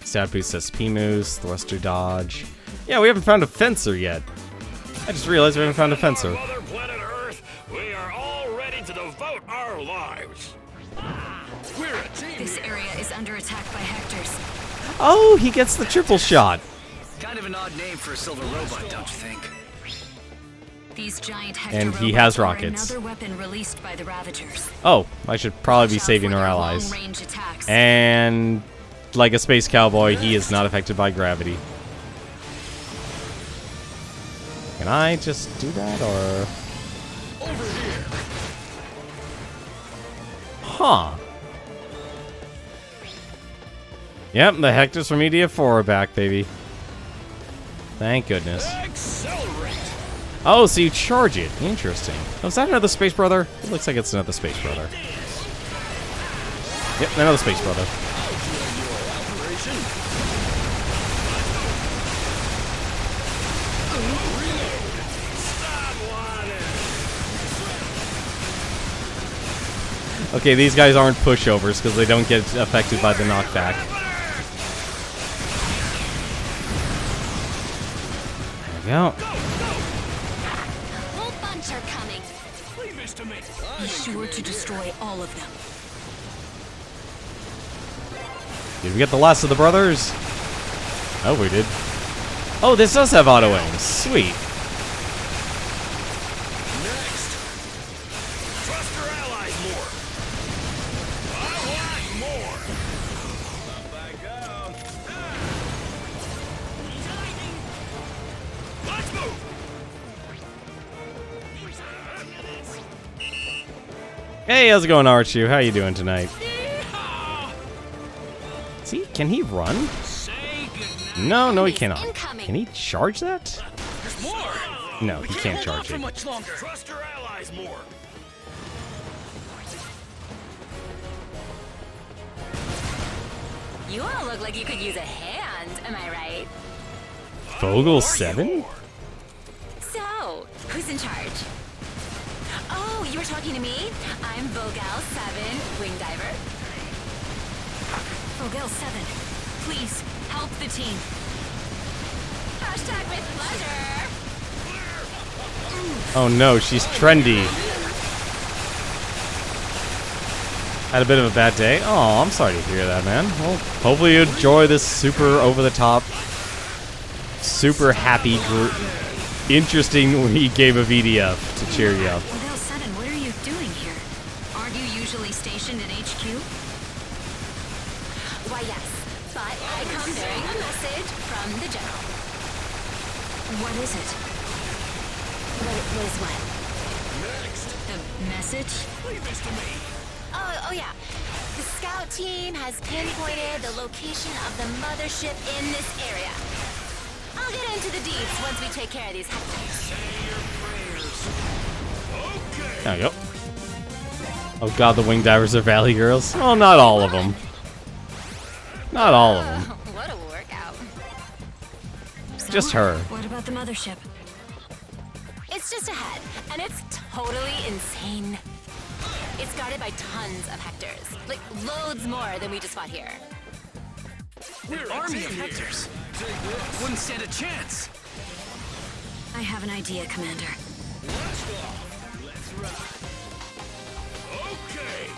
Stat boost SP moves, thruster dodge. Yeah, we haven't found a fencer yet. I just realized we haven't found a fencer. Mother planet Earth, we are all ready to devote our lives. We're a team. This area is under attack by Hectors. Oh, he gets the triple shot. Kind of an odd name for a silver robot, don't you think? These giant Hector And he has robots are rockets. Another weapon released by the Ravagers. Oh, I should probably be saving our allies. And like a space cowboy, he is not affected by gravity. Can I just do that, or...? Over here. Huh. Yep, the Hectors from EDF4 are back, baby. Thank goodness. Accelerate. Oh, so you charge it. Interesting. Oh, is that another Space Brother? It looks like it's another Space Brother. Yep, another Space Brother. Okay, these guys aren't pushovers because they don't get affected by the knockback. There we go. Whole bunch are coming. Leave this to me. Be sure to destroy all of them. Did we get the last of the brothers? Oh, we did. Oh, this does have auto aim. Sweet. Next. Trust your allies more. I want more. Up I go. Let's move. Hey, how's it going, Archu? How you doing tonight? See, can he run? No, he cannot. Can he charge that? There's more. No, he can't charge For it. much longer. Trust your allies more. You all look like you could use a hand, am I right? Vogel 7? So, who's in charge? Oh, you were talking to me? I'm Vogel 7, wing diver. Vogel 7, please help the team. Hashtag with pleasure. Oh no, she's trendy. Had a bit of a bad day. Oh, I'm sorry to hear that, man. Well, hopefully you enjoy this super over-the-top, super happy, interesting game of EDF to cheer you up. Vogel 7, what are you doing here? Aren't you usually stationed at HQ? Why, yes, but I come bearing a message from the general. What is it? What is what? The message? Leave this to me. Oh yeah. The scout team has pinpointed the location of the mothership in this area. I'll get into the deets once we take care of these hectors. There we go. Oh god, the wing divers are Valley girls. Well, not all of them. Not all of them. What a workout. Just her. What about the mothership? It's just ahead, and it's totally insane. It's guarded by tons of hectors. Like, loads more than we just fought here. An army of hectors. Wouldn't stand a chance. I have an idea, Commander. Let's ride. Okay.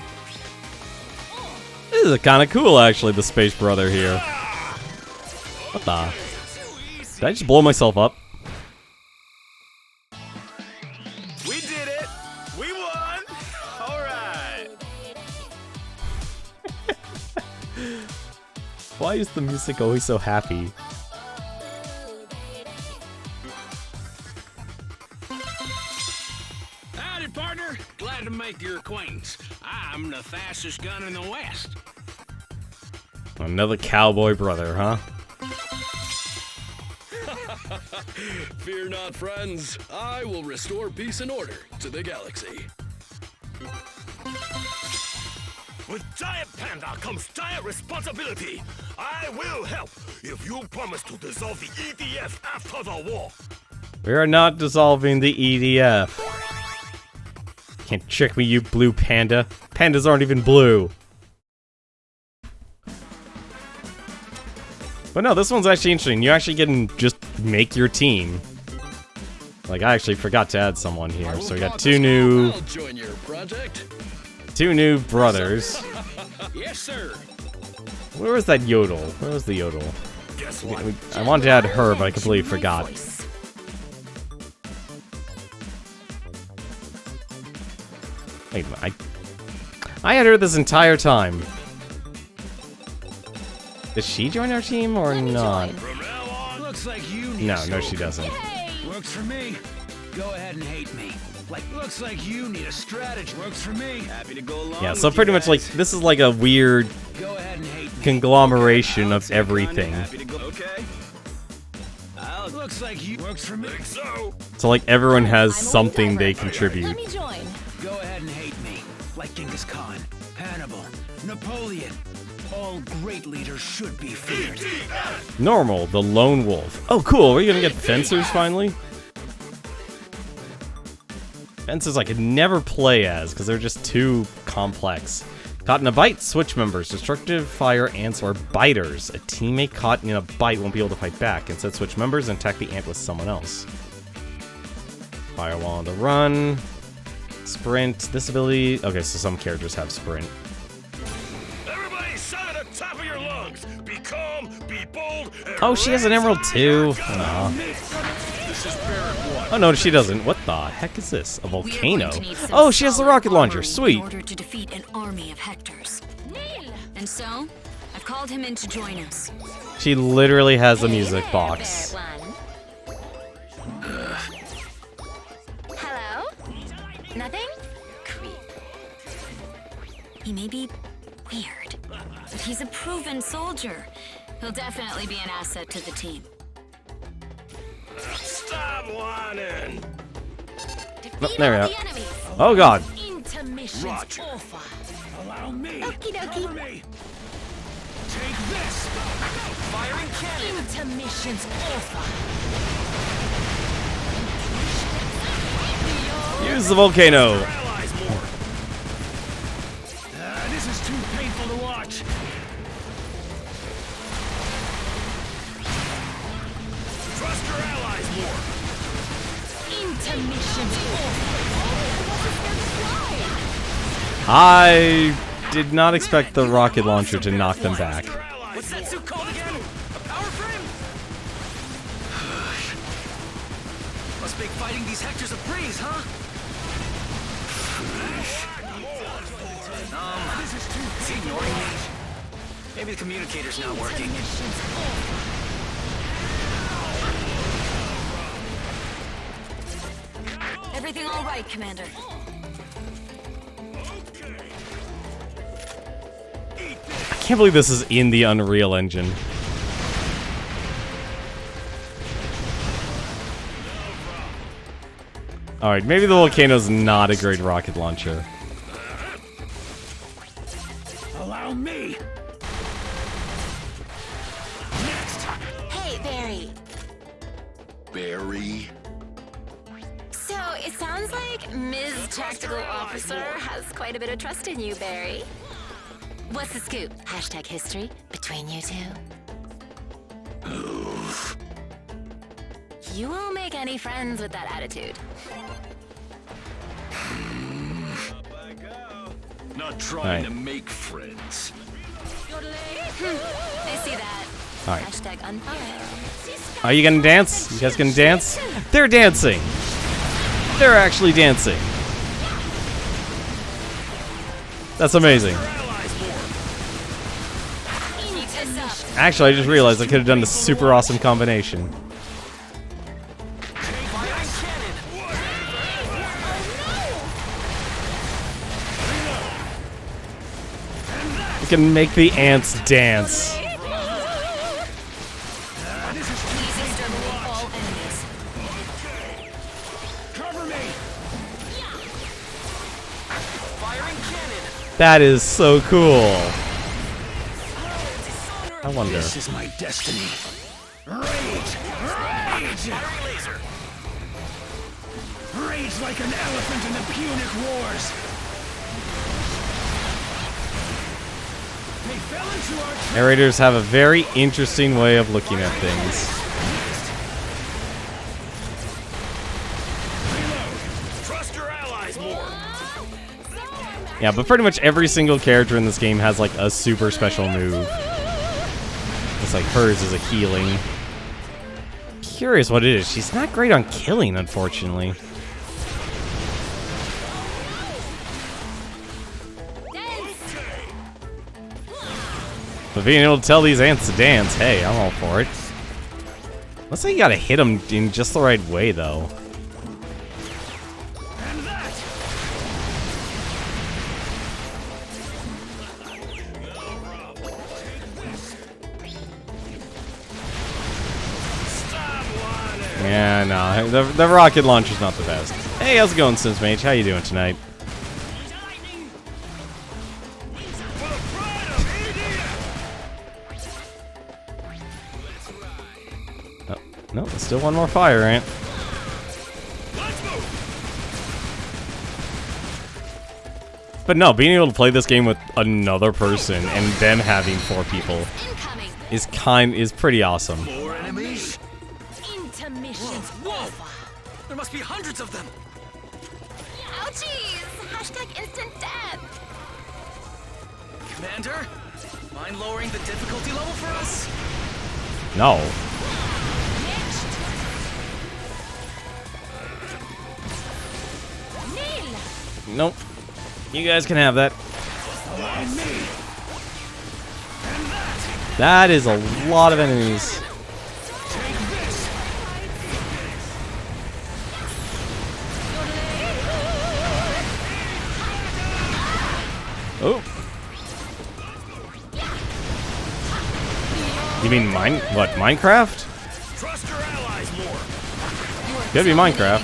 This is kind of cool, actually, the Space Brother here. What the? Did I just blow myself up? We did it. We won. All right. Why is the music always so happy? Howdy, partner. Glad to make your acquaintance. I'm the fastest gun in the West. Another cowboy brother, huh? Fear not, friends. I will restore peace and order to the galaxy. With Giant Panda comes giant responsibility. I will help if you promise to dissolve the EDF after the war. We are not dissolving the EDF. Can't trick me, you blue panda. Pandas aren't even blue. But no, this one's actually interesting. You actually can just make your team. Like, I actually forgot to add someone here. So we got two new brothers. Yes, sir. Where was that yodel? Where was the yodel? I wanted to add her, but I completely forgot. Wait a minute, I had her this entire time. Does she join our team or not? Looks like you need No, she doesn't. Works for me. Go ahead and hate me. Like, looks like you need a strategy. Works for me. Happy to go along. Yeah, so pretty much like this is like a weird conglomeration of everything. Okay. Looks like you works for me. So like everyone has something they contribute. Let me join. Go ahead and hate me. Like Genghis Khan, Hannibal, Napoleon. All great leaders should be feared. Normal, the lone wolf. Oh, cool. Are you gonna get fencers finally? Fencers I could never play as because they're just too complex. Caught in a bite, switch members. Destructive fire ants are biters. A teammate caught in a bite won't be able to fight back. Instead, switch members and attack the ant with someone else. Firewall on the run. Sprint. This ability. Okay, so some characters have sprint. Top of your lungs. Be calm, be bold, and Oh, she has an emerald too. Aw. Oh no, she doesn't. What the heck is this? A volcano? Oh, she has the rocket launcher. Sweet. In order to defeat an army of Hectors. And so, I've called him in to join us. She literally has a music box. Hello? Nothing? Creep. He may be weird, but he's a proven soldier. He'll definitely be an asset to the team. Stop whining. Oh, there we go. Oh god. Intermission's Roger. over. Allow me. Okie dokie. Cover me. Take this. Firing cannon. Intermission's over. Use the volcano. This is too painful to watch. Trust your allies more. Intermission. I did not expect the rocket launcher to knock them back. What's that suit called again? A power frame? Must make fighting these Hectors a breeze, huh? Is he ignoring me? Maybe the communicator's not working. Everything all right, Commander? I can't believe this is in the Unreal Engine. Alright, maybe the volcano's not a great rocket launcher. Allow me. Hey, Barry. Barry? So, it sounds like Ms. Tactical Officer has quite a bit of trust in you, Barry. What's the scoop? Hashtag history between you two? You won't make any friends with that attitude. Not trying to make friends. I see that. Alright. Hashtag unfollow. Are you gonna dance? You guys gonna dance? They're dancing! They're actually dancing. That's amazing. Actually, I just realized I could have done the super awesome combination. You can make the ants dance. That is so cool. I wonder. This is my destiny. Rage! Rage! Rage like an elephant in the Punic Wars. They fell into our trap. Narrators have a very interesting way of looking at things. Trust your allies more. Yeah, but pretty much every single character in this game has like a super special move. It's like hers is a healing. Curious what it is. She's not great on killing, unfortunately. But being able to tell these ants to dance, hey, I'm all for it. Let's say you gotta hit them in just the right way, though. Yeah, no, the rocket launcher's not the best. Hey, how's it going, Sims Mage? How you doing tonight? Oh, no, there's still one more fire ant. But no, being able to play this game with another person and them having 4 people is pretty awesome. More enemies? Whoa! There must be hundreds of them! Ouchies! Hashtag instant death! Commander? Mind lowering the difficulty level for us? No. Nope. You guys can have that. That is a lot of enemies. Oh. You mean Minecraft? Trust your allies more. Could be Minecraft.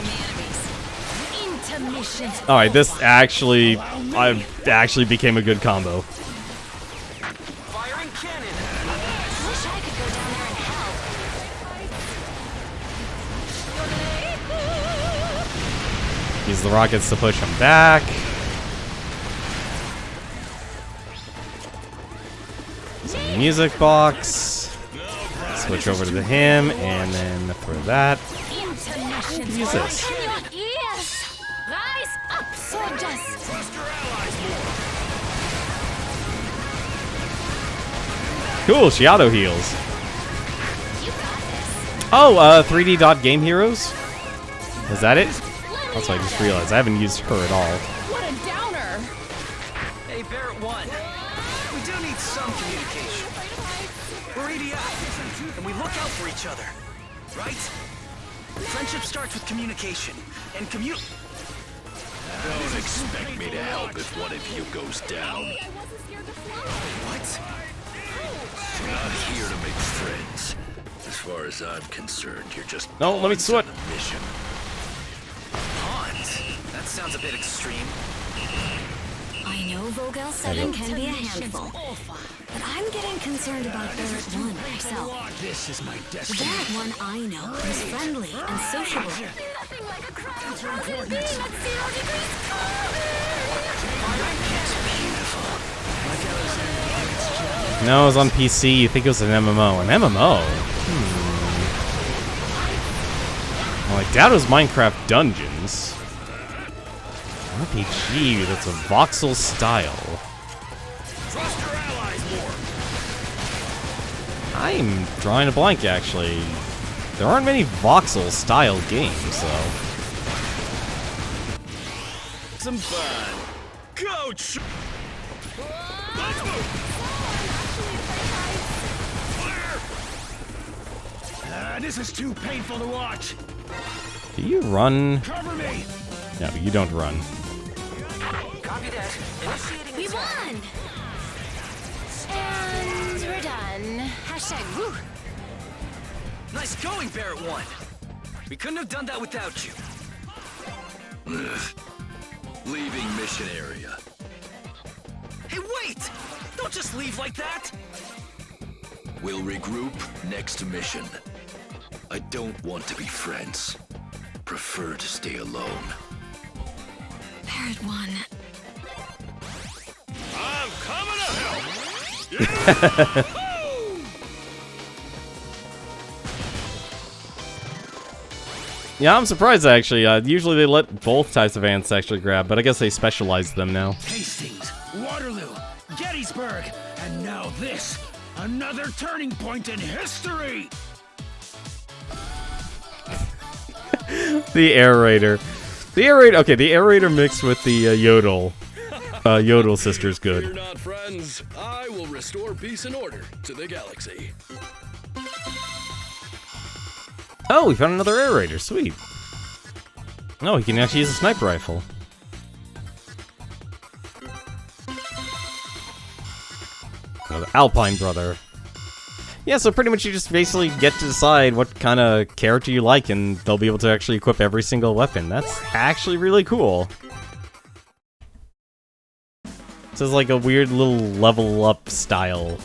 Alright, this actually actually became a good combo. Firing cannon! Wish I could go down there and help. Use the rockets to push him back. Some music box. Switch over to him, and then throw that. Use this. Rise up, soldiers! Cool, she auto heals. Oh, 3D Dot Game Heroes? Is that it? Also, I just realized I haven't used her at all. What a downer! Hey, Barrett 1. We do need some communication. We're EDF, and we look out for each other, right? Friendship starts with communication, and Don't expect me to help if one of you goes down. What? We're not here to make friends. As far as I'm concerned, you're just no. Let me switch. Mission. That sounds a bit extreme. I know Vogel 7 can be a handful, but I'm getting concerned about Barrett 1 myself. This is my destiny. Barrett 1 I know is friendly and sociable. No, it was on PC. You think it was an MMO. An MMO? Well, I doubt it was Minecraft Dungeons. RPG, that's a voxel style. Trust your allies more. I'm drawing a blank, actually. There aren't many voxel style games, though. Some fun. Coach! Let's move! This is too painful to watch. Do you run? Cover me. No, you don't run. Copy that. Initiating We won! And we're done. Hashtag woo. Nice going, Barrett 1. We couldn't have done that without you. Leaving mission area. Hey, wait! Don't just leave like that! We'll regroup next mission. I don't want to be friends. Prefer to stay alone. Barrett 1. I'm coming to help! Yeah, I'm surprised, actually. Usually they let both types of ants actually grab, but I guess they specialize them now. Hastings, Waterloo, Gettysburg, and now this. Another turning point in history! The aerator. The aerator, okay, the aerator mixed with the yodel. Yodel sister's good. Fear not, friends. I will restore peace and order to the galaxy. Oh, we found another aerator. Sweet. No, he can actually use a sniper rifle. Another Alpine brother. Yeah, so pretty much you just basically get to decide what kind of character you like, and they'll be able to actually equip every single weapon. That's actually really cool. This is like a weird little level up style.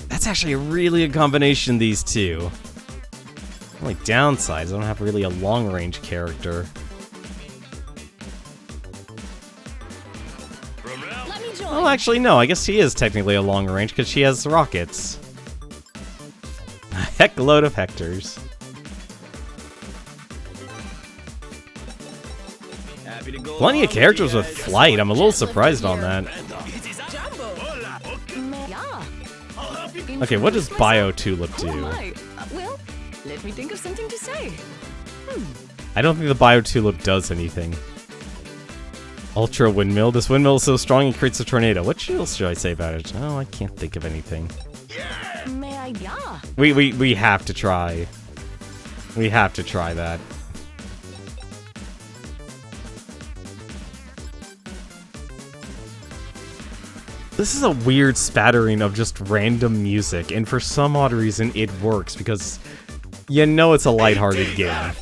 That's actually a really good combination, these two. Only downsides, I don't have really a long range character. Let me join. Well, actually, no. I guess she is technically a long range because she has rockets. A heck load of hectors. Plenty of characters with flight. I'm a little surprised on that. Okay, what does Bio Tulip do? Well, let me think of something to say. I don't think the Bio Tulip does anything. Ultra Windmill. This windmill is so strong it creates a tornado. What else should I say about it? Oh, I can't think of anything. May I? Yeah. We have to try. We have to try that. This is a weird spattering of just random music, and for some odd reason it works because you know it's a lighthearted game.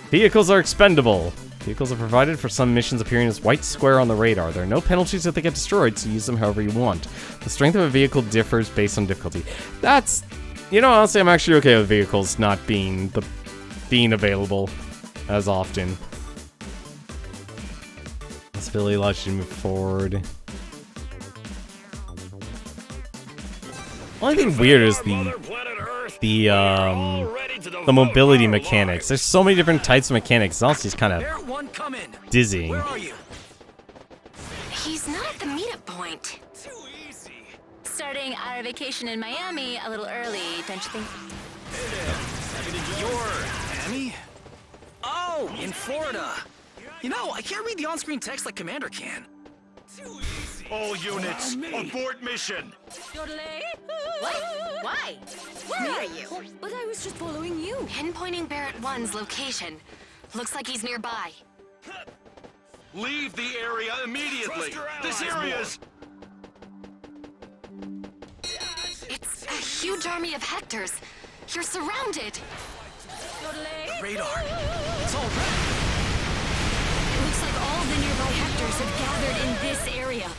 Vehicles are expendable. Vehicles are provided for some missions appearing as white square on the radar. There are no penalties if they get destroyed, so use them however you want. The strength of a vehicle differs based on difficulty. That's... You know, honestly, I'm actually okay with vehicles not being available as often. This ability allows you to move forward. Only thing weird is the mobility mechanics. There's so many different types of mechanics. It's also just kind of dizzying. He's not at the meetup point. Too easy. Starting our vacation in Miami a little early, don't you think? You're Miami? Oh, in Florida. You know, I can't read the on-screen text like Commander can. All units, abort mission! What? Why? Where are you? But I was just following you. Pinpointing Barrett 1's location. Looks like he's nearby. Leave the area immediately! This area's... It's a huge army of Hectors. You're surrounded. Radar. It's all ready. It looks like all the nearby Hectors have gathered in this area.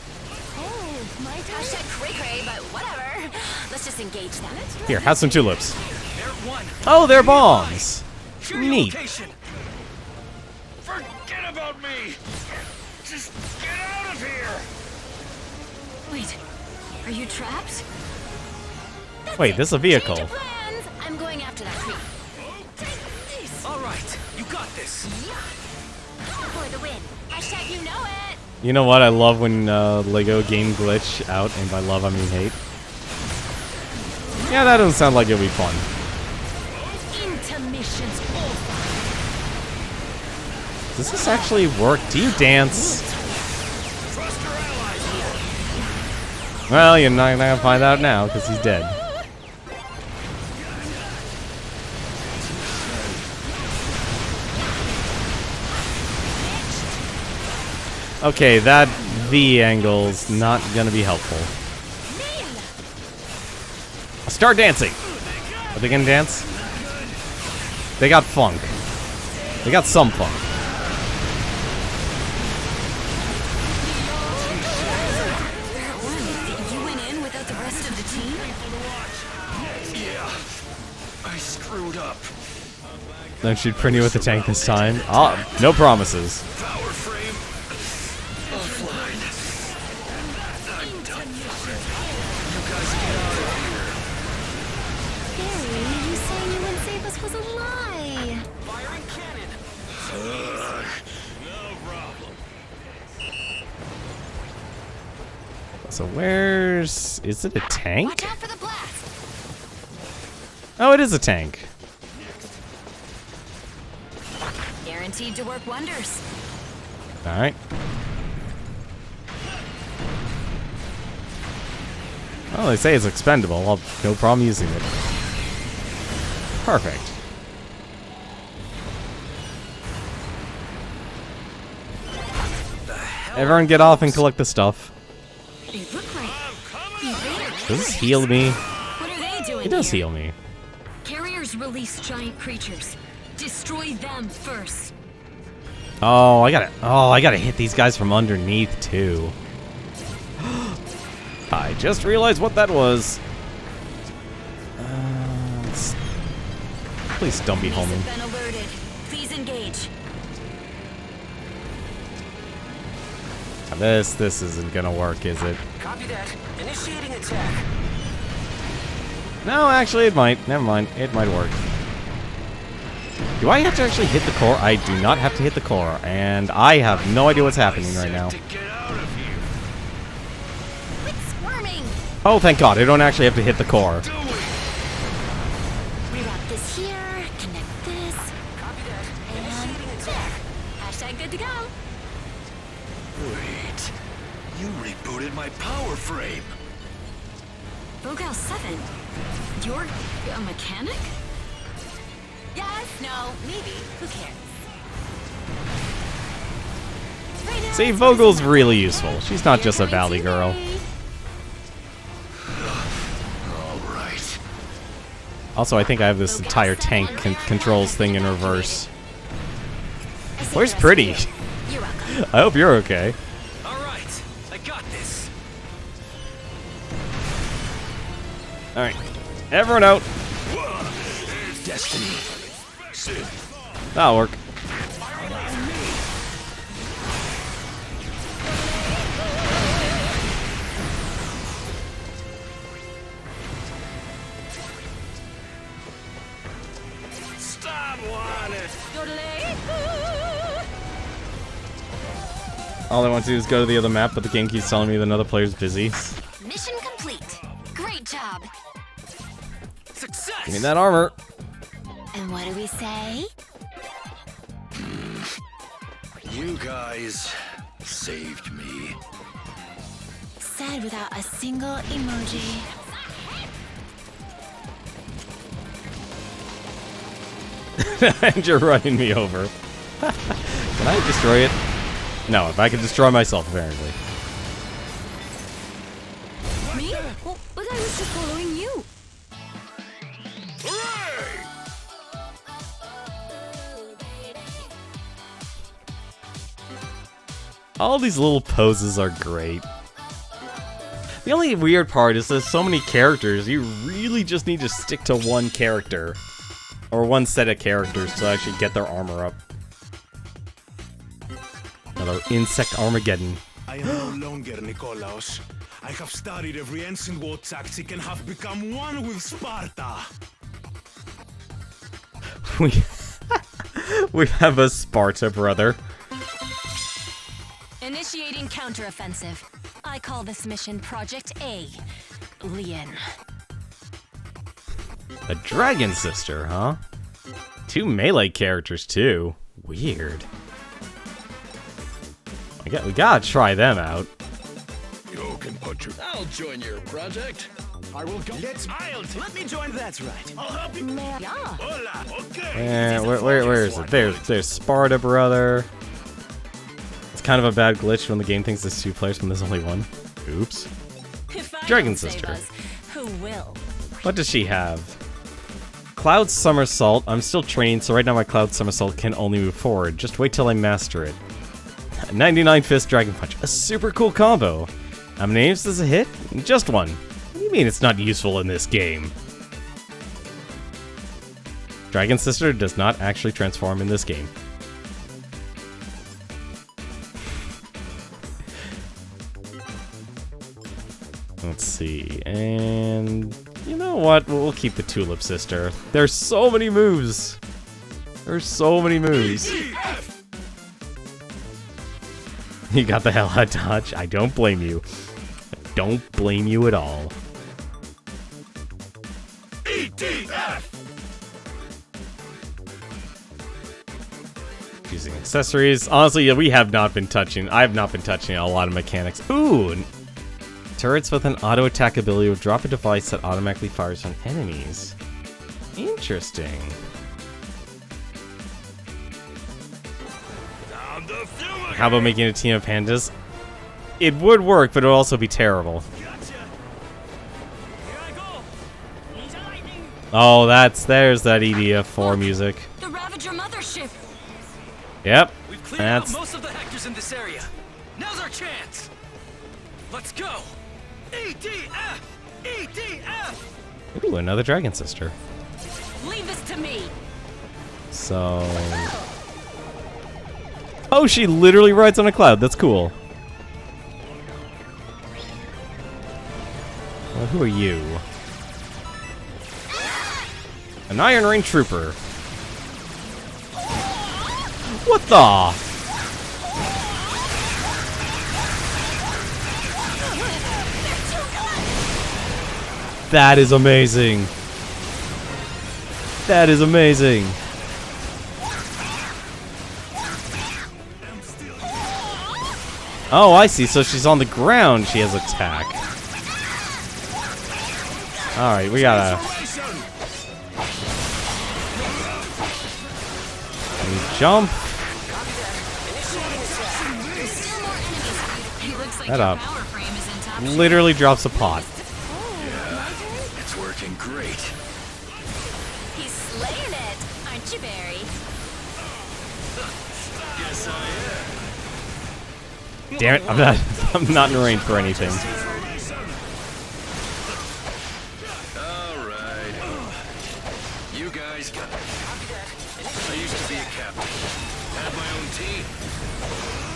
Oh, my hashtag cray-cray, but whatever. Let's just engage them. Here, have some tulips. Oh, they're bombs. Neat. Forget about me! Just get out of here! Wait, are you trapped? Wait, this is a vehicle. I'm going after that creep. All right, you got this. For the win. Hashtag you know it. You know what? I love when Lego game glitch out, and by love I mean hate. Yeah, that doesn't sound like it'll be fun. Intermission's over. Does this actually work? Do you dance? Well, you're not gonna find out now because he's dead. Okay, that V angle's not gonna be helpful. Start dancing! Are they gonna dance? They got funk. They got some funk. You went in without the rest of the team? Yeah, I screwed up. Don't shoot Prinny with the tank this time. Oh, no promises. Power frame offline. I'm done. You guys get out of here. Barry, you saying you wouldn't save us was a lie. Firing cannon. No problem. So where's... Is it a tank? Watch out for the blast. Oh, it is a tank. Guaranteed to work wonders. Alright. Well, they say it's expendable. I'll have no problem using it. Perfect. Everyone get off and collect the stuff. They look like invaders. Does this heal me? What are they doing It does here? heal me. Carriers release giant creatures. Destroy them first. Oh, I gotta hit these guys from underneath too. I just realized what that was. Please don't be homing. Been alerted. Please engage. This isn't gonna work, is it? Copy that. Initiating attack. No, actually it might. Never mind. It might work. Do I have to actually hit the core? I do not have to hit the core, and I have no idea what's happening right now. Quit squirming. Oh, thank God, I don't actually have to hit the core. Reroute this here. Connect this. Copy that. Initiating And attack. hashtag good to go. Wait, you rebooted my power frame. Vogal 7. You're a mechanic? Yes, no, maybe. Who cares? Right now, See, Vogel's really useful. She's not just a valley girl. All right. Also, I think I have this entire tank controls thing in reverse. Where's Pretty? You're welcome. I hope you're okay. All right, I got this. All right, everyone out. Destiny. That'll work. Stop whining. All I want to do is go to the other map, but the game keeps telling me that another player's busy. Mission complete. Great job. Success. Give me that armor. And what do we say? You guys saved me. Said without a single emoji. And you're running me over. Can I destroy it? No, if I can destroy myself, apparently. Me? Well, but I was just following you. All these little poses are great. The only weird part is there's so many characters, you really just need to stick to one character. Or one set of characters to actually get their armor up. Another insect Armageddon. I am no longer Nikolaos. I have studied every ancient war tactic and have become one with Sparta. We have a Sparta brother. Initiating counteroffensive. I call this mission Project A. Lien. A dragon sister, huh? 2 melee characters too. Weird. We gotta try them out. You can put your... I'll join your project. I will go. Let me join. That's right. I'll help you. Yeah. Hola. Okay. And where is it? There's Sparta brother. It's kind of a bad glitch when the game thinks there's 2 players when there's only 1. Oops. If I Dragon don't save sister. us, who will? What does she have? Cloud Somersault. I'm still training, so right now my Cloud Somersault can only move forward. Just wait till I master it. 99 Fist Dragon Punch. A super cool combo. How many aims does it hit? Just 1. What do you mean it's not useful in this game? Dragon Sister does not actually transform in this game. Let's see, and you know what? We'll keep the Tulip Sister. There's so many moves. There's so many moves. You got the hell out of dodge. I don't blame you. I don't blame you at all. ETF. Using accessories. Honestly, yeah, we have not been touching. I have not been touching a lot of mechanics. Ooh. Turrets with an auto attack ability will drop a device that automatically fires on enemies. Interesting. How about making a team of pandas? It would work, but it would also be terrible. Oh, there's that EDF4 music. The Ravager mothership. Yep. We've cleared out most of the Hectors in this area. Now's our chance. Let's go. EDF! EDF! Ooh, another Dragon Sister. Leave this to me. So... Oh, she literally rides on a cloud. That's cool. Well, who are you? An Iron Rain Trooper. What the? That is amazing. That is amazing. Oh, I see. So she's on the ground. She has attack. All right, we gotta. And jump. That up. Literally drops a pot. Yeah, it's working great. He's slaying it, aren't you, Barry? Damn it, I'm not in range for anything. Alright. You guys got it. I used to be a captain. Had my own team.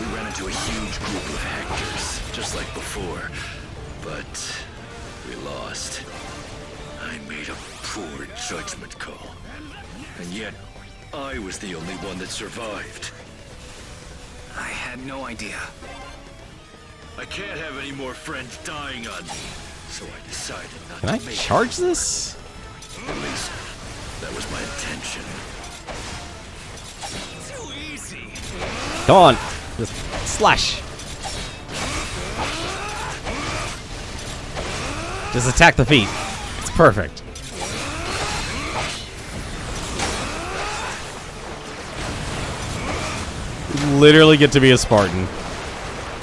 We ran into a huge group of Hectors, just like before. But we lost. I made a poor judgment call. And yet, I was the only one that survived. I had no idea. I can't have any more friends dying on me, so I decided not Can I to make charge this? At least, that was my intention. Too easy. Come on, just slash. Just attack the feet. It's perfect. You literally get to be a Spartan.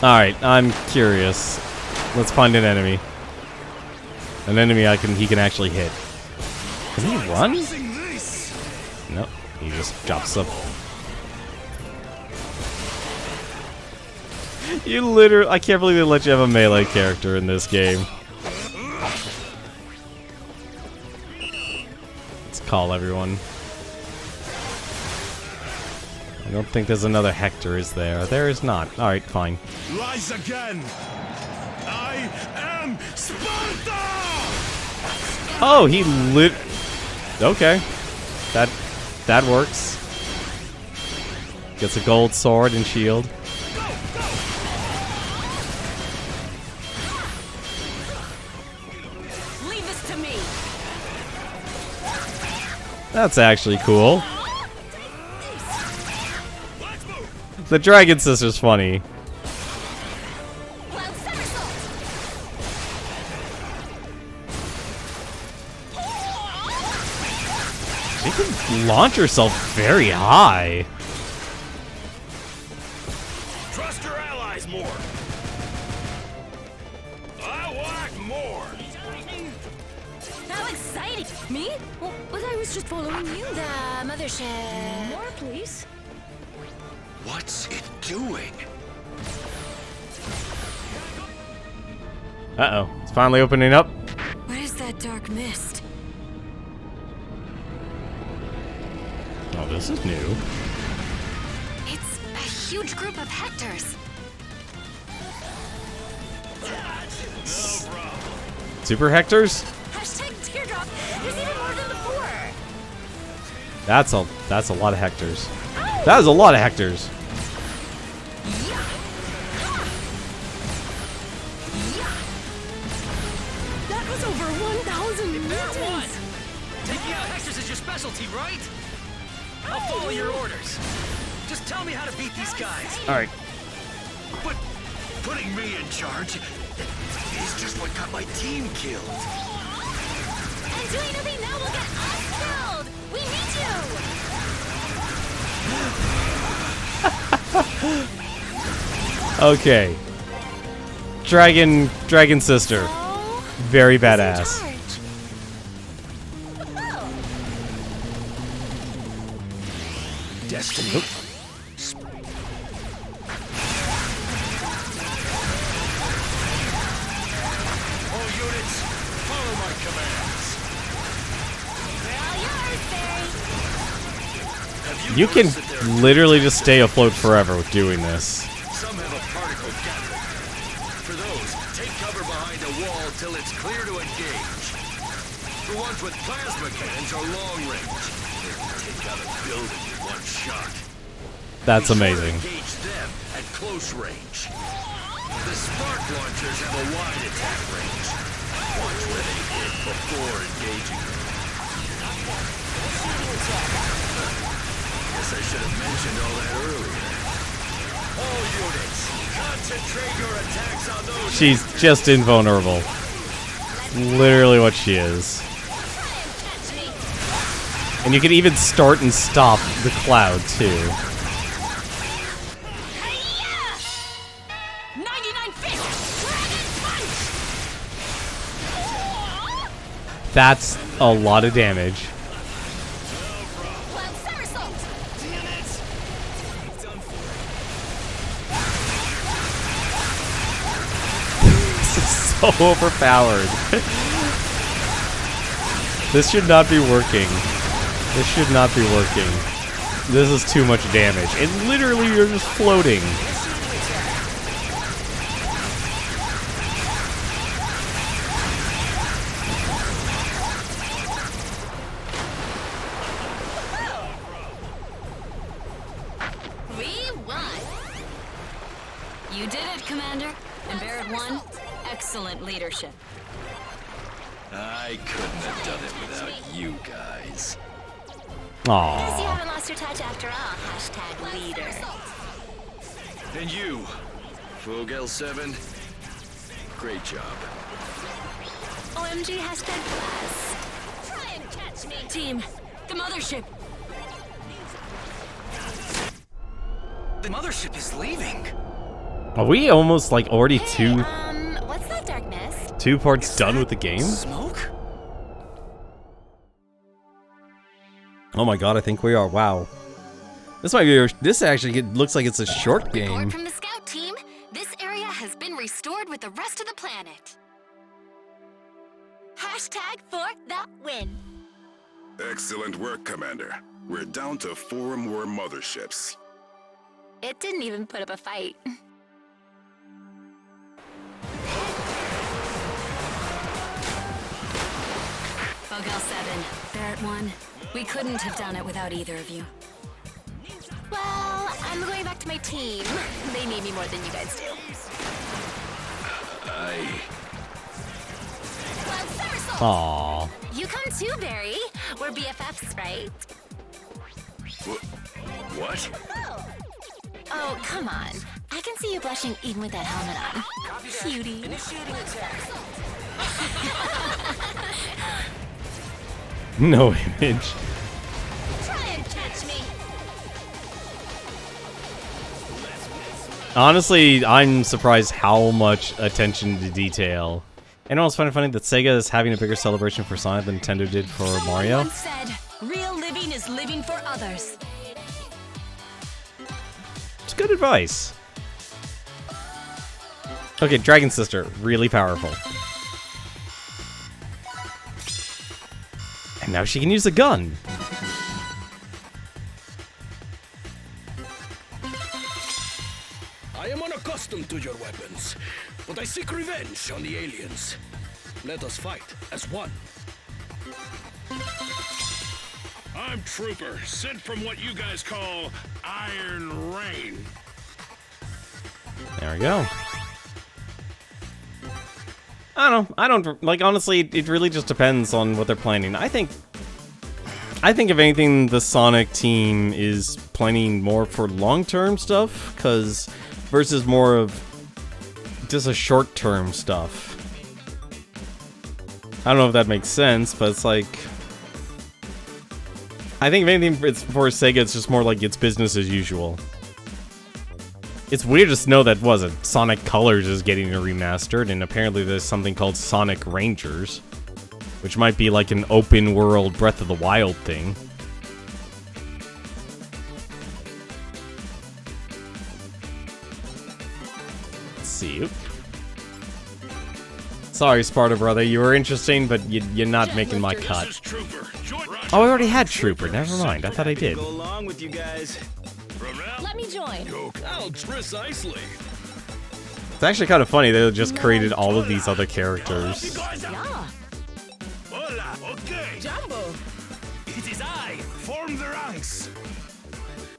Alright, I'm curious. Let's find an enemy. An enemy he can actually hit. Can he run? Nope, he just drops up. You literally, I can't believe they let you have a melee character in this game. Let's call everyone. I don't think there's another Hector, is there? There is not. Alright, fine. Rise again! I am Sparta! Oh, he lit. Okay. That works. Gets a gold sword and shield. Leave this to me. That's actually cool. The Dragon Sister's funny. She can launch herself very high. Trust your allies more. I want more. How exciting! Me? Well, but I was just following you. The mothership. More, please. What's it doing? Uh-oh. It's finally opening up. What is that dark mist? Oh, this is new. It's a huge group of Hectors. Super Hectors? Hashtag teardrop. There's even more than before. That's a lot of Hectors. That is a lot of Hectors. That was over 1,000 mutants. Taking out Hectors is your specialty, right? I'll follow your orders. Just tell me how to beat these guys. Alright. But putting me in charge is just what got my team killed. And doing nothing now will get us killed. We need you. Okay. Dragon Sister. Very badass. Destiny. Nope. All units, follow my commands. You can literally just stay afloat forever with doing this. Some have a particle gathering. For those, take cover behind a wall till it's clear to engage. For ones with plasma cannons or long range, they can take out a building in one shot. That's amazing. Engage them at close range. The spark launchers have a wide attack range. Watch where they hit before engaging them. Guess I should have mentioned all that earlier. All units, concentrate your attacks on those. She's just invulnerable. Literally what she is. And you can even start and stop the cloud too. 99 fists. Dragon punch. That's a lot of damage. so overpowered. This should not be working. This should not be working. This is too much damage. And literally, you're just floating. We won. You did it, Commander. And Barrett won. Excellent leadership. I couldn't have done it without you guys. Guess you haven't lost your touch after all, hashtag leader. And you, Fogel 7, great job. OMG, hashtag bless. Try and catch me. Team, the mothership. The mothership is leaving. Are we almost like already What's that dark mist? 2 parts done with the game? Smoke? Oh my god, I think we are. Wow. This might be. This actually looks like it's a short game. Report from the scout team. This area has been restored with the rest of the planet. Hashtag for the win. Excellent work, Commander. We're down to 4 more motherships. It didn't even put up a fight. Fogel 7, Barrett 1. We couldn't have done it without either of you. Well, I'm going back to my team. They need me more than you guys do. Aww. You come too, Barry. We're BFFs, right? What? Oh, come on. I can see you blushing even with that helmet on. Cutie. Initiating attack. No image. Try and catch me. Honestly, I'm surprised how much attention to detail. And it's funny that Sega is having a bigger celebration for Sonic than Nintendo did for Mario. Someone said, real living is living for others. It's good advice. Okay, Dragon Sister, really powerful. And now she can use a gun. I am unaccustomed to your weapons, but I seek revenge on the aliens. Let us fight as one. I'm Trooper, sent from what you guys call Iron Rain. There we go. I don't like, honestly, it really just depends on what they're planning. I think if anything, the Sonic team is planning more for long-term stuff, versus more of just a short-term stuff. I don't know if that makes sense, but it's like, I think if anything, it's for Sega, it's just more like it's business as usual. It's weird to know that, Sonic Colors is getting remastered, and apparently there's something called Sonic Rangers, which might be like an open world Breath of the Wild thing. Let's see. Sorry, Sparta brother, you were interesting, but you're not making my cut. Oh, I already had Trooper. Never mind. I thought I did. Go along with you guys. Let me join. Oh, precisely. It's actually kind of funny they just created all of these other characters. Yeah. Hola, okay. Jumbo. It is I. Form the ranks.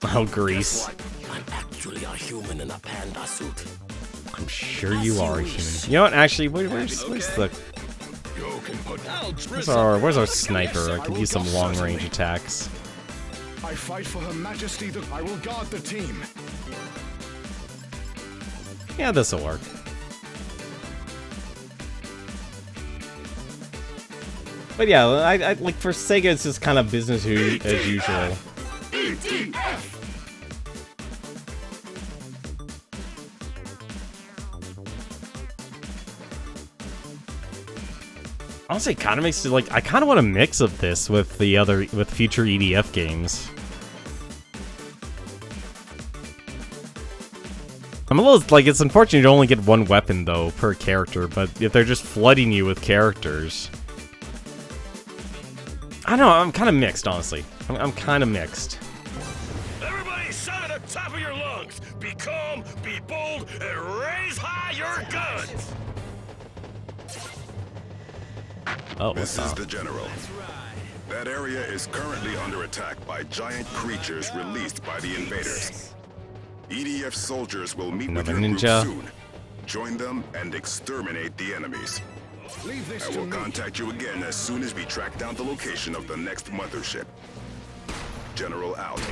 Oh, Grease. I'm actually a human in a panda suit. I'm sure you are a human. You know what? Actually, where's the? Where's our sniper? I could use some long range attacks. I fight for Her Majesty. I will guard the team. Yeah, this'll work. But yeah, I like for Sega, it's just kind of business as usual. Honestly, it kind of makes it like I kind of want a mix of this with future EDF games. I'm a little, like, it's unfortunate you only get one weapon, though, per character, but if they're just flooding you with characters... I don't know, I'm kind of mixed, honestly. I'm kind of mixed. Everybody shout at the top of your lungs. Be calm, be bold, and raise high your guns. Oh, this is the General. That area is currently under attack by giant creatures released by the invaders. EDF soldiers will meet with your group soon. Join them and exterminate the enemies. I will contact you again as soon as we track down the location of the next mothership. General out.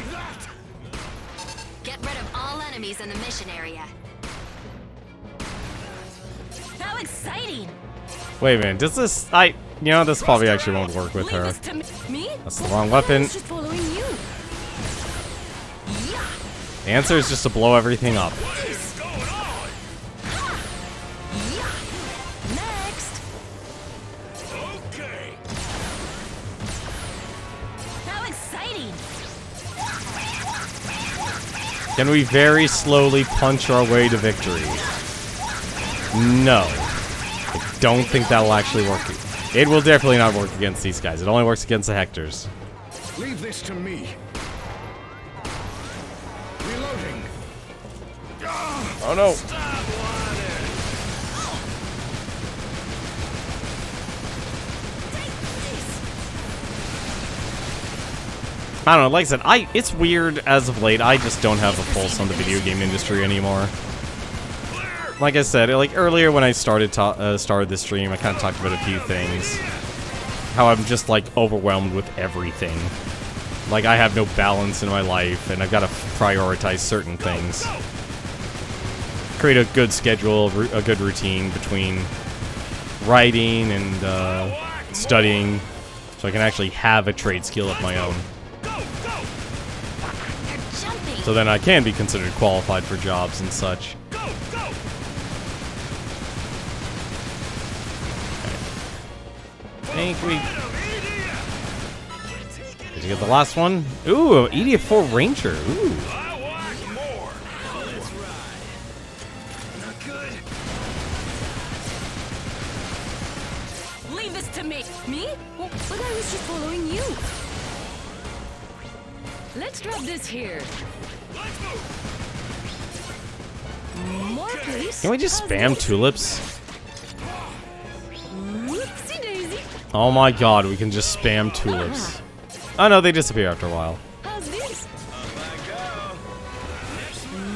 Get rid of all enemies in the mission area. How exciting! Wait a minute, does this... You know, this probably actually won't work with her. That's the wrong weapon. The answer is just to blow everything up. Next. Okay. How exciting! Can we very slowly punch our way to victory? No. I don't think that will actually work. It will definitely not work against these guys. It only works against the Hectors. Leave this to me. Reloading. Oh no. I don't know, like I said, it's weird as of late. I just don't have a pulse on the video game industry anymore. Like I said, like earlier when I started this stream, I kind of talked about a few things. How I'm just like overwhelmed with everything. Like I have no balance in my life, and I've got to prioritize certain things. Create a good schedule, a good routine between writing and studying, so I can actually have a trade skill of my own. So then I can be considered qualified for jobs and such. I think we... Did you get the last one? Ooh, EDF 4 Ranger. Ooh. Leave this to me. Me? Well, but I was just following you. Let's drop this here. More, please. Can we just spam tulips? Whoopsie daisy. Oh my god, we can just spam tulips. Oh no, they disappear after a while. How's this?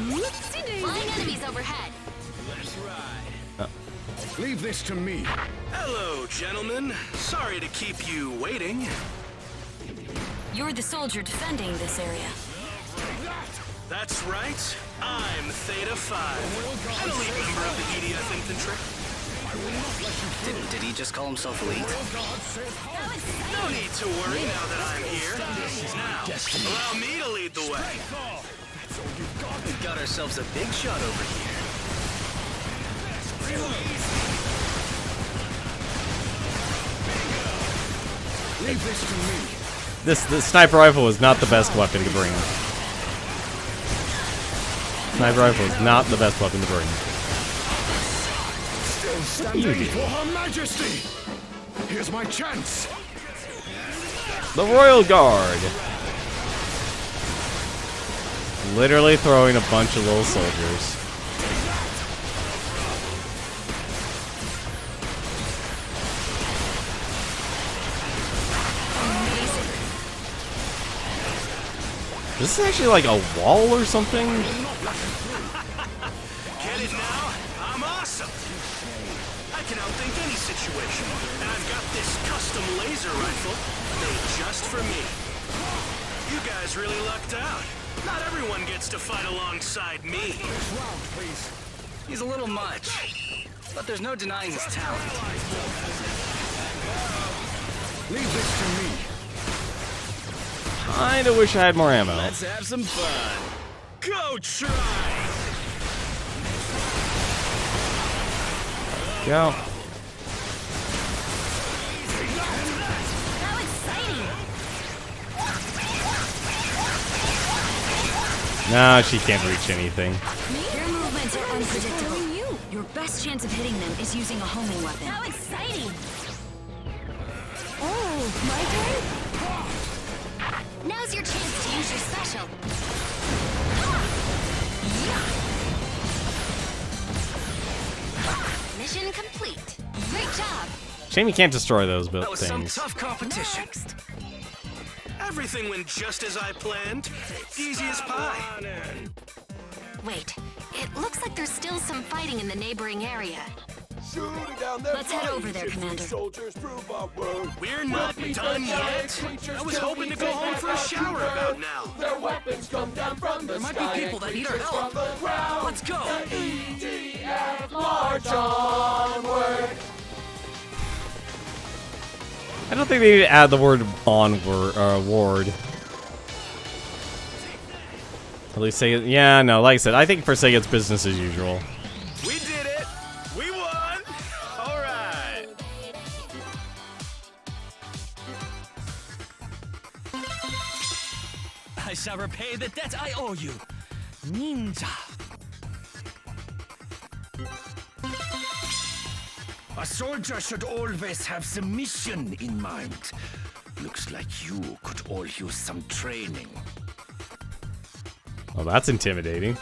Whoopsie daisy. Flying enemies overhead. Leave this to me. Hello, gentlemen. Sorry to keep you waiting. You're the soldier defending this area. That's right. I'm Theta 5, an elite member of the EDF infantry. Did he just call himself elite? No need to worry now that I'm here. Now, allow me to lead the way. We've got ourselves a big shot over here. Leave this to me. This sniper rifle is not the best weapon to bring. Sniper rifle is not the best weapon to bring. Still standing for Her Majesty. Here's my chance. The Royal Guard. Literally throwing a bunch of little soldiers. This is actually like a wall or something? Get it now? I'm awesome. I can outthink any situation. And I've got this custom laser rifle made just for me. You guys really lucked out. Not everyone gets to fight alongside me. He's a little much, but there's no denying his talent. Leave this to me. Kinda wish I had more ammo. Let's have some fun. Go try! Go. How exciting! Nah, she can't reach anything. Your movement unpredictable. Your best chance of hitting them is using a homing weapon. How exciting! Oh, my turn? Now's your chance to use your special. Mission complete. Great job. Shame you can't destroy those That was some things. tough competition. Everything went just as I planned. Easy as pie. Wait, it looks like there's still some fighting in the neighboring area. Let's head over there, Commander. We're not done yet. I was hoping to go home for a shower about now. Their weapons come down from the There might sky be people that need our and help. from the ground. Let's go. EDF march onward. I don't think they need to add the word ward. At least say it. Yeah, no, like I said, I think for Sega it's business as usual. We did it. We won. All right. I shall repay the debt I owe you. Ninja. A soldier should always have some mission in mind. Looks like you could all use some training. Well, that's intimidating.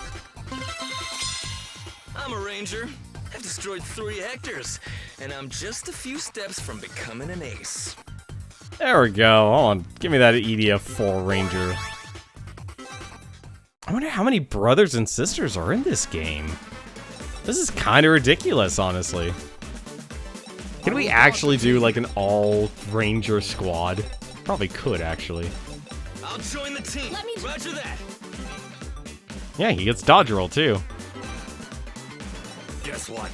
I'm a ranger. I've destroyed 3 hectares, and I'm just a few steps from becoming an ace. There we go. Hold on. Give me that EDF 4 Ranger. I wonder how many brothers and sisters are in this game. This is kind of ridiculous, honestly. Can we actually do like an all Ranger squad? Probably could, actually. I'll join the team. Roger that. Yeah, he gets dodge roll too. Guess what?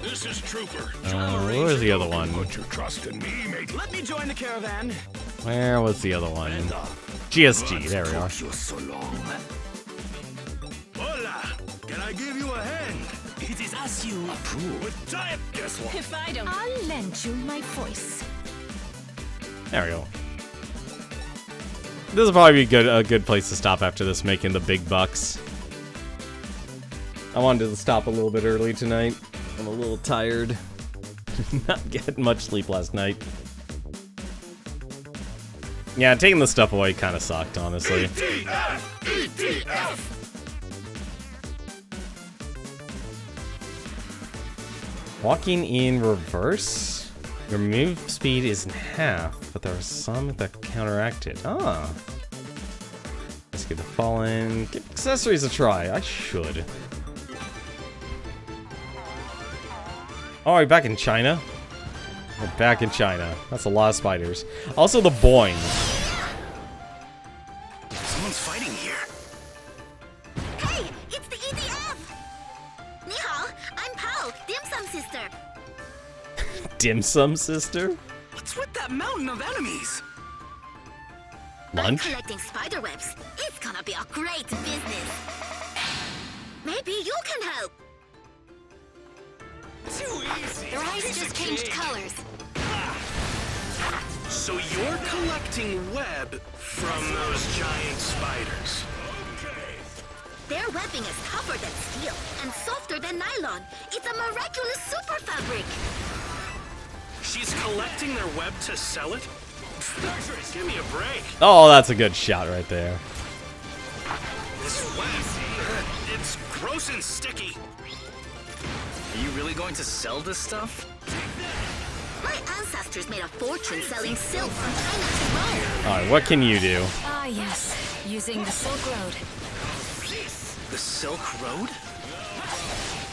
This is Trooper. Where's the other one? Put your trust in me, mate. Let me join the caravan. Where was the other one? GSG, there we are. Took you so long. Hola! Can I give you a hand? It is as you approve. With time, guess what? If I don't, I'll lend you my voice. There we go. This will probably be a good place to stop after this, making the big bucks. I wanted to stop a little bit early tonight. I'm a little tired. Not getting much sleep last night. Yeah, taking the stuff away kind of sucked, honestly. EDF! EDF! Walking in reverse? Your move speed is in half, but there are some that counteract it. Ah. Let's give the fallen. Give accessories a try. I should. Oh, are we back in China? We're back in China. That's a lot of spiders. Also the boing. Someone's fighting here. Hey, it's the EDF! Ni hao, I'm Pao, Dim Sum sister. Dim Sum sister? What's with that mountain of enemies? Lunch? I'm collecting spider webs. It's gonna be a great business. Maybe you can help. too easy. The rice just changed colors. So you're collecting web from those giant spiders. Their webbing is tougher than steel and softer than nylon. It's a miraculous super fabric. She's collecting their web to sell it? Give me a break. Oh, that's a good shot right there. This web, it's gross and sticky. Are you really going to sell this stuff? My ancestors made a fortune selling silk from China to Rome. Alright, what can you do? Ah, yes. Using the Silk Road. The Silk Road?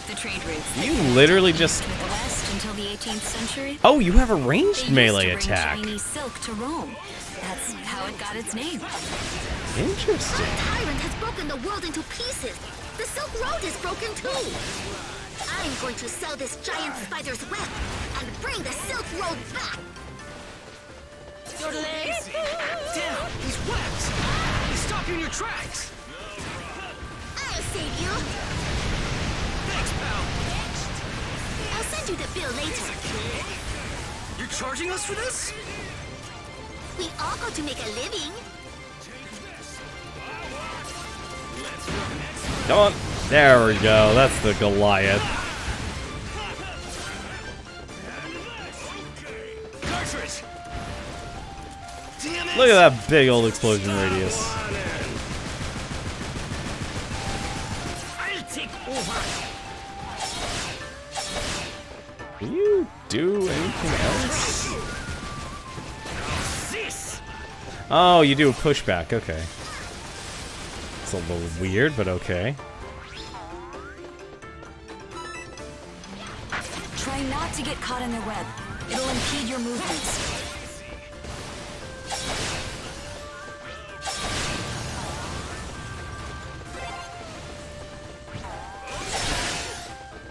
The trade routes. You literally just... With the West until the 18th century. Oh, you have a ranged They melee used to bring attack. Chinese silk to Rome. That's how it got its name. Interesting. The tyrant has broken the world into pieces. The Silk Road is broken too. I'm going to sell this giant spider's web and bring the Silk Road back. Your legs! Damn, these webs! They stop you in your tracks! I'll save you. Thanks, pal. I'll send you the bill later. You're charging us for this? We all got to make a living. Come on. There we go. That's the Goliath. Look at that big old explosion radius. I'll take over. Can you do anything else? Oh, you do a pushback. Okay. It's a little weird, but okay. Try not to get caught in their web. It'll impede your movements.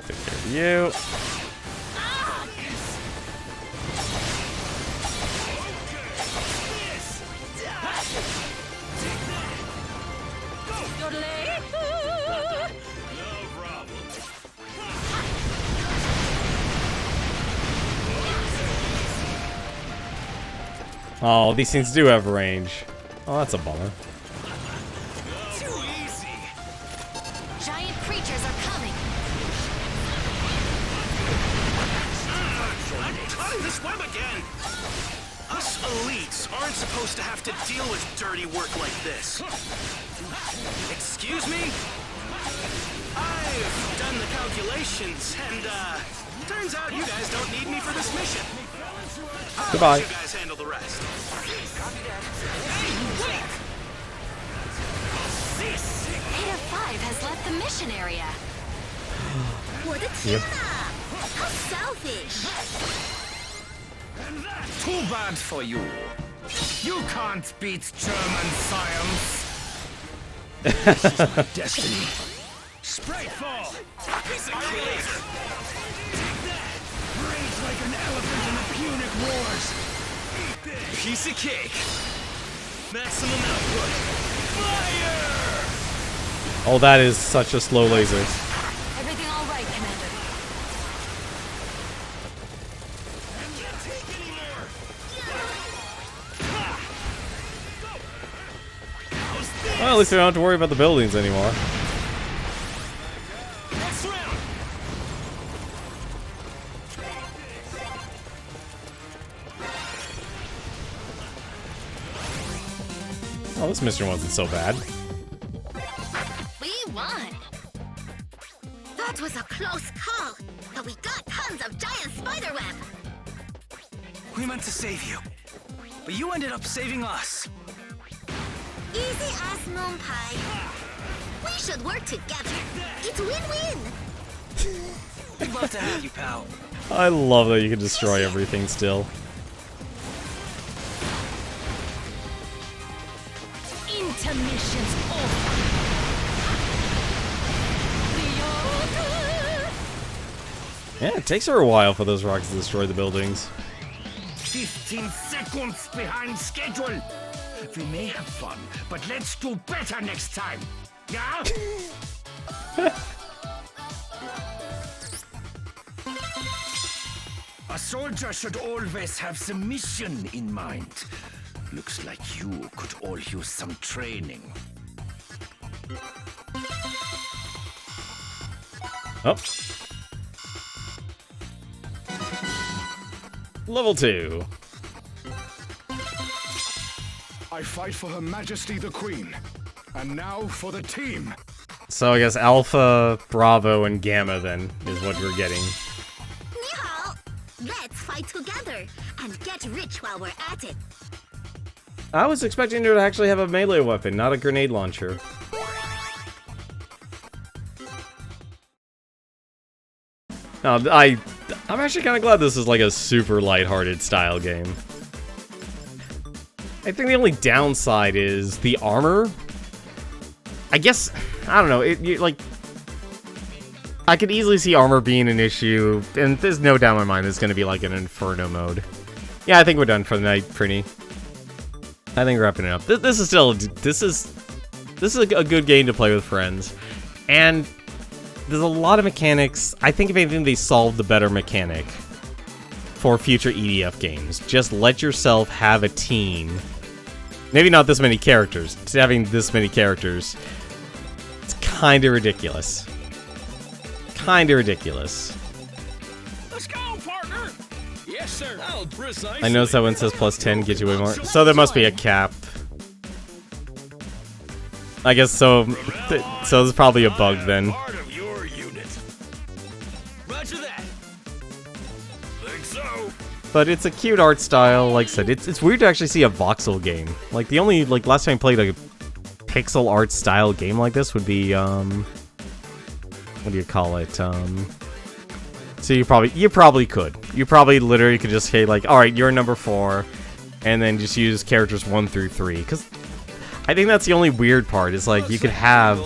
Take care of you. Oh, these things do have range. Oh, that's a bummer. Too easy. Giant creatures are coming. I'm cutting this web again. Us elites aren't supposed to have to deal with dirty work like this. Excuse me? I've done the calculations, and turns out you guys don't need me for this mission. Goodbye. You guys handle the rest. Ada 5 has left the mission area. Yep. How selfish. Too bad for you. You can't beat German science. This is my destiny. Spritefall. Piece of cake. Rage like an elephant in the Punic Wars. Piece of cake. Maximum output. Fire! Oh, that is such a slow laser. Everything all right, Commander? Well, at least we don't have to worry about the buildings anymore. Next round. Oh, this mission wasn't so bad. We won. That was a close call, but we got tons of giant spiderweb. We meant to save you, but you ended up saving us. Easy as moon pie. We should work together. It's win-win. We'd love to have you, pal. I love that you can destroy everything still. Intermission's over. Yeah, it takes her a while for those rockets to destroy the buildings. 15 seconds behind schedule. We may have fun, but let's do better next time. Yeah? A soldier should always have some mission in mind. Looks like you could all use some training. Oh. Level 2. I fight for Her Majesty the Queen. And now for the team. So I guess Alpha, Bravo, and Gamma then is what we're getting. Nihao. Let's fight together and get rich while we're at it. I was expecting her to actually have a melee weapon, not a grenade launcher. No, I'm actually kind of glad this is like a super lighthearted style game. I think the only downside is the armor. I guess, I don't know, I could easily see armor being an issue, and there's no doubt in my mind there's going to be like an Inferno mode. Yeah, I think we're done for the night, Prinny. I think we're wrapping it up. This is still, this is a good game to play with friends, and there's a lot of mechanics. I think if anything, they solved the better mechanic for future EDF games. Just let yourself have a team. Maybe not this many characters. Having this many characters, it's kind of ridiculous. Kind of ridiculous. Let's go, partner. Yes, sir. Oh, precisely. I noticed that one says plus 10 gives you way more. So there must be a cap. I guess so. So there's probably a bug then. Part of your unit. Roger that. Think so. But it's a cute art style. Like I said, it's weird to actually see a voxel game. Like the only last time I played a pixel art style game like this would be what do you call it? So you probably could. You probably literally could just say like, all right, you're number 4, and then just use characters 1 through 3. Because I think that's the only weird part. Is like you could have.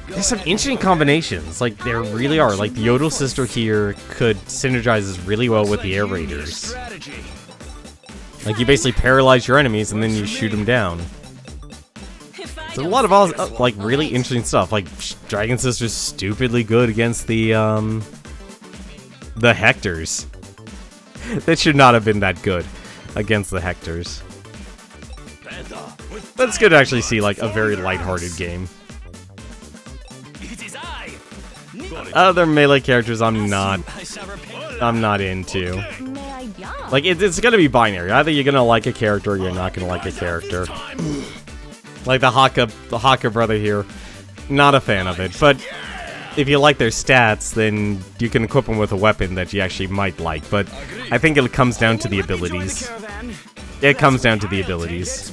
There's some interesting combinations. Like there really are. Like the Yodel sister here could synergizes really well with the Air Raiders. Like you basically paralyze your enemies and then you shoot them down. So a lot of like really interesting stuff. Like Dragon Sister's stupidly good against the Hectors. That should not have been that good against the Hectors. But it's good to actually see like a very lighthearted game. Other melee characters I'm not into. Like it's gonna be binary. Either you're gonna like a character or you're not gonna like a character. Like the Haka brother here, not a fan of it. But if you like their stats, then you can equip them with a weapon that you actually might like. But I think it comes down to the abilities. It comes down to the abilities.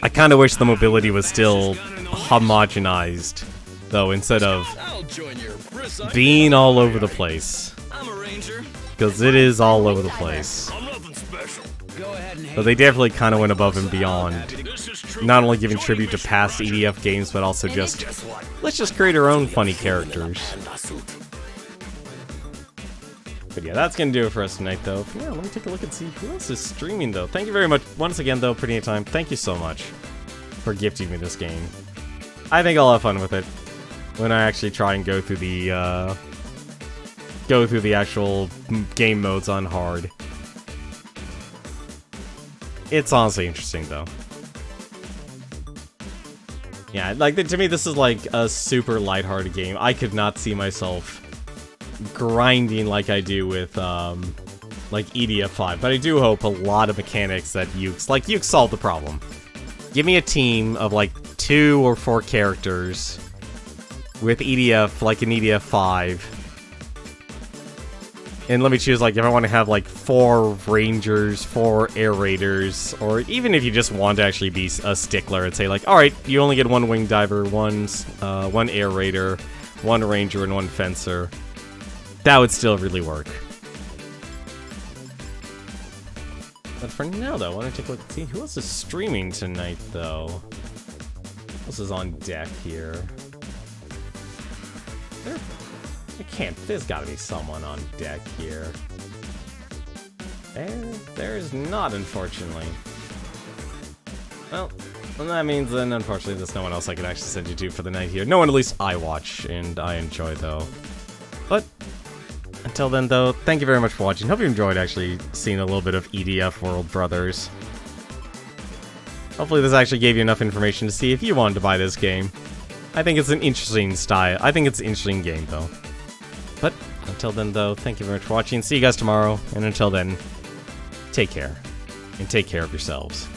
I kind of wish the mobility was still homogenized, though, instead of being all over the place. Because it is all over the place. But they definitely kind of went above and beyond. Not only giving tribute to past EDF games, but also just, let's just create our own funny characters. But yeah, that's going to do it for us tonight, though. Yeah, let me take a look and see who else is streaming, though. Thank you very much. Once again, though, Pretty Time, thank you so much for gifting me this game. I think I'll have fun with it when I actually try and go through the actual game modes on hard. It's honestly interesting, though. Yeah, like, to me, this is like a super lighthearted game. I could not see myself grinding like I do with, like, EDF 5. But I do hope a lot of mechanics that Yuke's solved the problem. Give me a team of, like, 2 or 4 characters with EDF, like an EDF 5. And let me choose, like, if I want to have, like, 4 Rangers, 4 Air Raiders, or even if you just want to actually be a stickler and say, like, alright, you only get 1 Wing Diver, 1 Air Raider, 1 Ranger, and 1 Fencer. That would still really work. But for now, though, I want to take a look and see who else is streaming tonight, though. Who else is on deck here? There's gotta be someone on deck here. There's not, unfortunately. Well, that means then, unfortunately, there's no one else I could actually send you to for the night here. No one at least I watch, and I enjoy, though. But until then, though, thank you very much for watching. Hope you enjoyed actually seeing a little bit of EDF World Brothers. Hopefully this actually gave you enough information to see if you wanted to buy this game. I think it's an interesting style. I think it's an interesting game, though. But until then, though, thank you very much for watching. See you guys tomorrow. And until then, take care. And take care of yourselves.